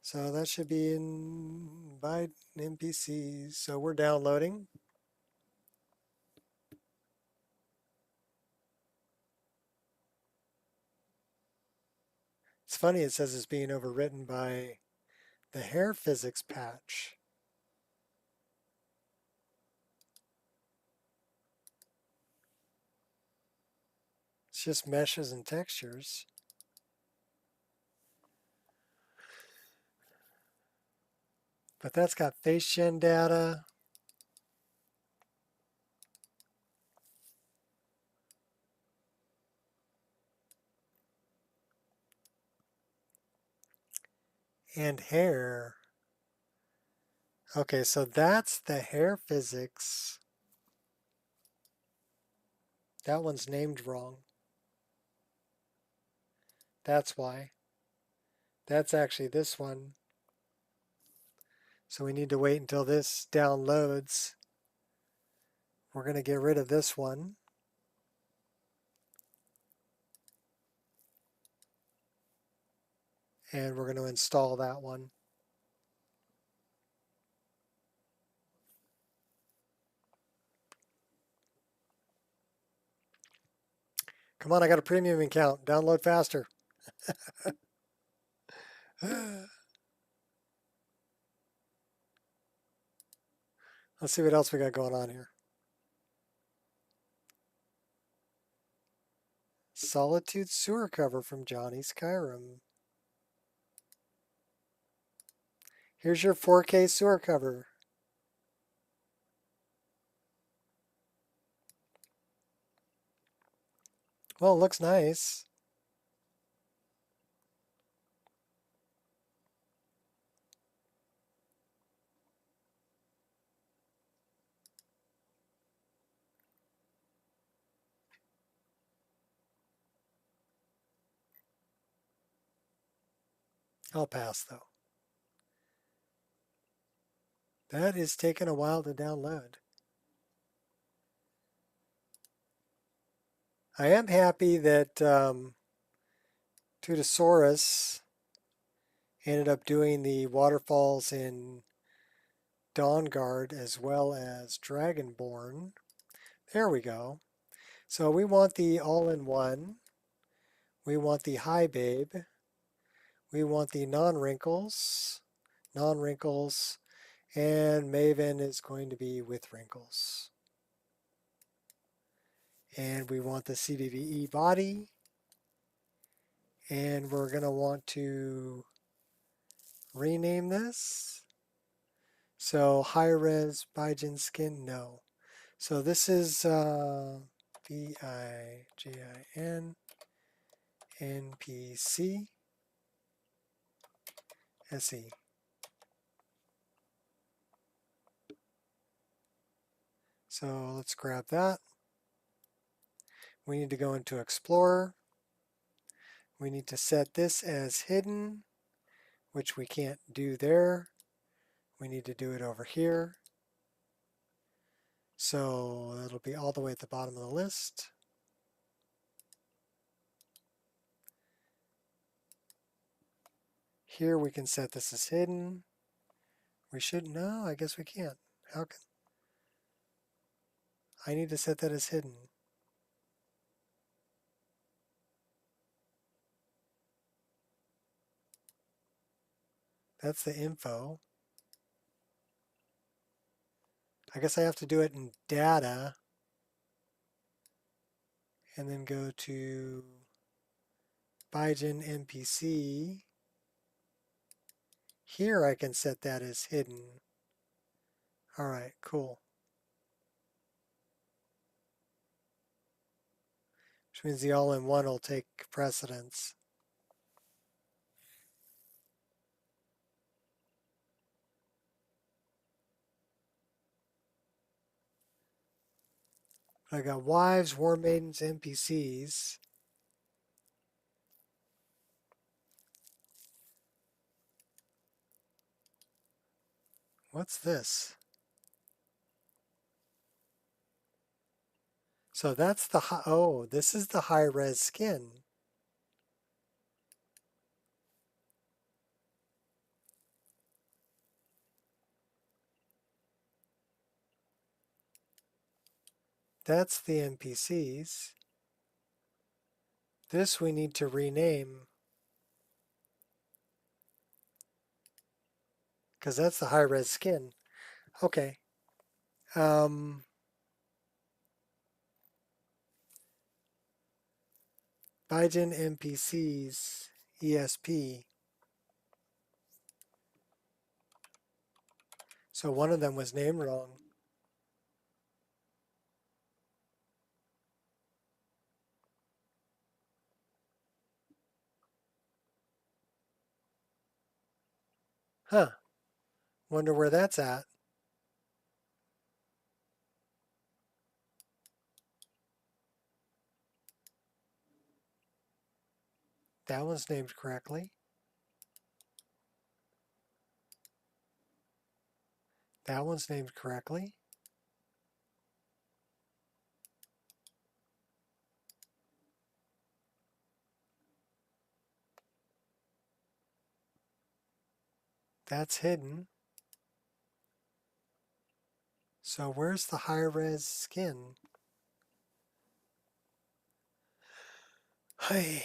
A: So that should be in by NPCs. So we're downloading. It's funny, it says it's being overwritten by the hair physics patch. It's just meshes and textures. But that's got face gen data. And hair. Okay, so that's the hair physics. That one's named wrong. That's why. That's actually this one. So we need to wait until this downloads. We're going to get rid of this one. And we're going to install that one. Come on, I got a premium account. Download faster. Let's see what else we got going on here. Solitude sewer cover from Johnny Skyrim. Here's your 4K sewer cover. Well, it looks nice. I'll pass though. That is taking a while to download. I am happy that Tutosaurus ended up doing the waterfalls in Dawnguard as well as Dragonborn. There we go. So we want the all-in-one. We want the high babe. We want the non-wrinkles. Non-wrinkles. And Maven is going to be with wrinkles. And we want the CVVE body. And we're going to want to rename this. So high-res Baijin skin, no. So this is Bijin NPC SE. So let's grab that. We need to go into Explorer. We need to set this as hidden, which we can't do there. We need to do it over here. So it'll be all the way at the bottom of the list. Here we can set this as hidden. We should, no, I guess we can't. How can, I need to set that as hidden. That's the info. I guess I have to do it in data and then go to Biogen NPC. Here I can set that as hidden. All right, cool. Which means the all-in-one will take precedence. I got wives, war maidens, NPCs. What's this? So that's the high, oh, this is the high-res skin. That's the NPCs. This we need to rename because that's the high-res skin. Okay. Biogen NPCs ESP. So one of them was named wrong. Huh. Wonder where that's at. That one's named correctly. That one's named correctly. That's hidden. So where's the high-res skin? Hey.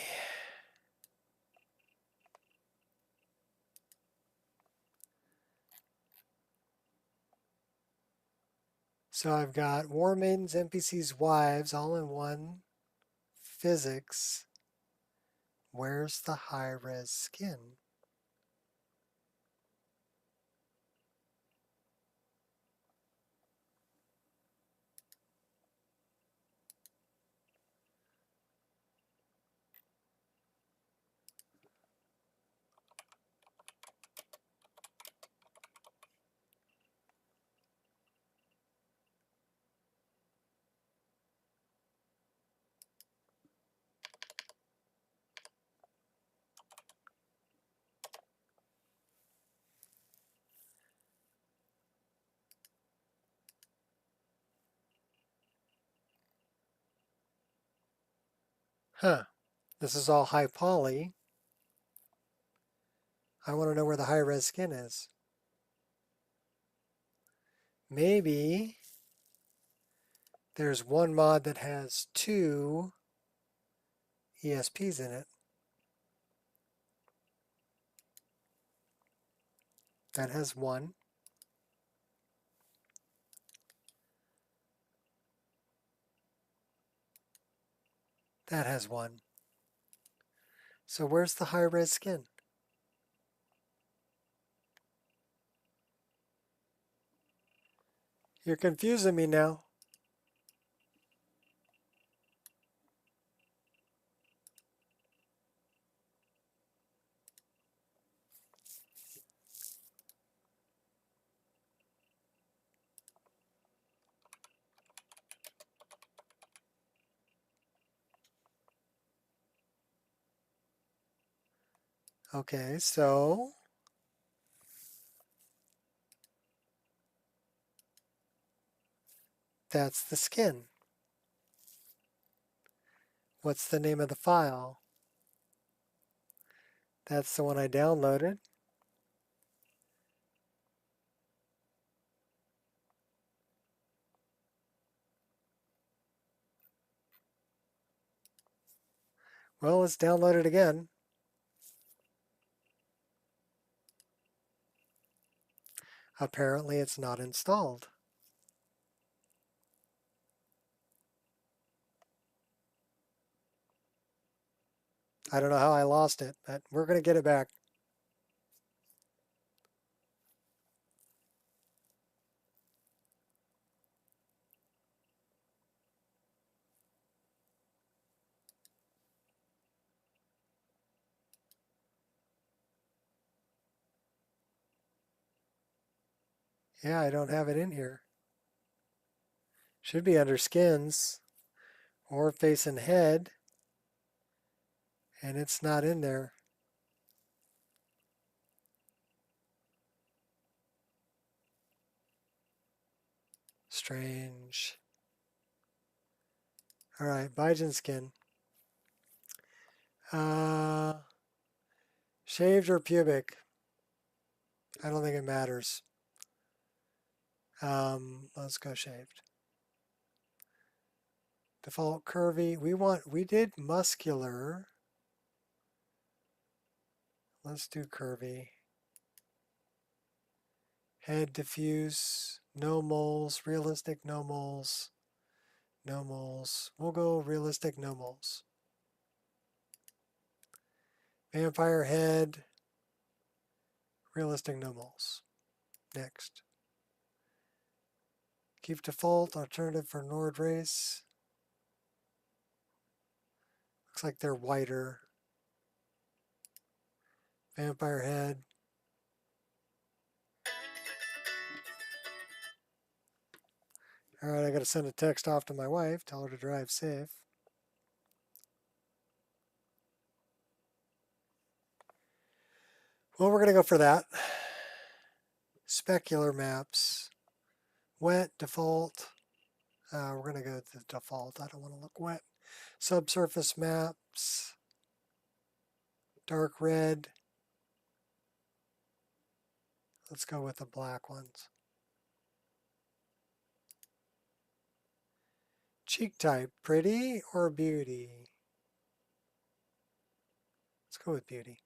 A: So I've got War Maidens, NPCs, Wives, all in one. Physics. Where's the high-res skin? Huh. This is all high poly. I want to know where the high-res skin is. Maybe there's one mod that has 2 ESPs in it. That has 1. That has 1. So where's the high-res skin? You're confusing me now. Okay, so that's the skin. What's the name of the file? That's the one I downloaded. Well, let's download it again. Apparently it's not installed. I don't know how I lost it, but we're going to get it back. Yeah, I don't have it in here. Should be under skins or face and head, and it's not in there. Strange. All right, Biogen skin. Shaved or pubic? I don't think it matters. Let's go shaved. Default curvy. We did muscular. Let's do curvy. Head diffuse. No moles. Realistic no moles. No moles. We'll go realistic no moles. Vampire head. Realistic no moles. Next. Keep default. Alternative for Nord race. Looks like they're whiter. Vampire head. All right, I got to send a text off to my wife. Tell her to drive safe. Well, we're going to go for that. Specular maps. Wet, default. We're going to go to the default. I don't want to look wet. Subsurface maps. Dark red. Let's go with the black ones. Cheek type, pretty or beauty? Let's go with beauty.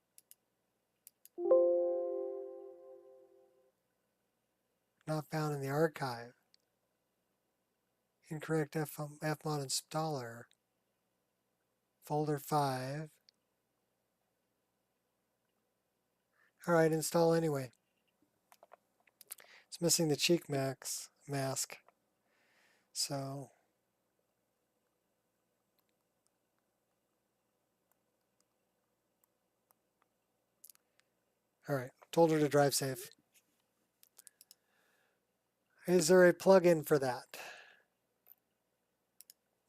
A: Not found in the archive. Incorrect Fmod installer. Folder 5. All right, install anyway. It's missing the cheek mask. So all right, told her to drive safe. Is there a plugin for that?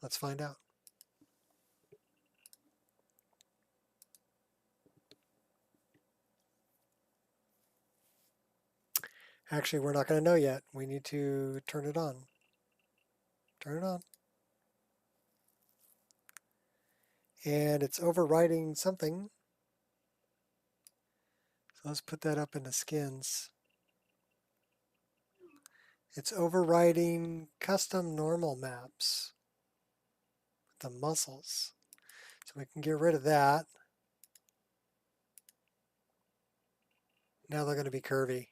A: Let's find out. Actually, we're not going to know yet. We need to turn it on. Turn it on. And it's overriding something. So let's put that up into skins. It's overriding custom normal maps with the muscles. So we can get rid of that. Now they're going to be curvy.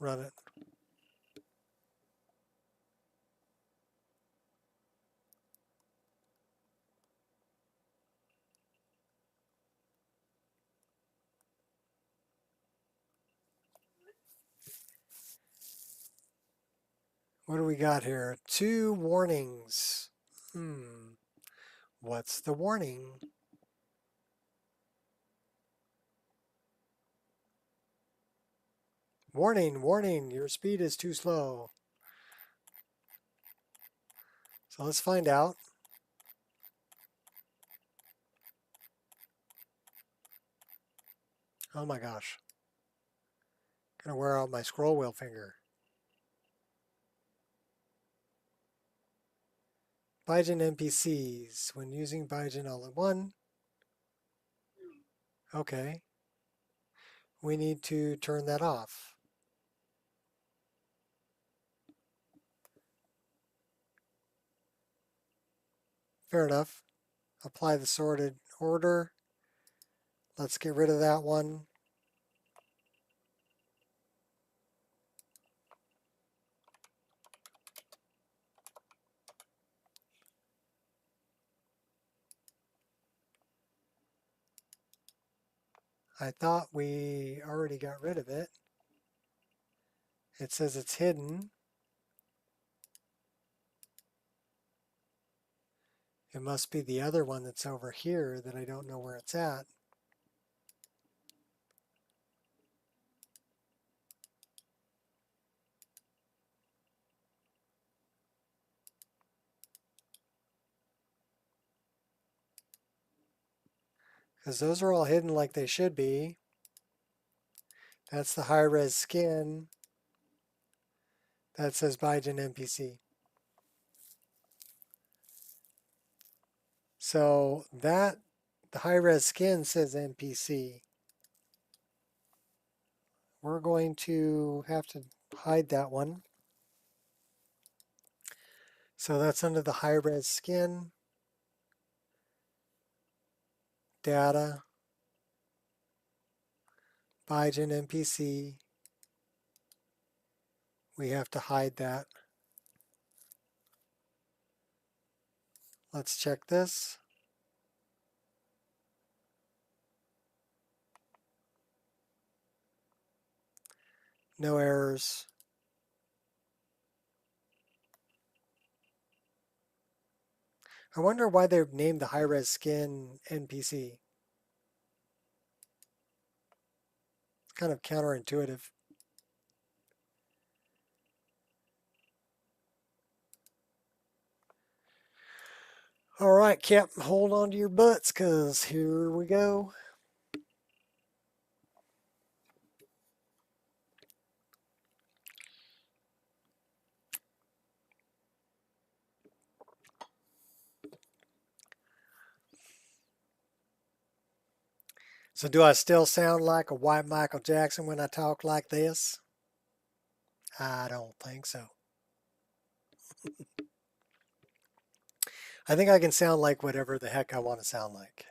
A: Run it. What do we got here? 2 warnings. What's the warning? Warning, warning, your speed is too slow. So let's find out. Oh my gosh. Gonna wear out my scroll wheel finger. Biogen NPCs. When using Biogen all in one. Okay. We need to turn that off. Fair enough. Apply the sorted order. Let's get rid of that one. I thought we already got rid of it. It says it's hidden. It must be the other one that's over here that I don't know where it's at. Because those are all hidden like they should be. That's the high-res skin. That says Biogen NPC. So that, the high-res skin says NPC. We're going to have to hide that one. So that's under the high-res skin. Data. Biogen NPC. We have to hide that. Let's check this. No errors. I wonder why they've named the high-res skin NPC. It's kind of counterintuitive. All right, Captain, hold on to your butts, because here we go. So do I still sound like a white Michael Jackson when I talk like this? I don't think so. I think I can sound like whatever the heck I want to sound like.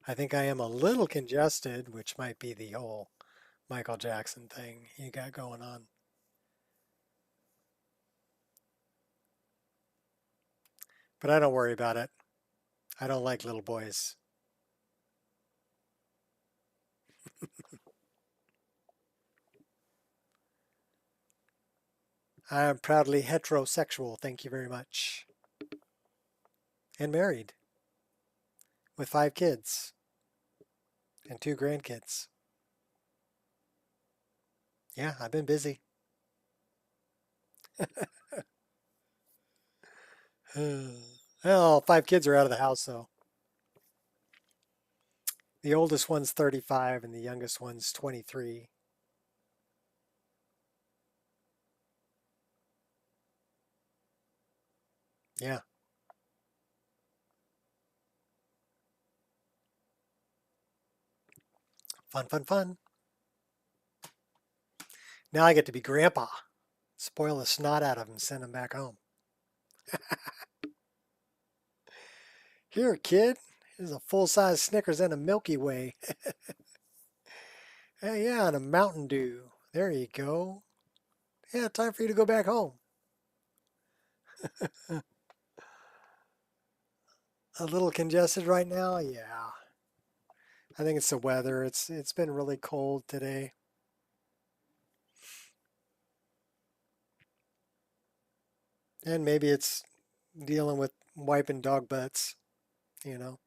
A: I think I am a little congested, which might be the whole Michael Jackson thing you got going on. But I don't worry about it. I don't like little boys. I am proudly heterosexual, thank you very much. And married. With 5 kids. And 2 grandkids. Yeah, I've been busy. Well, 5 kids are out of the house, though. The oldest one's 35 and the youngest one's 23. Yeah. Fun, fun, fun. Now I get to be grandpa. Spoil the snot out of him and send him back home. Here, kid. Here's a full-size Snickers and a Milky Way. Hey, yeah, and a Mountain Dew. There you go. Yeah, time for you to go back home. A little congested right now? Yeah. I think it's the weather. It's been really cold today. And maybe it's dealing with wiping dog butts, you know.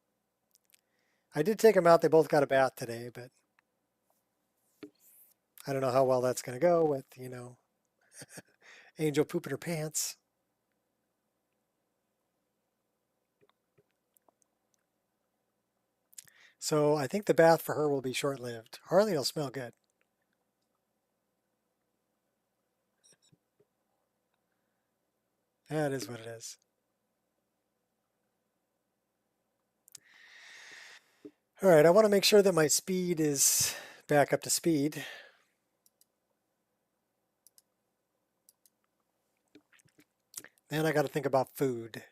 A: I did take them out. They both got a bath today, but I don't know how well that's going to go with, you know, Angel pooping her pants. So I think the bath for her will be short-lived. Harley will smell good. That is what it is. All right, I want to make sure that my speed is back up to speed. Then I got to think about food.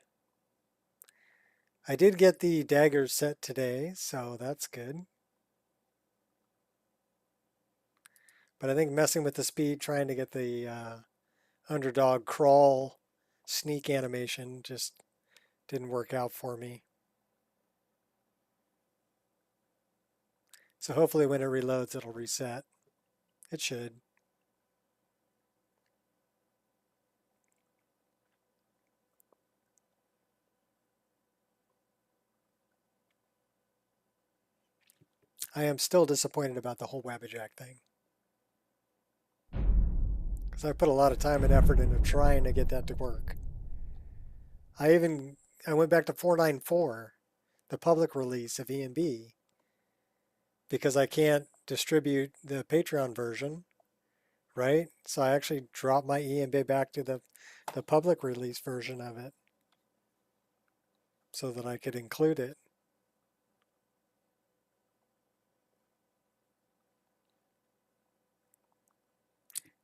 A: I did get the dagger set today, so that's good. But I think messing with the speed, trying to get the underdog crawl sneak animation just didn't work out for me. So hopefully when it reloads, it'll reset. It should. I am still disappointed about the whole Wabbajack thing. Because I put a lot of time and effort into trying to get that to work. I went back to 494, the public release of ENB, because I can't distribute the Patreon version, right? So I actually dropped my ENB back to the public release version of it so that I could include it.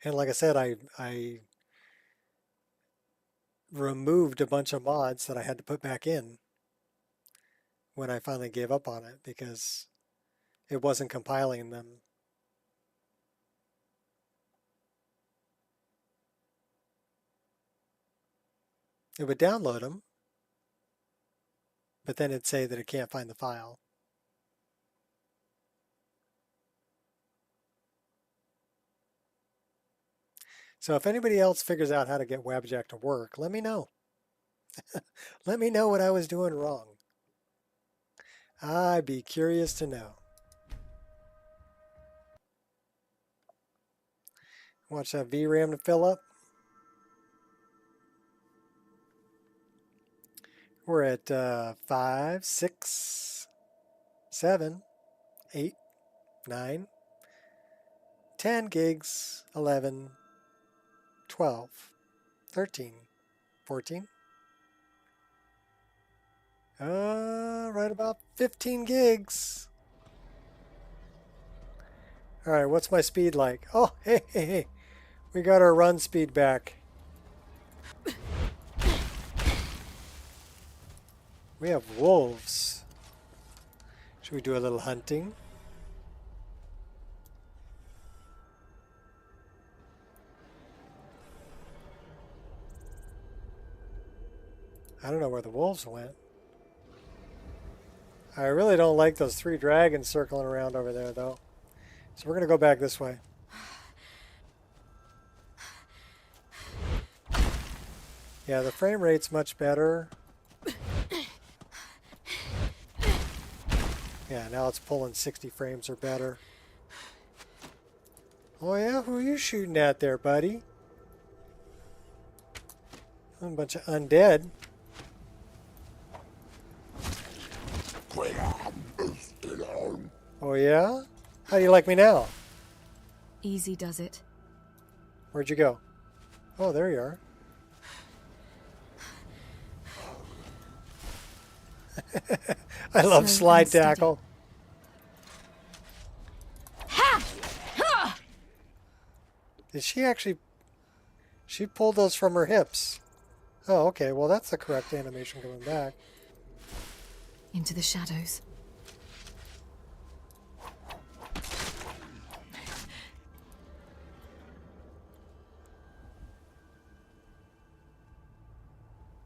A: And like I said, I removed a bunch of mods that I had to put back in when I finally gave up on it because it wasn't compiling them. It would download them, but then it'd say that it can't find the file. So if anybody else figures out how to get Wabjack to work, let me know. Let me know what I was doing wrong. I'd be curious to know. Watch that VRAM to fill up. We're at 5, 6, 7, 8, 9, 10 gigs, 11, 12, 13, 14. Right about 15 gigs. All right, what's my speed like? Oh, hey. We got our run speed back. We have wolves. Should we do a little hunting? I don't know where the wolves went. I really don't like those 3 dragons circling around over there, though. So we're going to go back this way. Yeah, the frame rate's much better. Yeah, now it's pulling 60 frames or better. Oh yeah, who are you shooting at there, buddy? A bunch of undead. Oh yeah? How do you like me now?
B: Easy does it.
A: Where'd you go? Oh, there you are. I love
B: Slow
A: slide
B: and steady.
A: tackle. Did she actually... She pulled those from her hips. Oh, okay. Well, that's the correct animation coming back.
B: Into the shadows.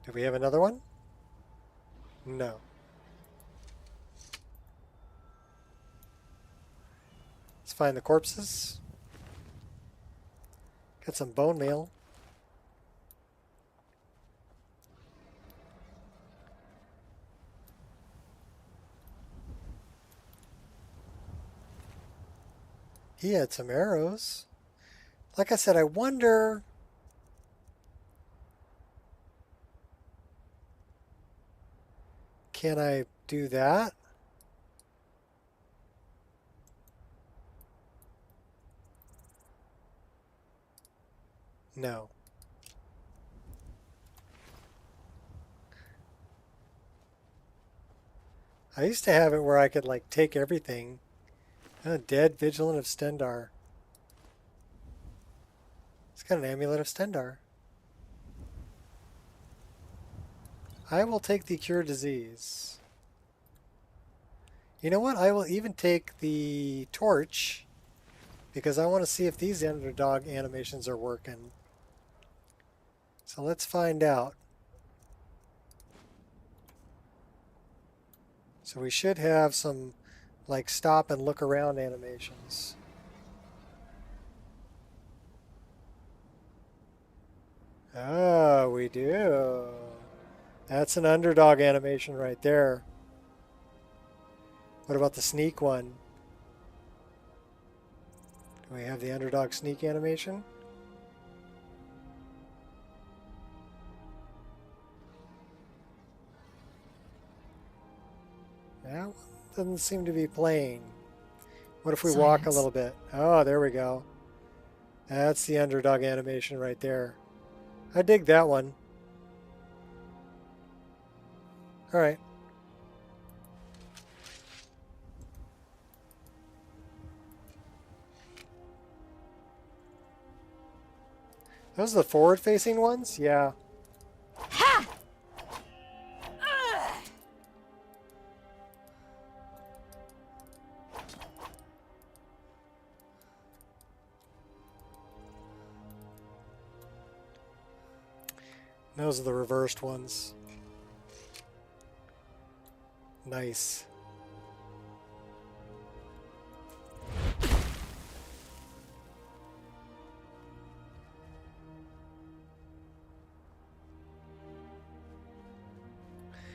A: Do we have another one? No. Let's find the corpses. Got some bone meal. He had some arrows. Like I said, I wonder... Can I do that? No. I used to have it where I could like take everything. Dead Vigilant of Stendar. It's got an Amulet of Stendar. I will take the Cure Disease. You know what? I will even take the Torch because I want to see if these underdog animations are working. So let's find out. So we should have some like stop and look around animations. Oh, we do. That's an underdog animation right there. What about the sneak one? Do we have the underdog sneak animation? That one doesn't seem to be playing. What if we walk a little bit? Oh, there we go. That's the underdog animation right there. I dig that one. All right. Those are the forward-facing ones? Yeah.
B: Ha!
A: Those are the reversed ones. Nice.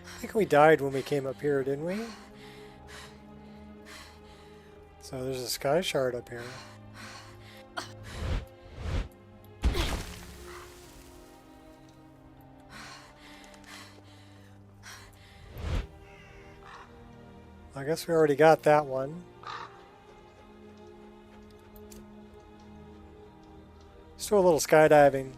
A: I think we died when we came up here, didn't we? So there's a sky shard up here. I guess we already got that one. Let's do a little skydiving.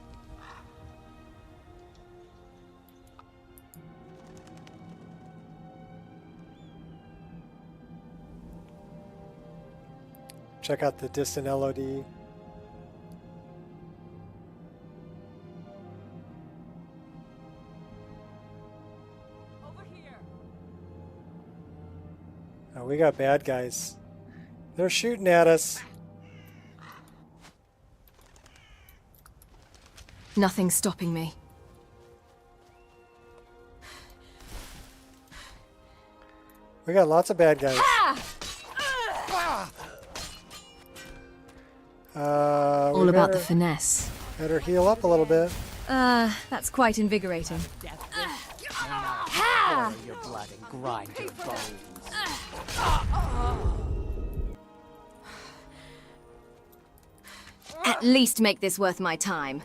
A: Check out the distant LOD.
C: Over here.
A: Oh, we got bad guys. They're shooting at us.
B: Nothing's stopping me.
A: We got lots of bad guys.
B: All about the finesse.
A: Better heal up a little bit.
B: That's quite invigorating.
C: Boil your blood and grind your bones.
B: At least make this worth my time.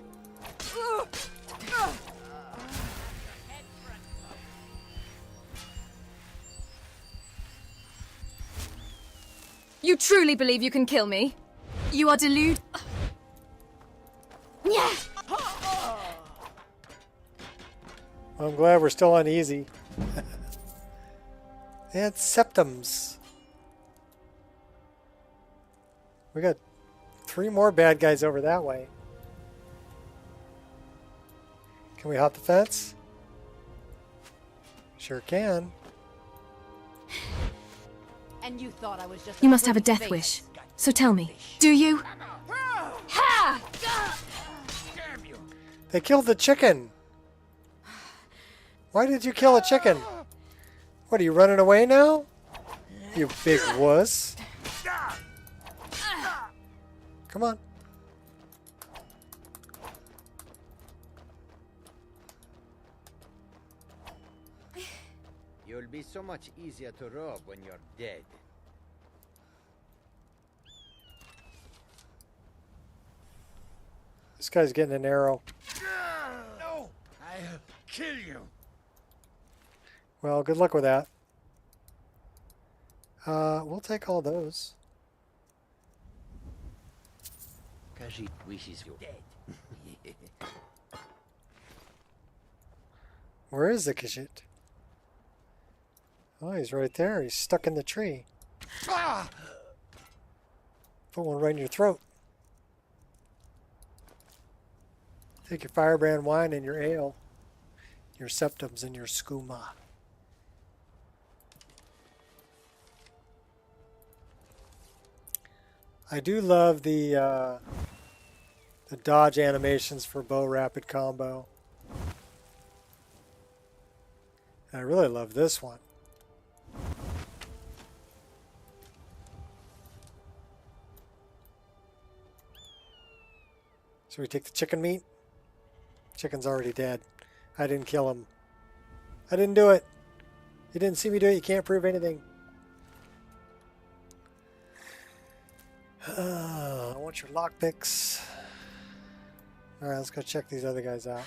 B: You truly believe you can kill me? You are deluded. Yeah.
A: Well, I'm glad we're still on easy. And septums. We got 3 more bad guys over that way. Can we hop the fence? Sure can.
C: And you thought I was just
B: You must have a
C: pretty
B: death
C: face.
B: wish. So tell me, do you? Ha!
D: Damn you!
A: They killed the chicken. Why did you kill a chicken? What, are you running away now? You big wuss. Come on.
D: You'll be so much easier to rob when you're dead.
A: This guy's getting an arrow.
D: No! I'll kill you!
A: Well, good luck with that. We'll take all those.
D: Khajiit wishes you dead.
A: Where is the Khajiit? Oh, he's right there. He's stuck in the tree.
D: Ah!
A: Put one right in your throat. Take your firebrand wine and your ale, your septums and your skooma. I do love the dodge animations for bow rapid combo. And I really love this one. So we take the chicken meat. Chicken's already dead. I didn't kill him. I didn't do it. You didn't see me do it. You can't prove anything. I want your lockpicks. Alright, let's go check these other guys out.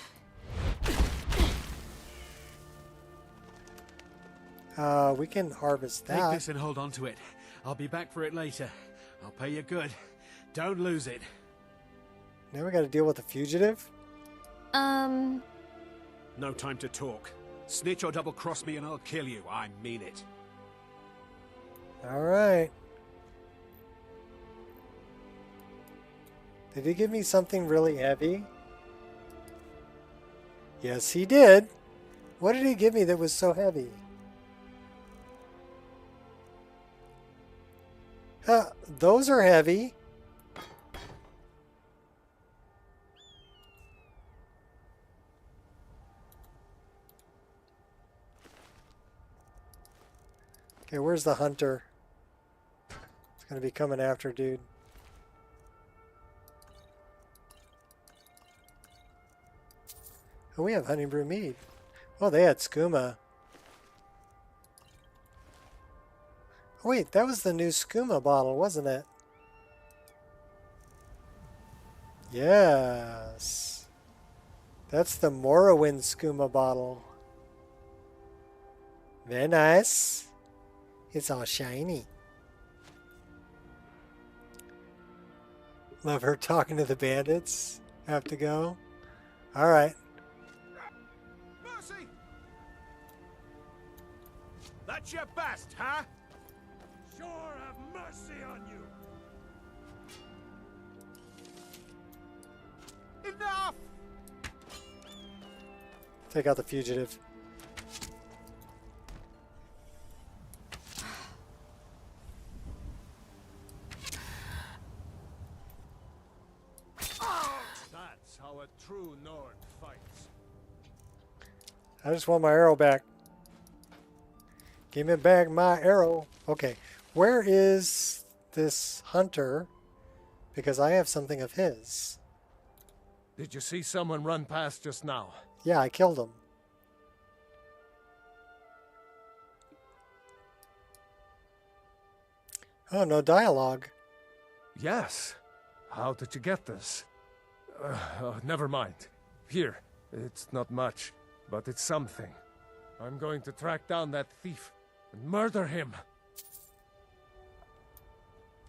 A: We can harvest that.
E: Take this and hold on to it. I'll be back for it later. I'll pay you good. Don't lose it.
A: Now we gotta deal with the fugitive?
E: No time to talk. Snitch or double-cross me and I'll kill you. I mean it.
A: Alright. Did he give me something really heavy? Yes, he did. What did he give me that was so heavy? Those are heavy. Okay, where's the hunter? It's gonna be coming after, dude. Oh, we have honey brew mead. Oh, they had skooma. Oh, wait, that was the new skooma bottle, wasn't it? Yes. That's the Morrowind skooma bottle. Very nice. It's all shiny. Love her talking to the bandits. Have to go. All right.
E: Mercy! That's your best, huh?
D: Sure have mercy on you.
E: Enough!
A: Take out the fugitive.
D: That's how a true Nord fights.
A: I just want my arrow back. Give me back my arrow. Okay, where is this hunter? Because I have something of his.
F: Did you see someone run past just now?
A: Yeah, I killed him. Oh, no dialogue.
F: Yes. How did you get this? Never mind. Here. It's not much, but it's something. I'm going to track down that thief and murder him.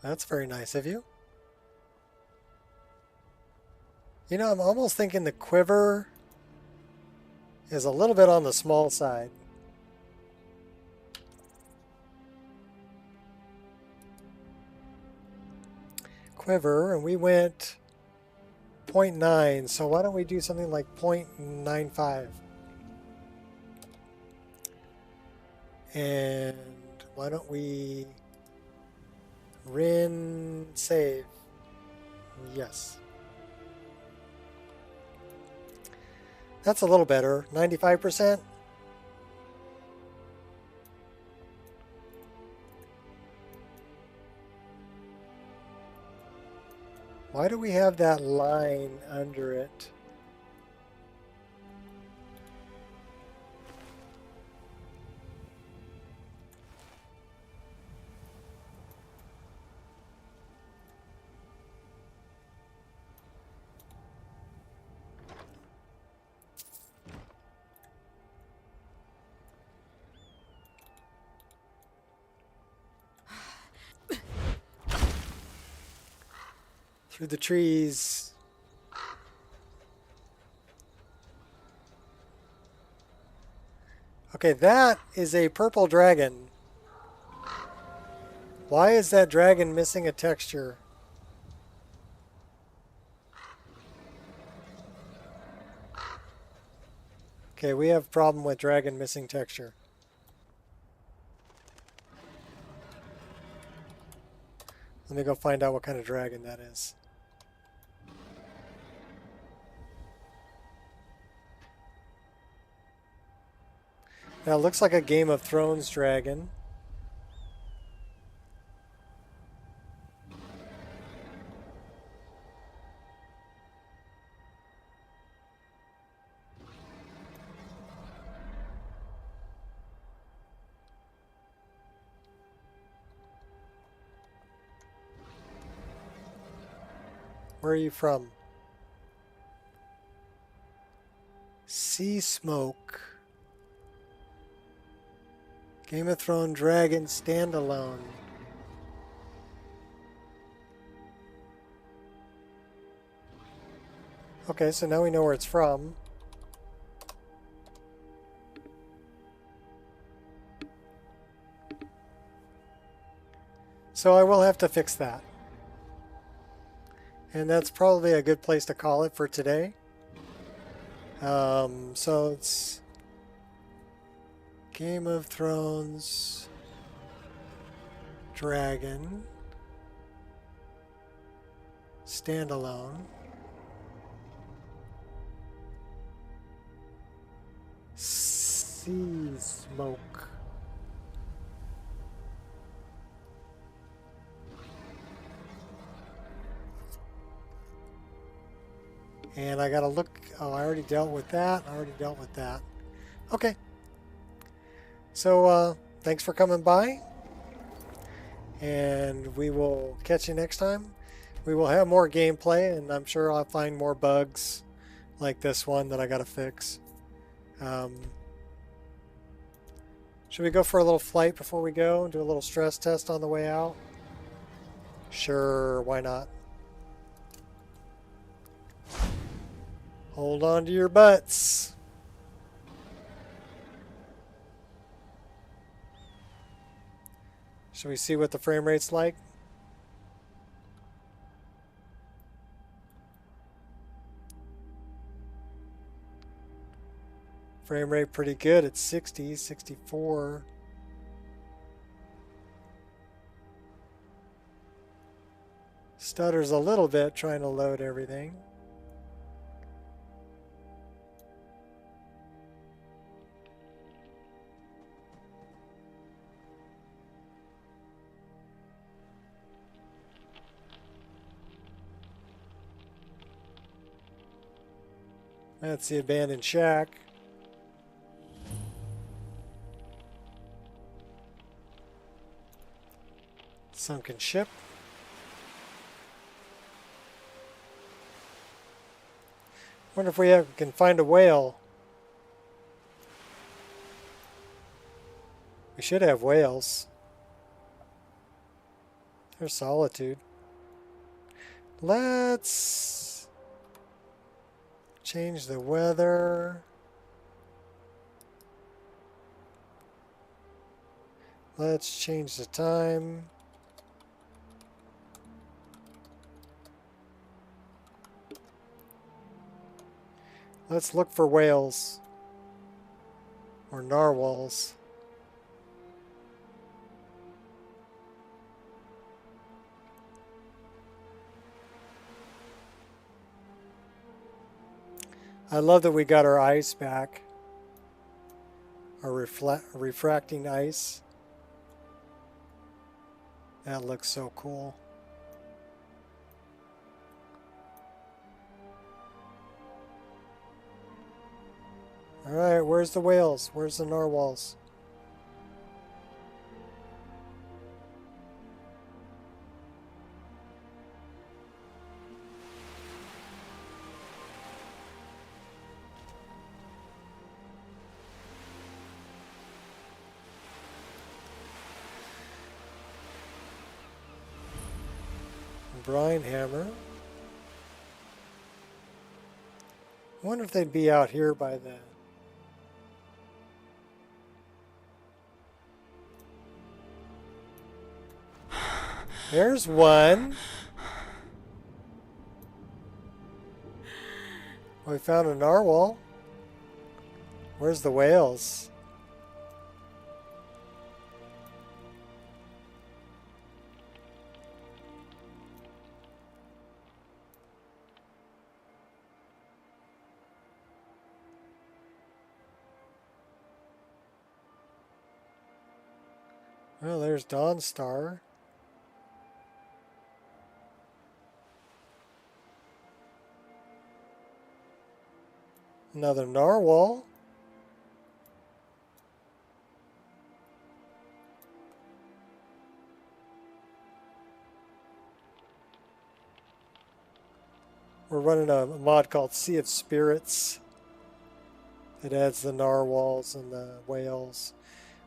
A: That's very nice of you. You know, I'm almost thinking the quiver is a little bit on the small side. Quiver, and we went 0.9, so why don't we do something like 0.95? And why don't we Rin save? Yes. That's a little better. 95%. Why do we have that line under it? Through the trees. Okay, that is a purple dragon. Why is that dragon missing a texture? Okay, we have a problem with dragon missing texture. Let me go find out what kind of dragon that is. Now it looks like a Game of Thrones dragon. Where are you from? Sea Smoke. Game of Thrones Dragon Standalone. Okay, so now we know where it's from. So I will have to fix that. And that's probably a good place to call it for today. So it's Game of Thrones Dragon Standalone Sea Smoke. And I gotta look. Oh, I already dealt with that. Okay. So, thanks for coming by. And we will catch you next time. We will have more gameplay, and I'm sure I'll find more bugs like this one that I gotta fix. Should we go for a little flight before we go and do a little stress test on the way out? Sure, why not? Hold on to your butts. Shall we see what the frame rate's like? Frame rate pretty good. It's 60, 64. Stutters a little bit trying to load everything. That's the abandoned shack. Sunken ship. Wonder if we can find a whale. We should have whales. There's Solitude. Let's change the weather. Let's change the time. Let's look for whales or narwhals. I love that we got our ice back, our refracting ice. That looks so cool. All right, where's the whales? Where's the narwhals? Brine hammer. I wonder if they'd be out here by the There's one. We found a narwhal. Where's the whales? Well, there's Dawnstar. Another narwhal. We're running a mod called Sea of Spirits. It adds the narwhals and the whales.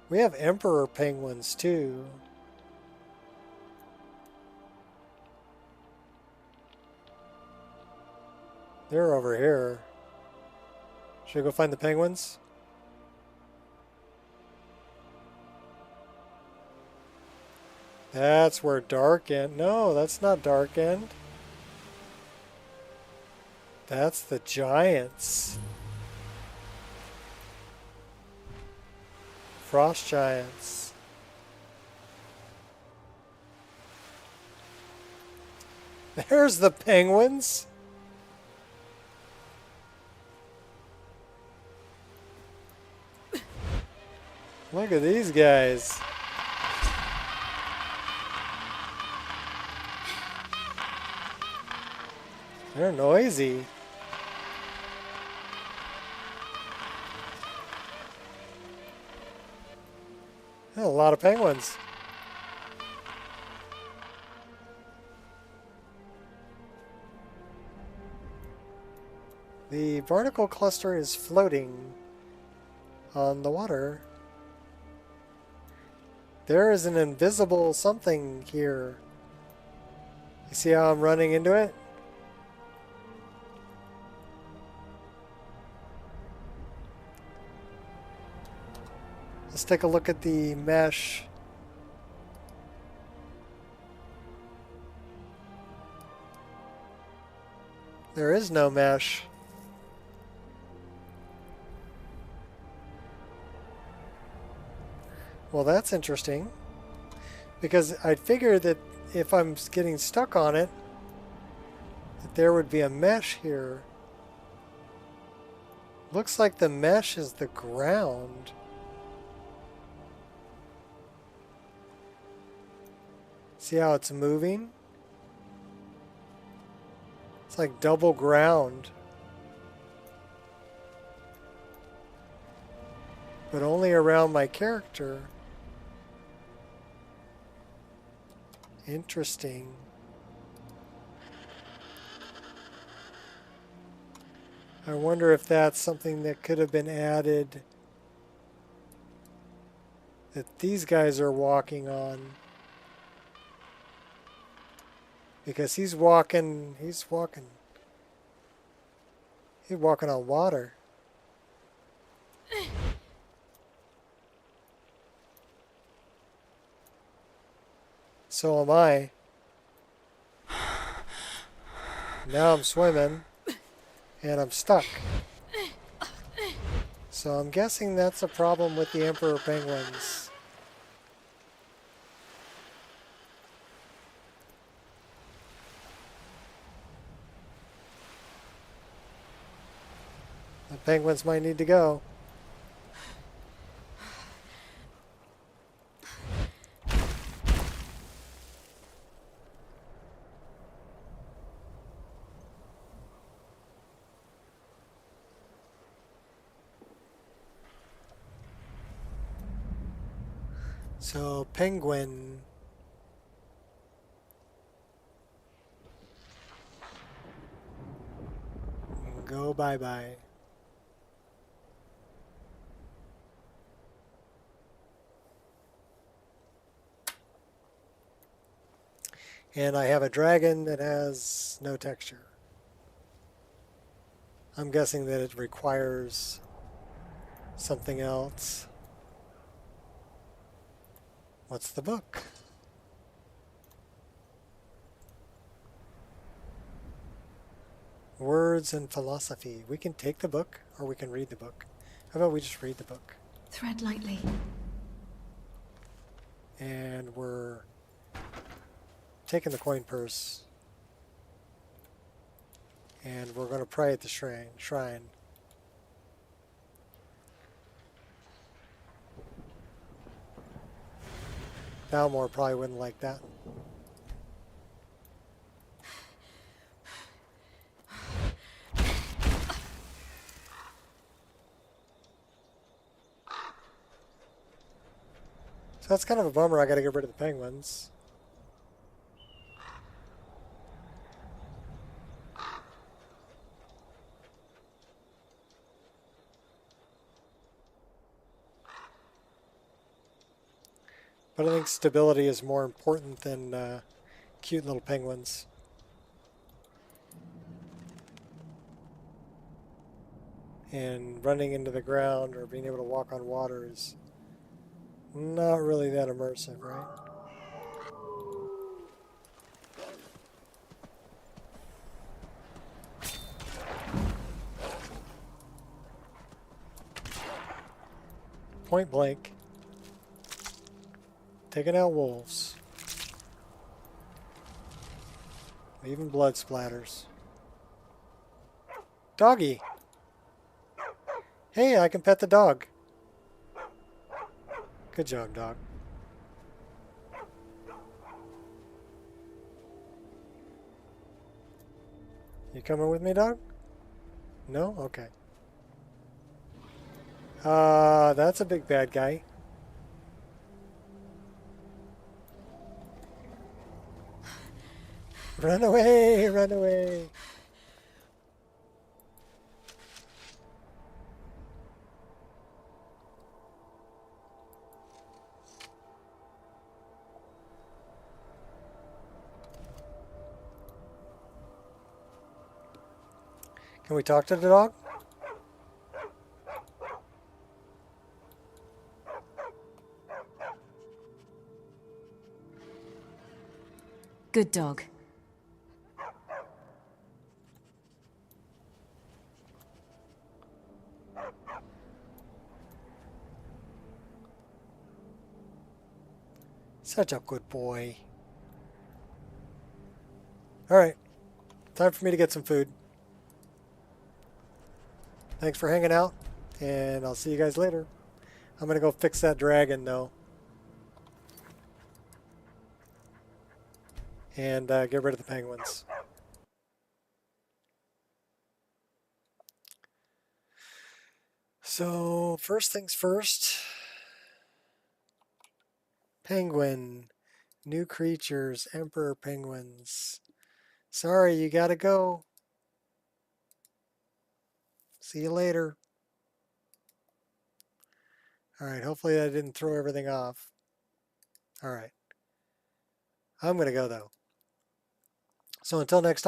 A: We have emperor penguins too. They're over here. Should I go find the penguins? That's where Dark End. No, that's not Dark End. That's the giants. Frost giants. There's the penguins. Look at these guys. They're noisy. A lot of penguins. The barnacle cluster is floating on the water. There is an invisible something here. You see how I'm running into it? Let's take a look at the mesh. There is no mesh. Well, that's interesting. Because I'd figure that if I'm getting stuck on it, that there would be a mesh here. Looks like the mesh is the ground. See how it's moving? It's like double ground. But only around my character. Interesting. I wonder if that's something that could have been added that these guys are walking on. Because he's walking on water. So am I. Now I'm swimming and I'm stuck. So I'm guessing that's a problem with the emperor penguins. The penguins might need to go. So, penguin. Go bye-bye. And I have a dragon that has no texture. I'm guessing that it requires something else. What's the book? Words and philosophy. We can take the book or we can read the book. How about we just read the book?
B: Thread lightly.
A: And we're taking the coin purse. And we're going to pray at the shrine. Balmore probably wouldn't like that. So that's kind of a bummer. I got to get rid of the penguins. But I think stability is more important than cute little penguins. And running into the ground or being able to walk on water is not really that immersive, right? Point blank. Taking out wolves. Even blood splatters. Doggy! Hey, I can pet the dog. Good job, dog. You coming with me, dog? No? Okay. That's a big bad guy. Run away! Run away! Can we talk to the dog?
B: Good dog.
A: Such a good boy. Alright. Time for me to get some food. Thanks for hanging out, and I'll see you guys later. I'm going to go fix that dragon, though. And get rid of the penguins. So, first things first. Penguin. New creatures. Emperor penguins. Sorry, you gotta go. See you later. Alright, hopefully that didn't throw everything off. Alright. I'm gonna go, though. So until next time.